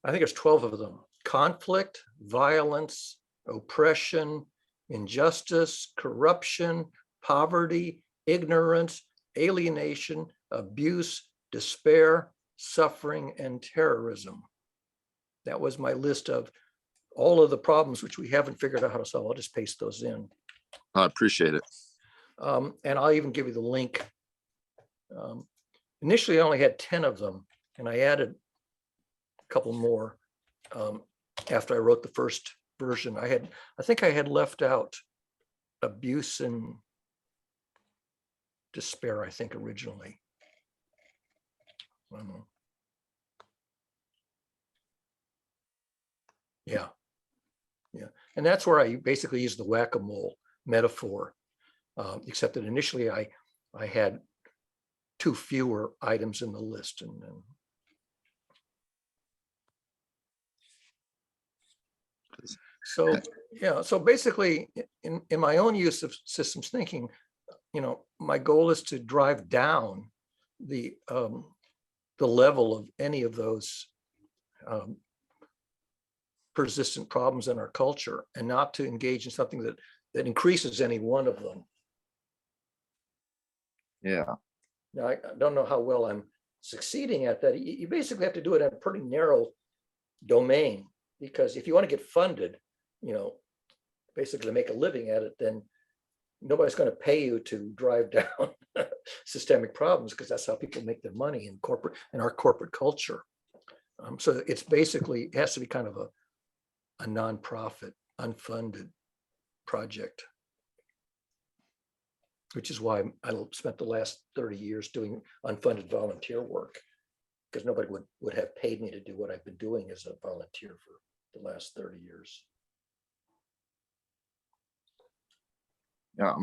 think there's 12 of them: conflict, violence, oppression, injustice, corruption, poverty, ignorance, alienation, abuse, despair, suffering, and terrorism. That was my list of all of the problems which we haven't figured out how to solve. I'll just paste those in.
I appreciate it.
And I'll even give you the link. Initially, I only had 10 of them, and I added a couple more after I wrote the first version. I think I had left out abuse and despair, I think, originally. I don't know. Yeah. And that's where I basically used the whack-a-mole metaphor, except that initially I had two fewer items in the list. And so, yeah, so basically in my own use of systems thinking, my goal is to drive down the level of any of those persistent problems in our culture, and not to engage in something that increases any one of them.
Yeah.
Now, I don't know how well I'm succeeding at that. You basically have to do it in a pretty narrow domain, because if you want to get funded, basically make a living at it, then nobody's going to pay you to drive down systemic problems, because that's how people make their money in our corporate culture. So it's basically, it has to be kind of a nonprofit, unfunded project, which is why I spent the last 30 years doing unfunded volunteer work, because nobody would have paid me to do what I've been doing as a volunteer for the last 30 years.
Yeah.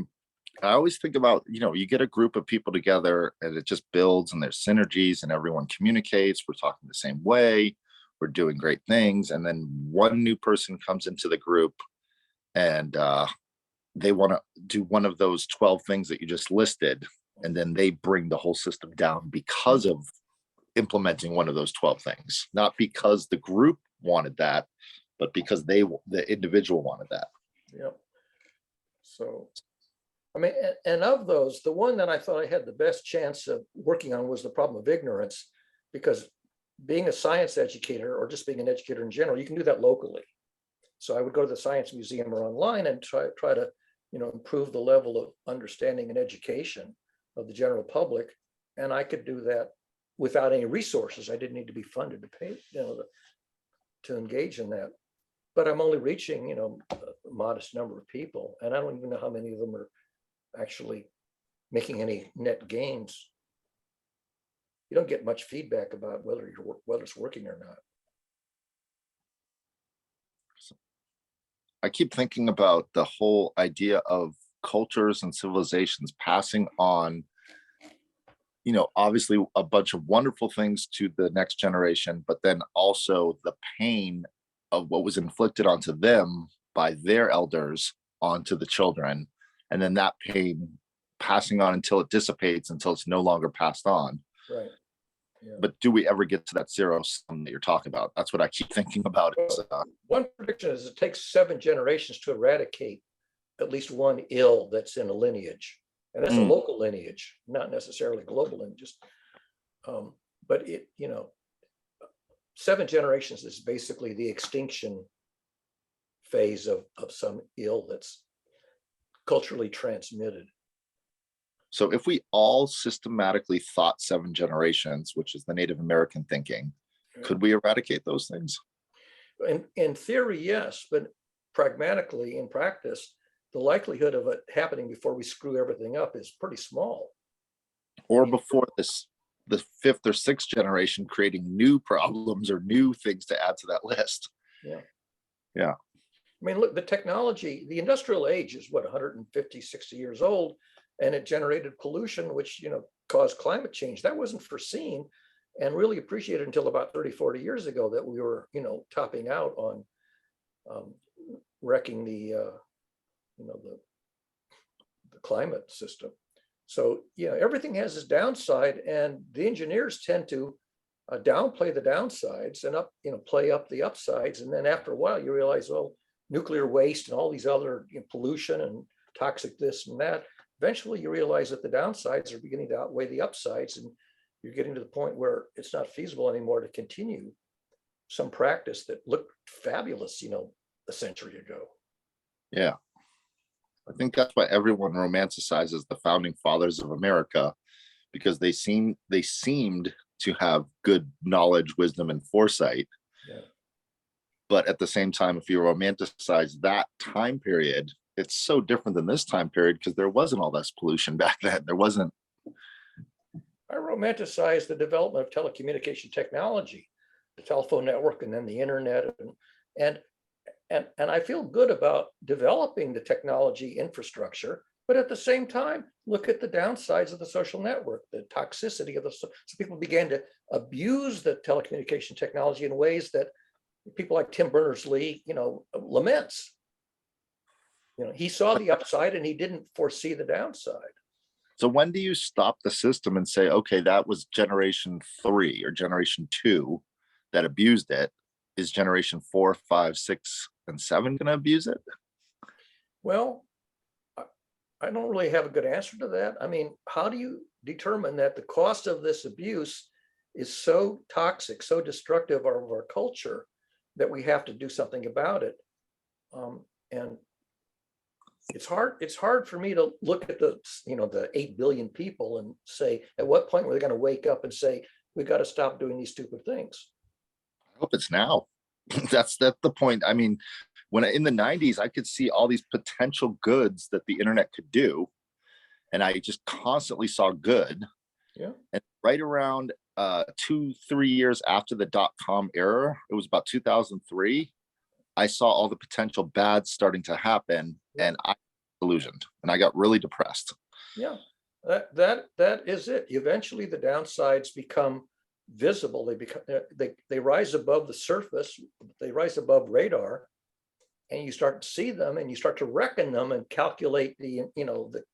I always think about, you get a group of people together and it just builds and there's synergies and everyone communicates. We're talking the same way. We're doing great things. And then one new person comes into the group and they want to do one of those 12 things that you just listed. And then they bring the whole system down because of implementing one of those 12 things, not because the group wanted that, but because the individual wanted that.
Yep. So, I mean, and of those, the one that I thought I had the best chance of working on was the problem of ignorance, because being a science educator, or just being an educator in general, you can do that locally. So I would go to the Science Museum or online and try to, improve the level of understanding and education of the general public. And I could do that without any resources. I didn't need to be funded to pay, to engage in that. But I'm only reaching, a modest number of people, and I don't even know how many of them are actually making any net gains. You don't get much feedback about whether it's working or not.
I keep thinking about the whole idea of cultures and civilizations passing on, obviously a bunch of wonderful things to the next generation, but then also the pain of what was inflicted onto them by their elders onto the children. And then that pain passing on until it dissipates, until it's no longer passed on.
Right. Yeah.
But do we ever get to that zero sum that you're talking about? That's what I keep thinking about.
One prediction is it takes 7 generations to eradicate at least one ill that's in a lineage. And that's a local lineage, not necessarily global lineage. but it, you know, 7 generations is basically the extinction phase of some ill that's culturally transmitted.
So if we all systematically thought 7 generations, which is the Native American thinking, could we eradicate those things?
In theory, yes, but pragmatically, in practice, the likelihood of it happening before we screw everything up is pretty small.
Or before this, the 5th or 6th generation creating new problems or new things to add to that list?
Yeah.
Yeah.
I mean, look, the technology, the industrial age is what, 150, 60 years old, and it generated pollution, which, you know, caused climate change. That wasn't foreseen and really appreciated until about 30, 40 years ago, that we were, you know, topping out on wrecking the, you know, the climate system. So, you know, everything has its downside, and the engineers tend to downplay the downsides and play up the upsides. And then after a while, you realize, well, nuclear waste and all these other, you know, pollution and toxic this and that. Eventually, you realize that the downsides are beginning to outweigh the upsides, and you're getting to the point where it's not feasible anymore to continue some practice that looked fabulous, you know, a century ago.
Yeah. I think that's why everyone romanticizes the founding fathers of America, because they seemed to have good knowledge, wisdom, and foresight.
Yeah.
But at the same time, if you romanticize that time period, it's so different than this time period because there wasn't all this pollution back then. There wasn't.
I romanticize the development of telecommunication technology, the telephone network, and then the internet, and I feel good about developing the technology infrastructure, but at the same time, look at the downsides of the social network, the toxicity of so people began to abuse the telecommunication technology in ways that people like Tim Berners-Lee, you know, laments. You know, he saw the upside and he didn't foresee the downside.
So when do you stop the system and say, okay, that was generation 3 or generation 2 that abused it? Is generation 4, 5, 6, and 7 going to abuse it?
Well, I don't really have a good answer to that. I mean, how do you determine that the cost of this abuse is so toxic, so destructive of our culture that we have to do something about it? And it's hard for me to look at the, you know, the 8 billion people and say, at what point were they going to wake up and say, we got to stop doing these stupid things?
I hope it's now. That's the point. I mean, when in the 90s, I could see all these potential goods that the internet could do, and I just constantly saw good.
Yeah.
And right around 2-3 years after the .com era, it was about 2003, I saw all the potential bad starting to happen, and I was delusioned, and I got really depressed.
Yeah, that is it. Eventually, the downsides become visible. They rise above the surface. They rise above radar, and you start to see them, and you start to reckon them and calculate the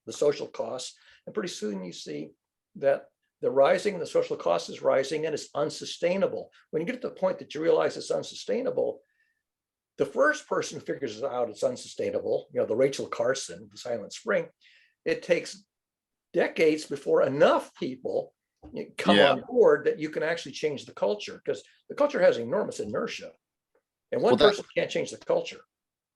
social costs. And pretty soon, you see that the social cost is rising, and it's unsustainable. When you get to the point that you realize it's unsustainable, the first person who figures out it's unsustainable, you know, the Rachel Carson, the Silent Spring, it takes decades before enough people come on board that you can actually change the culture, because the culture has enormous inertia, and one person can't change the culture.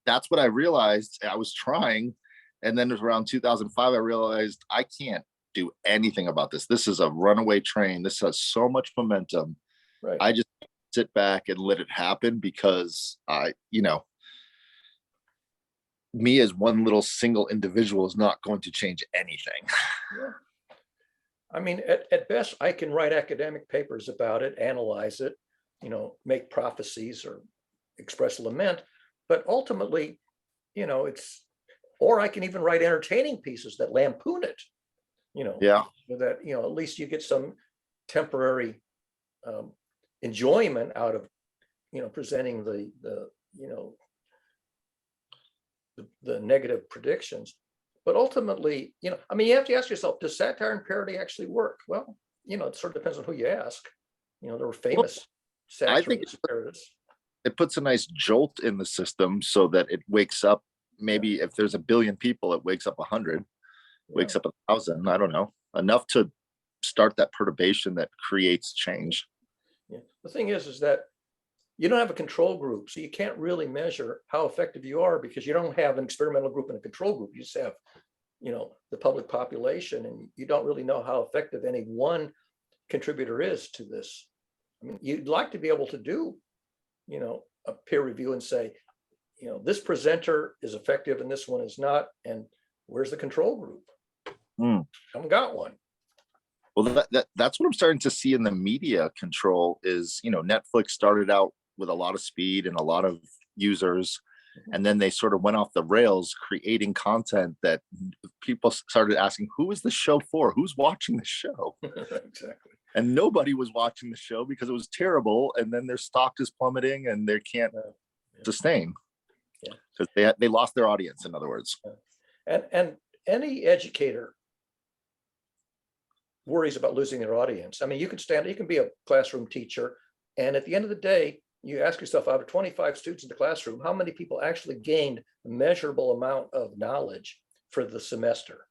That's what I realized. I was trying, and then around 2005, I realized I can't do anything about this. This is a runaway train. This has so much momentum.
Right.
I just sit back and let it happen, because me as one little single individual is not going to change anything.
Yeah. I mean, at best, I can write academic papers about it, analyze it, you know, make prophecies or express lament, but ultimately, you know, or I can even write entertaining pieces that lampoon it, you know, so that, you know, at least you get some temporary enjoyment out of, you know, presenting the negative predictions. But ultimately, you know, I mean, you have to ask yourself, does satire and parody actually work? Well, you know, it sort of depends on who you ask. You know, there were famous satirists.
It puts a nice jolt in the system so that it wakes up. Maybe if there's 1 billion people, it wakes up 100, wakes up 1,000. I don't know, enough to start that perturbation that creates change.
Yeah. The thing is that you don't have a control group, so you can't really measure how effective you are because you don't have an experimental group and a control group. You just have, the public population, and you don't really know how effective any one contributor is to this. I mean, you'd like to be able to do, a peer review and say, this presenter is effective and this one is not, and where's the control group? Haven't got one.
Well, that's what I'm starting to see in the media control is, Netflix started out with a lot of speed and a lot of users, and then they sort of went off the rails creating content that people started asking, who is the show for? Who's watching the show?
Exactly.
And nobody was watching the show because it was terrible. And then their stock is plummeting and they can't sustain. Because they lost their audience, in other words.
And any educator worries about losing their audience. I mean, you can be a classroom teacher, and at the end of the day, you ask yourself, out of 25 students in the classroom, how many people actually gained a measurable amount of knowledge for the semester?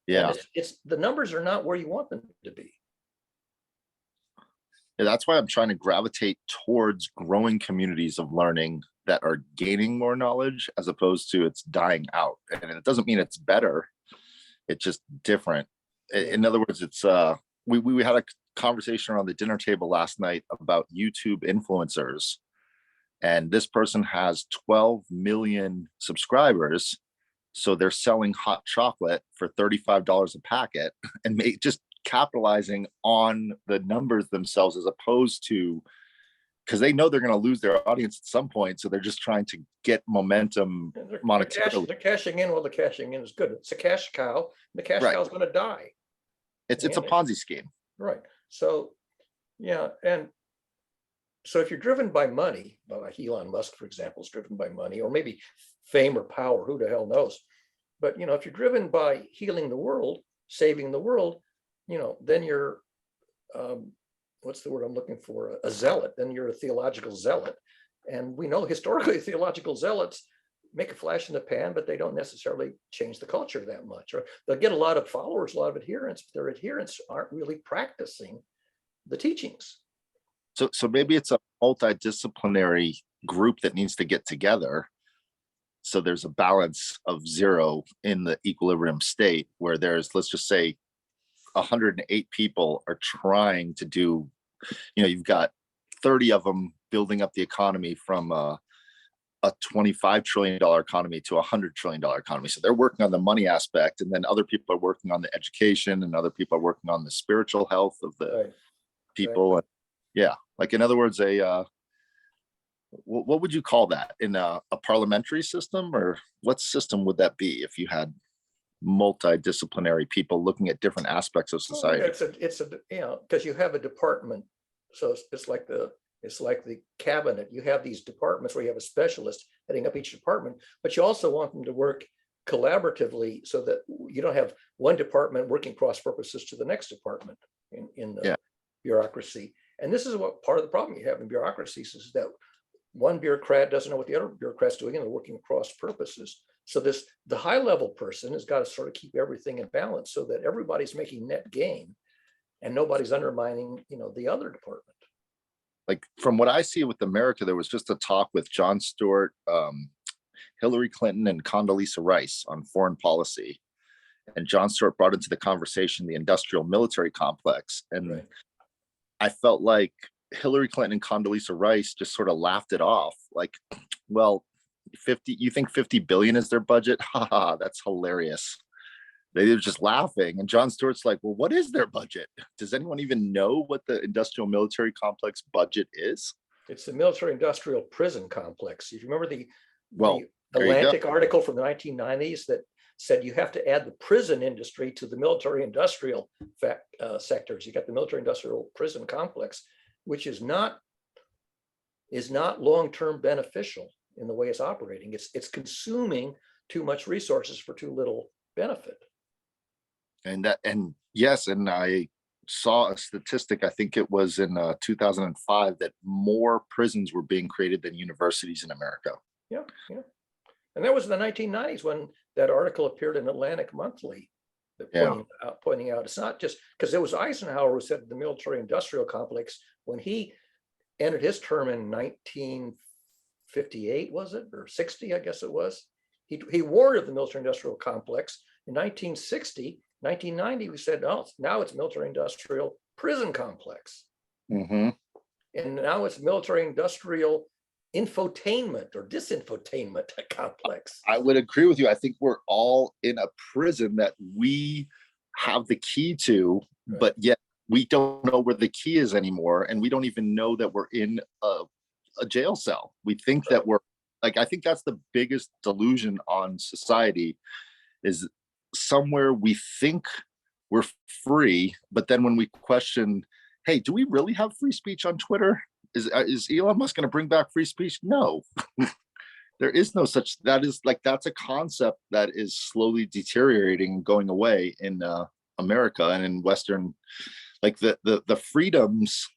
Yeah.
And it's the numbers are not where you want them to be.
Yeah, that's why I'm trying to gravitate towards growing communities of learning that are gaining more knowledge as opposed to it's dying out. And it doesn't mean it's better. It's just different. In other words, it's we had a conversation around the dinner table last night about YouTube influencers. And this person has 12 million subscribers. So they're selling hot chocolate for $35 a packet and just capitalizing on the numbers themselves, as opposed to, because they know they're going to lose their audience at some point. So they're just trying to get momentum monetarily.
They're cashing in while the cashing in is good. It's a cash cow. The cash cow is going to die.
It's a Ponzi scheme.
Right. So, yeah. And so if you're driven by money, like Elon Musk, for example, is driven by money, or maybe fame or power, who the hell knows? But, if you're driven by healing the world, saving the world, then you're, what's the word I'm looking for? A zealot. Then you're a theological zealot. And we know historically theological zealots make a flash in the pan, but they don't necessarily change the culture that much. Or they'll get a lot of followers, a lot of adherents, but their adherents aren't really practicing the teachings.
So maybe it's a multidisciplinary group that needs to get together. So there's a balance of zero in the equilibrium state where there's, let's just say, 108 people are trying to do, you've got 30 of them building up the economy from a $25 trillion economy to a $100 trillion economy. So they're working on the money aspect, and then other people are working on the education, and other people are working on the spiritual health of the people. Right. Yeah. Like, in other words, what would you call that in a parliamentary system, or what system would that be if you had multidisciplinary people looking at different aspects of society?
It's because you have a department, so it's like the cabinet. You have these departments where you have a specialist heading up each department, but you also want them to work collaboratively so that you don't have one department working cross purposes to the next department in the bureaucracy. And this is what part of the problem you have in bureaucracies is that one bureaucrat doesn't know what the other bureaucrat's doing, and they're working across purposes. So the high level person has got to sort of keep everything in balance so that everybody's making net gain and nobody's undermining, the other department.
Like, from what I see with America, there was just a talk with Jon Stewart, Hillary Clinton, and Condoleezza Rice on foreign policy. And Jon Stewart brought into the conversation the industrial military complex. And I felt like Hillary Clinton and Condoleezza Rice just sort of laughed it off. Like, well, you think 50 billion is their budget? Haha, that's hilarious. They were just laughing. And Jon Stewart's like, well, what is their budget? Does anyone even know what the industrial military complex budget is?
It's the military industrial prison complex. If you remember the
Atlantic
article from the 1990s that said you have to add the prison industry to the military industrial sectors. You got the military industrial prison complex, which is not long-term beneficial in the way it's operating. It's consuming too much resources for too little benefit.
And I saw a statistic, I think it was in 2005, that more prisons were being created than universities in America.
Yeah. And that was in the 1990s when that article appeared in Atlantic Monthly. that
Yeah.
pointing out it's not just because it was Eisenhower who said the military industrial complex when he ended his term in 1958, was it, or 60, I guess it was. He warned of the military industrial complex. In 1960, 1990, we said, oh, now it's military industrial prison complex.
Hmm.
And now it's military industrial infotainment or disinfotainment complex.
I would agree with you. I think we're all in a prison that we have the key to,
Right.
but yet we don't know where the key is anymore. And we don't even know that we're in a jail cell. We think that we're like, I think that's the biggest delusion on society is somewhere we think we're free, but then when we question, hey, do we really have free speech on Twitter? Is Elon Musk going to bring back free speech? No, there is no such. That is like that's a concept that is slowly deteriorating, going away in America and in Western, like the freedoms,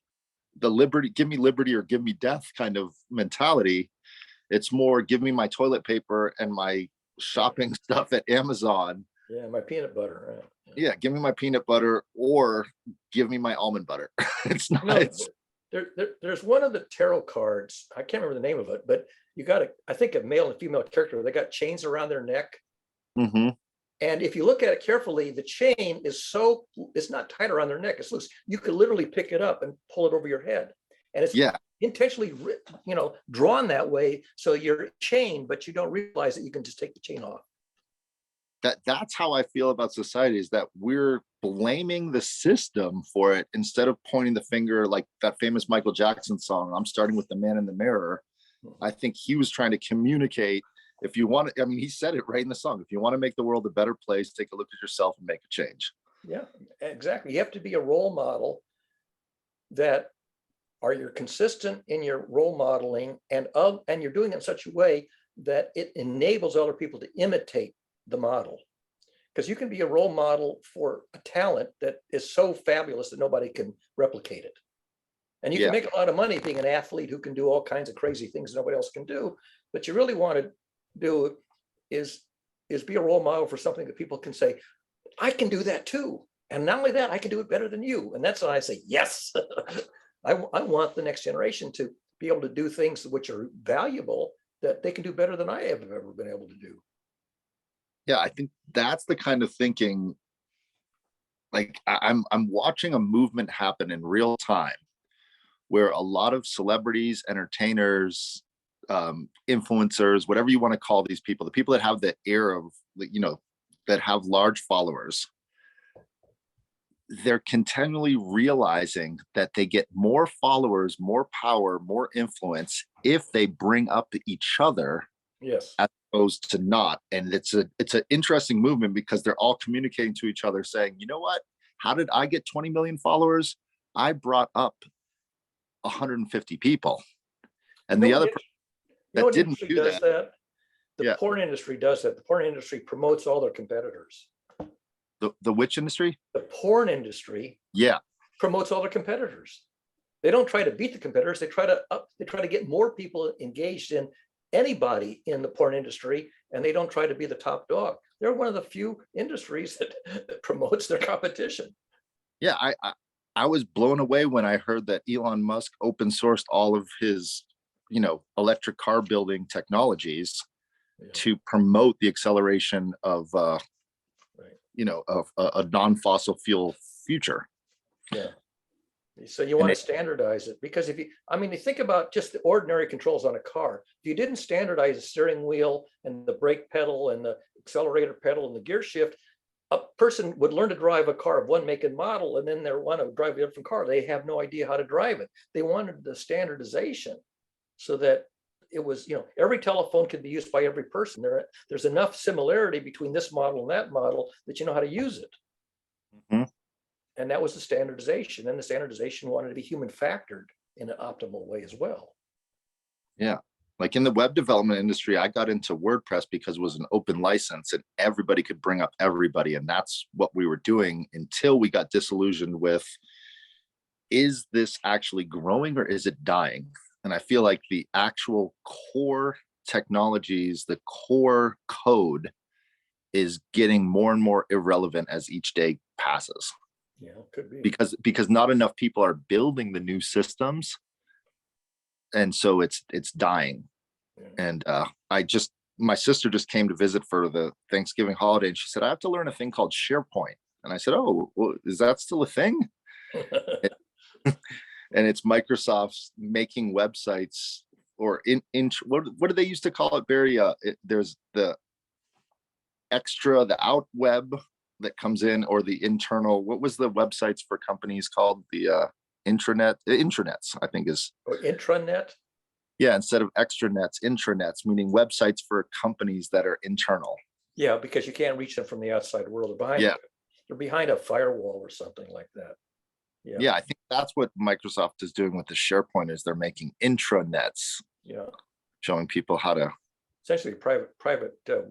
the liberty, give me liberty or give me death kind of mentality. It's more give me my toilet paper and my shopping stuff at Amazon.
Yeah, my peanut butter. Right?
Yeah, give me my peanut butter or give me my almond butter. It's not.
No,
It's,
there's one of the tarot cards. I can't remember the name of it, but you got I think a male and female character. They got chains around their neck.
Mhm.
And if you look at it carefully, the chain is it's not tight around their neck. It's loose. You could literally pick it up and pull it over your head. And it's
Yeah.
intentionally, drawn that way. So you're chained, but you don't realize that you can just take the chain off.
That's how I feel about society is that we're blaming the system for it instead of pointing the finger like that famous Michael Jackson song, I'm starting with the man in the mirror. I think he was trying to communicate if you want to, I mean, he said it right in the song. If you want to make the world a better place, take a look at yourself and make a change.
Yeah, exactly. You have to be a role model that you're consistent in your role modeling and you're doing it in such a way that it enables other people to imitate the model. Because you can be a role model for a talent that is so fabulous that nobody can replicate it. And you can make a lot of money being an athlete who can do all kinds of crazy things nobody else can do. But you really want to do is be a role model for something that people can say, I can do that too. And not only that, I can do it better than you. And that's when I say, yes, I want the next generation to be able to do things which are valuable that they can do better than I have ever been able to do.
Yeah, I think that's the kind of thinking. Like I'm watching a movement happen in real time where a lot of celebrities, entertainers, influencers, whatever you want to call these people, the people that have the air of, that have large followers, they're continually realizing that they get more followers, more power, more influence if they bring up each other.
Yes.
As opposed to not. And it's an interesting movement because they're all communicating to each other saying, you know what, how did I get 20 million followers? I brought up 150 people. And the other that didn't do that.
The porn industry does that. The porn industry promotes all their competitors.
The which industry?
The porn industry promotes all their competitors. They don't try to beat the competitors. They try to get more people engaged in anybody in the porn industry, and they don't try to be the top dog. They're one of the few industries that promotes their competition.
Yeah, I was blown away when I heard that Elon Musk open sourced all of his, electric car building technologies to promote the acceleration of, of a non-fossil fuel future.
Yeah. So you want to standardize it because you think about just the ordinary controls on a car. If you didn't standardize the steering wheel and the brake pedal and the accelerator pedal and the gear shift, a person would learn to drive a car of one make and model, and then they want to drive a different car. They have no idea how to drive it. They wanted the standardization so that it was, every telephone could be used by every person. There's enough similarity between this model and that model that you know how to use it.
Mm-hmm.
And that was the standardization. And the standardization wanted to be human factored in an optimal way as well.
Yeah. Like in the web development industry, I got into WordPress because it was an open license and everybody could bring up everybody. And that's what we were doing until we got disillusioned with, is this actually growing or is it dying? And I feel like the actual core technologies, the core code is getting more and more irrelevant as each day passes,
Yeah, could be.
because not enough people are building the new systems, and so it's dying.
Yeah.
And my sister just came to visit for the Thanksgiving holiday, and she said, I have to learn a thing called SharePoint. And I said, oh, well, is that still a thing? And it's Microsoft's making websites, or what do they used to call it, Barry? There's the out web that comes in, or the internal, what was the websites for companies called? The intranets, I think is.
Or intranet?
Yeah, instead of extranets, intranets, meaning websites for companies that are internal.
Yeah, because you can't reach them from the outside world. They're behind a firewall or something like that.
Yeah, I think that's what Microsoft is doing with the SharePoint, is they're making intranets,
Yeah,
showing people how to.
essentially private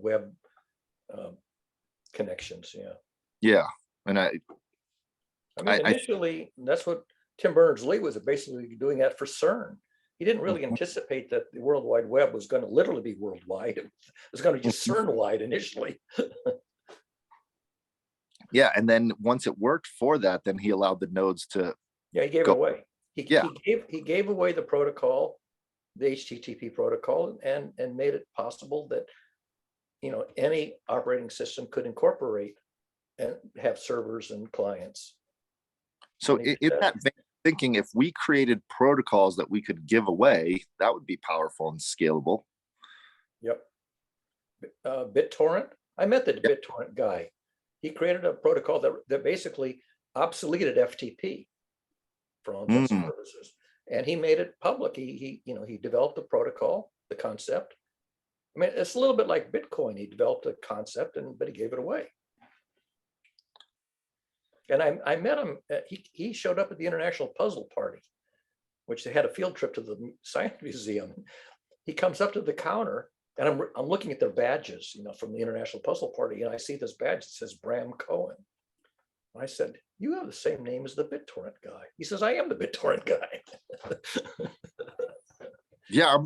web connections. Yeah.
Yeah, and
I mean, initially, that's what Tim Berners-Lee was basically doing that for CERN. He didn't really anticipate that the World Wide Web was going to literally be worldwide. It was going to be just CERN-wide initially.
Yeah, and then once it worked for that, then he allowed the nodes to.
Yeah, he gave it away. He
Yeah.
he gave away the protocol, the HTTP protocol, and made it possible that, you know, any operating system could incorporate and have servers and clients.
So
And he
in
did
that vein of thinking, if we created protocols that we could give away, that would be powerful and scalable.
Yep. BitTorrent. I met the BitTorrent guy. He created a protocol that basically obsoleted FTP for all intents and purposes, and he made it public. He developed the protocol, the concept. I mean, it's a little bit like Bitcoin. He developed a concept, but he gave it away. And I met him. He showed up at the International Puzzle Party, which they had a field trip to the Science Museum. He comes up to the counter, and I'm looking at their badges, you know, from the International Puzzle Party, and I see this badge that says Bram Cohen. I said, "You have the same name as the BitTorrent guy." He says, "I am the BitTorrent guy."
Yeah,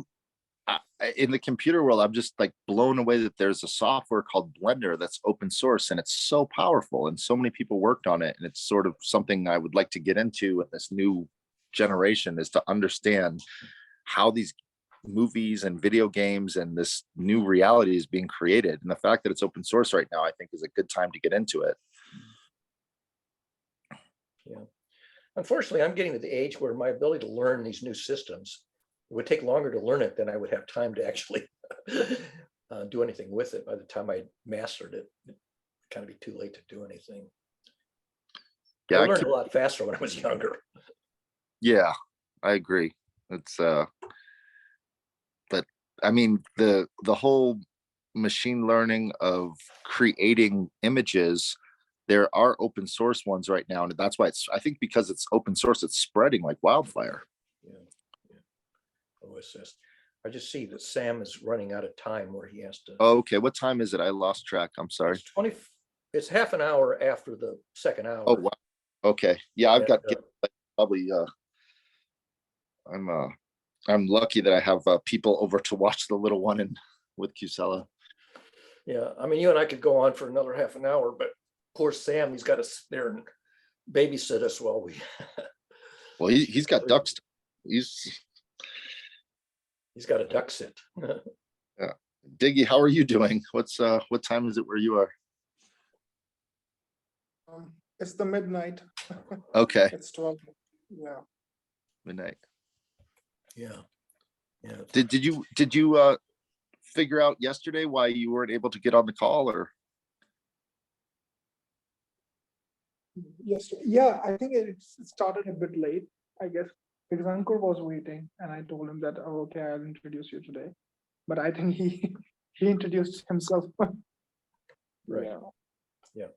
in the computer world, I'm just like blown away that there's a software called Blender that's open source, and it's so powerful, and so many people worked on it, and it's sort of something I would like to get into in this new generation, is to understand how these movies and video games and this new reality is being created. And the fact that it's open source right now, I think, is a good time to get into it.
Yeah. Unfortunately, I'm getting to the age where my ability to learn these new systems, it would take longer to learn it than I would have time to actually do anything with it. By the time I mastered it, it'd kind of be too late to do anything.
Yeah,
I learned a lot faster when I was younger.
Yeah, I agree. It's but I mean, the whole machine learning of creating images, there are open source ones right now, and that's why I think because it's open source, it's spreading like wildfire.
Yeah. OSS. I just see that Sam is running out of time where he has to.
Oh, okay, what time is it? I lost track. I'm sorry.
It's half an hour after the second hour.
Oh, wow. Okay. Yeah, I've got
And,
probably I'm lucky that I have people over to watch the little one and with Cusella.
yeah, I mean, you and I could go on for another half an hour, but poor Sam, he's got to sit there and babysit us while we.
Well, he's got ducks. He's
got a duck sit.
Yeah. Diggy, how are you doing? What time is it where you are?
It's the midnight.
Okay.
It's 12. Yeah.
Midnight.
Yeah.
Did you figure out yesterday why you weren't able to get on the call, or?
Yes. Yeah, I think it started a bit late, I guess, because Ankur was waiting, and I told him that, oh, okay, I'll introduce you today. But I think he introduced himself.
Right. Yeah.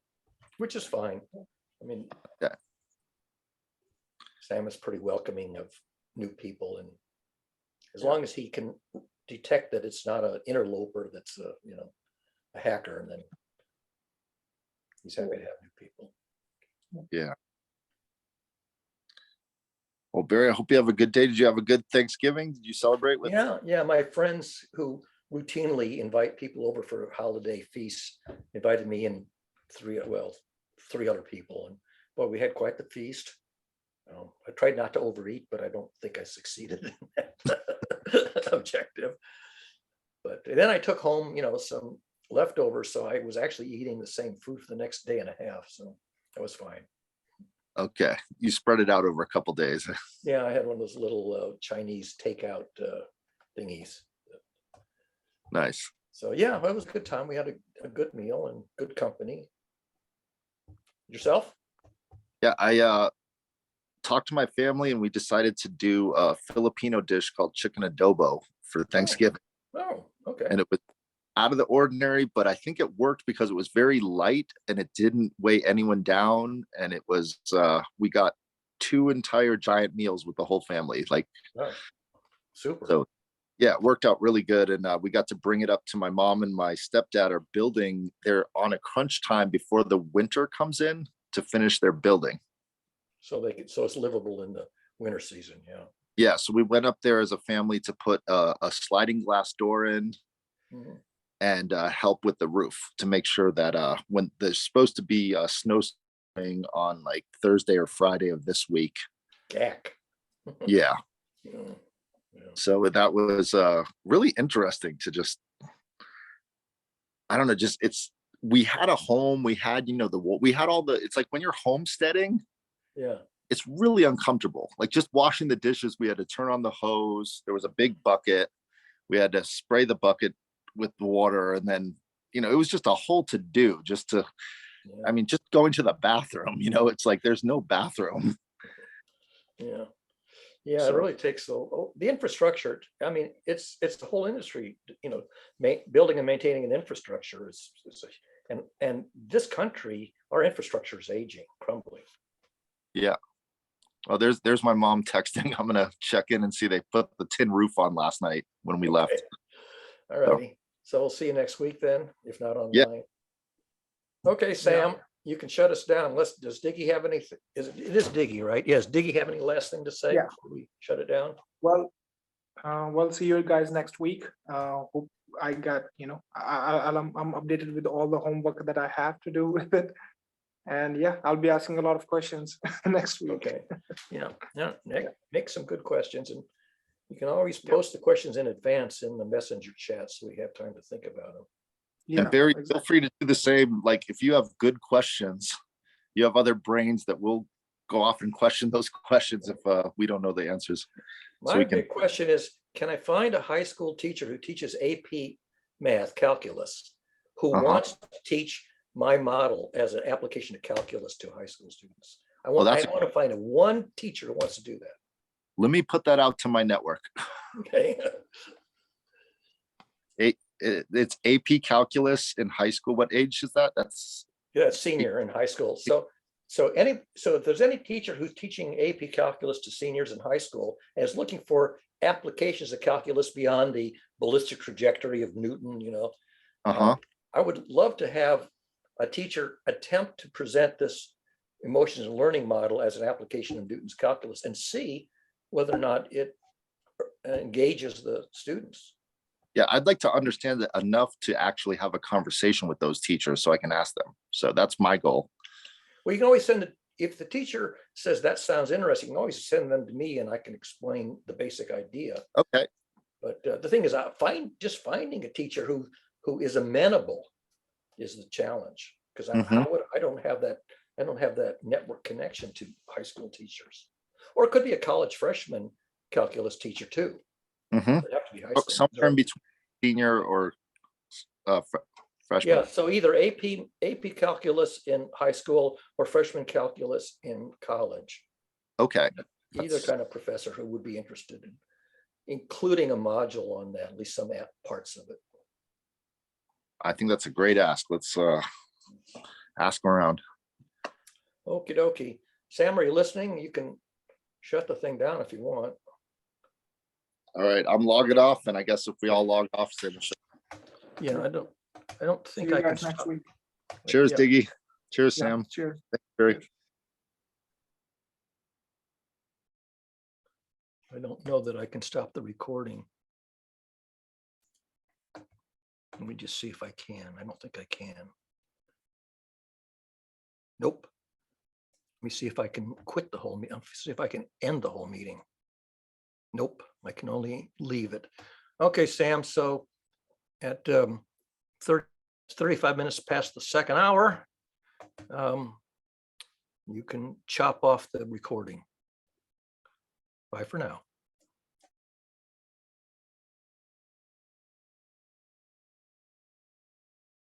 Which is fine. I mean,
Yeah.
Sam is pretty welcoming of new people, and as long as he can detect that it's not an interloper that's a hacker, and then he's happy to have new people.
Yeah. Well, Barry, I hope you have a good day. Did you have a good Thanksgiving? Did you celebrate with?
Yeah. My friends who routinely invite people over for holiday feasts. Invited me and three other people, and boy, we had quite the feast. I tried not to overeat, but I don't think I succeeded in that objective. But then I took home, some leftovers, so I was actually eating the same food for the next day and a half, so that was fine.
Okay, you spread it out over a couple days.
Yeah, I had one of those little Chinese takeout thingies.
Nice.
So yeah, it was a good time. We had a good meal and good company. Yourself?
Yeah, I talked to my family and we decided to do a Filipino dish called chicken adobo for Thanksgiving.
Oh, okay.
And it was out of the ordinary, but I think it worked because it was very light and it didn't weigh anyone down. And it was, we got 2 entire giant meals with the whole family. Like,
Oh, super.
so yeah, it worked out really good. And we got to bring it up to my mom and my stepdad are building. They're on a crunch time before the winter comes in to finish their building.
So it's livable in the winter season. Yeah.
Yeah. So we went up there as a family to put a sliding glass door in.
Mhm.
And help with the roof to make sure that when there's supposed to be a snowstorming on like Thursday or Friday of this week.
Gack.
Yeah.
Yeah.
So that was really interesting to just, I don't know, just we had a home, we had, we had all the, it's like when you're homesteading,
Yeah.
it's really uncomfortable. Like just washing the dishes, we had to turn on the hose. There was a big bucket. We had to spray the bucket with the water, and then it was just a whole to do just to,
Yeah.
I mean, just going to the bathroom, it's like there's no bathroom.
Yeah. Yeah,
So-
it really takes the infrastructure. I mean, it's the whole industry, building and maintaining an infrastructure and this country, our infrastructure is aging, crumbling.
Yeah. Oh, there's my mom texting. I'm gonna check in and see they put the tin roof on last night when we left.
All righty. So we'll see you next week then, if not online.
Yeah.
Okay, Sam, you can shut us down. Does Diggy have anything? It is Diggy, right? Yes. Diggy have any last thing to say
Yeah.
before we shut it down?
Well, we'll see you guys next week. Hope I got, I'm updated with all the homework that I have to do with it. And yeah, I'll be asking a lot of questions next week.
Okay. Yeah. Make some good questions, and you can always post the questions in advance in the messenger chat so we have time to think about them.
Yeah,
And Barry, feel
exactly.
free to do the same. Like if you have good questions, you have other brains that will go off and question those questions if we don't know the answers. So
My
we can,
big question is, can I find a high school teacher who teaches AP math, calculus, who wants to teach my model as an application of calculus to high school students? I want to find one teacher who wants to do that.
let me put that out to my network.
Okay.
It's AP calculus in high school. What age is that? That's
Yeah, senior in high school. So if there's any teacher who's teaching AP calculus to seniors in high school and is looking for applications of calculus beyond the ballistic trajectory of Newton, I would love to have a teacher attempt to present this emotions and learning model as an application of Newton's calculus and see whether or not it engages the students.
Yeah, I'd like to understand it enough to actually have a conversation with those teachers so I can ask them. So that's my goal.
Well, you can always send it, if the teacher says that sounds interesting, you can always send them to me and I can explain the basic idea.
Okay.
But the thing is, finding a teacher who is amenable is the challenge, because I don't have that network connection to high school teachers. Or it could be a college freshman calculus teacher too.
Mhm.
It'd have to be high school.
Somewhere in between senior or freshman.
Yeah, so either AP calculus in high school or freshman calculus in college.
Okay.
Either kind of professor who would be interested in including a module on that, at least some parts of it.
I think that's a great ask. Let's ask around.
Okie dokie. Sam, are you listening? You can shut the thing down if you want.
All right, I'm logging off, and I guess if we all log off, then
Yeah, I don't
See
think
you
I can
guys next
stop.
week.
cheers,
Yeah.
Diggy. Cheers,
Yeah,
Sam.
cheers.
Thanks, Barry.
I don't know that I can stop the recording. Let me just see if I can. I don't think I can. Nope. Let me see if I can quit the whole meeting. See if I can end the whole meeting. Nope, I can only leave it. Okay, Sam, so at 35 minutes past the second hour, you can chop off the recording. Bye for now.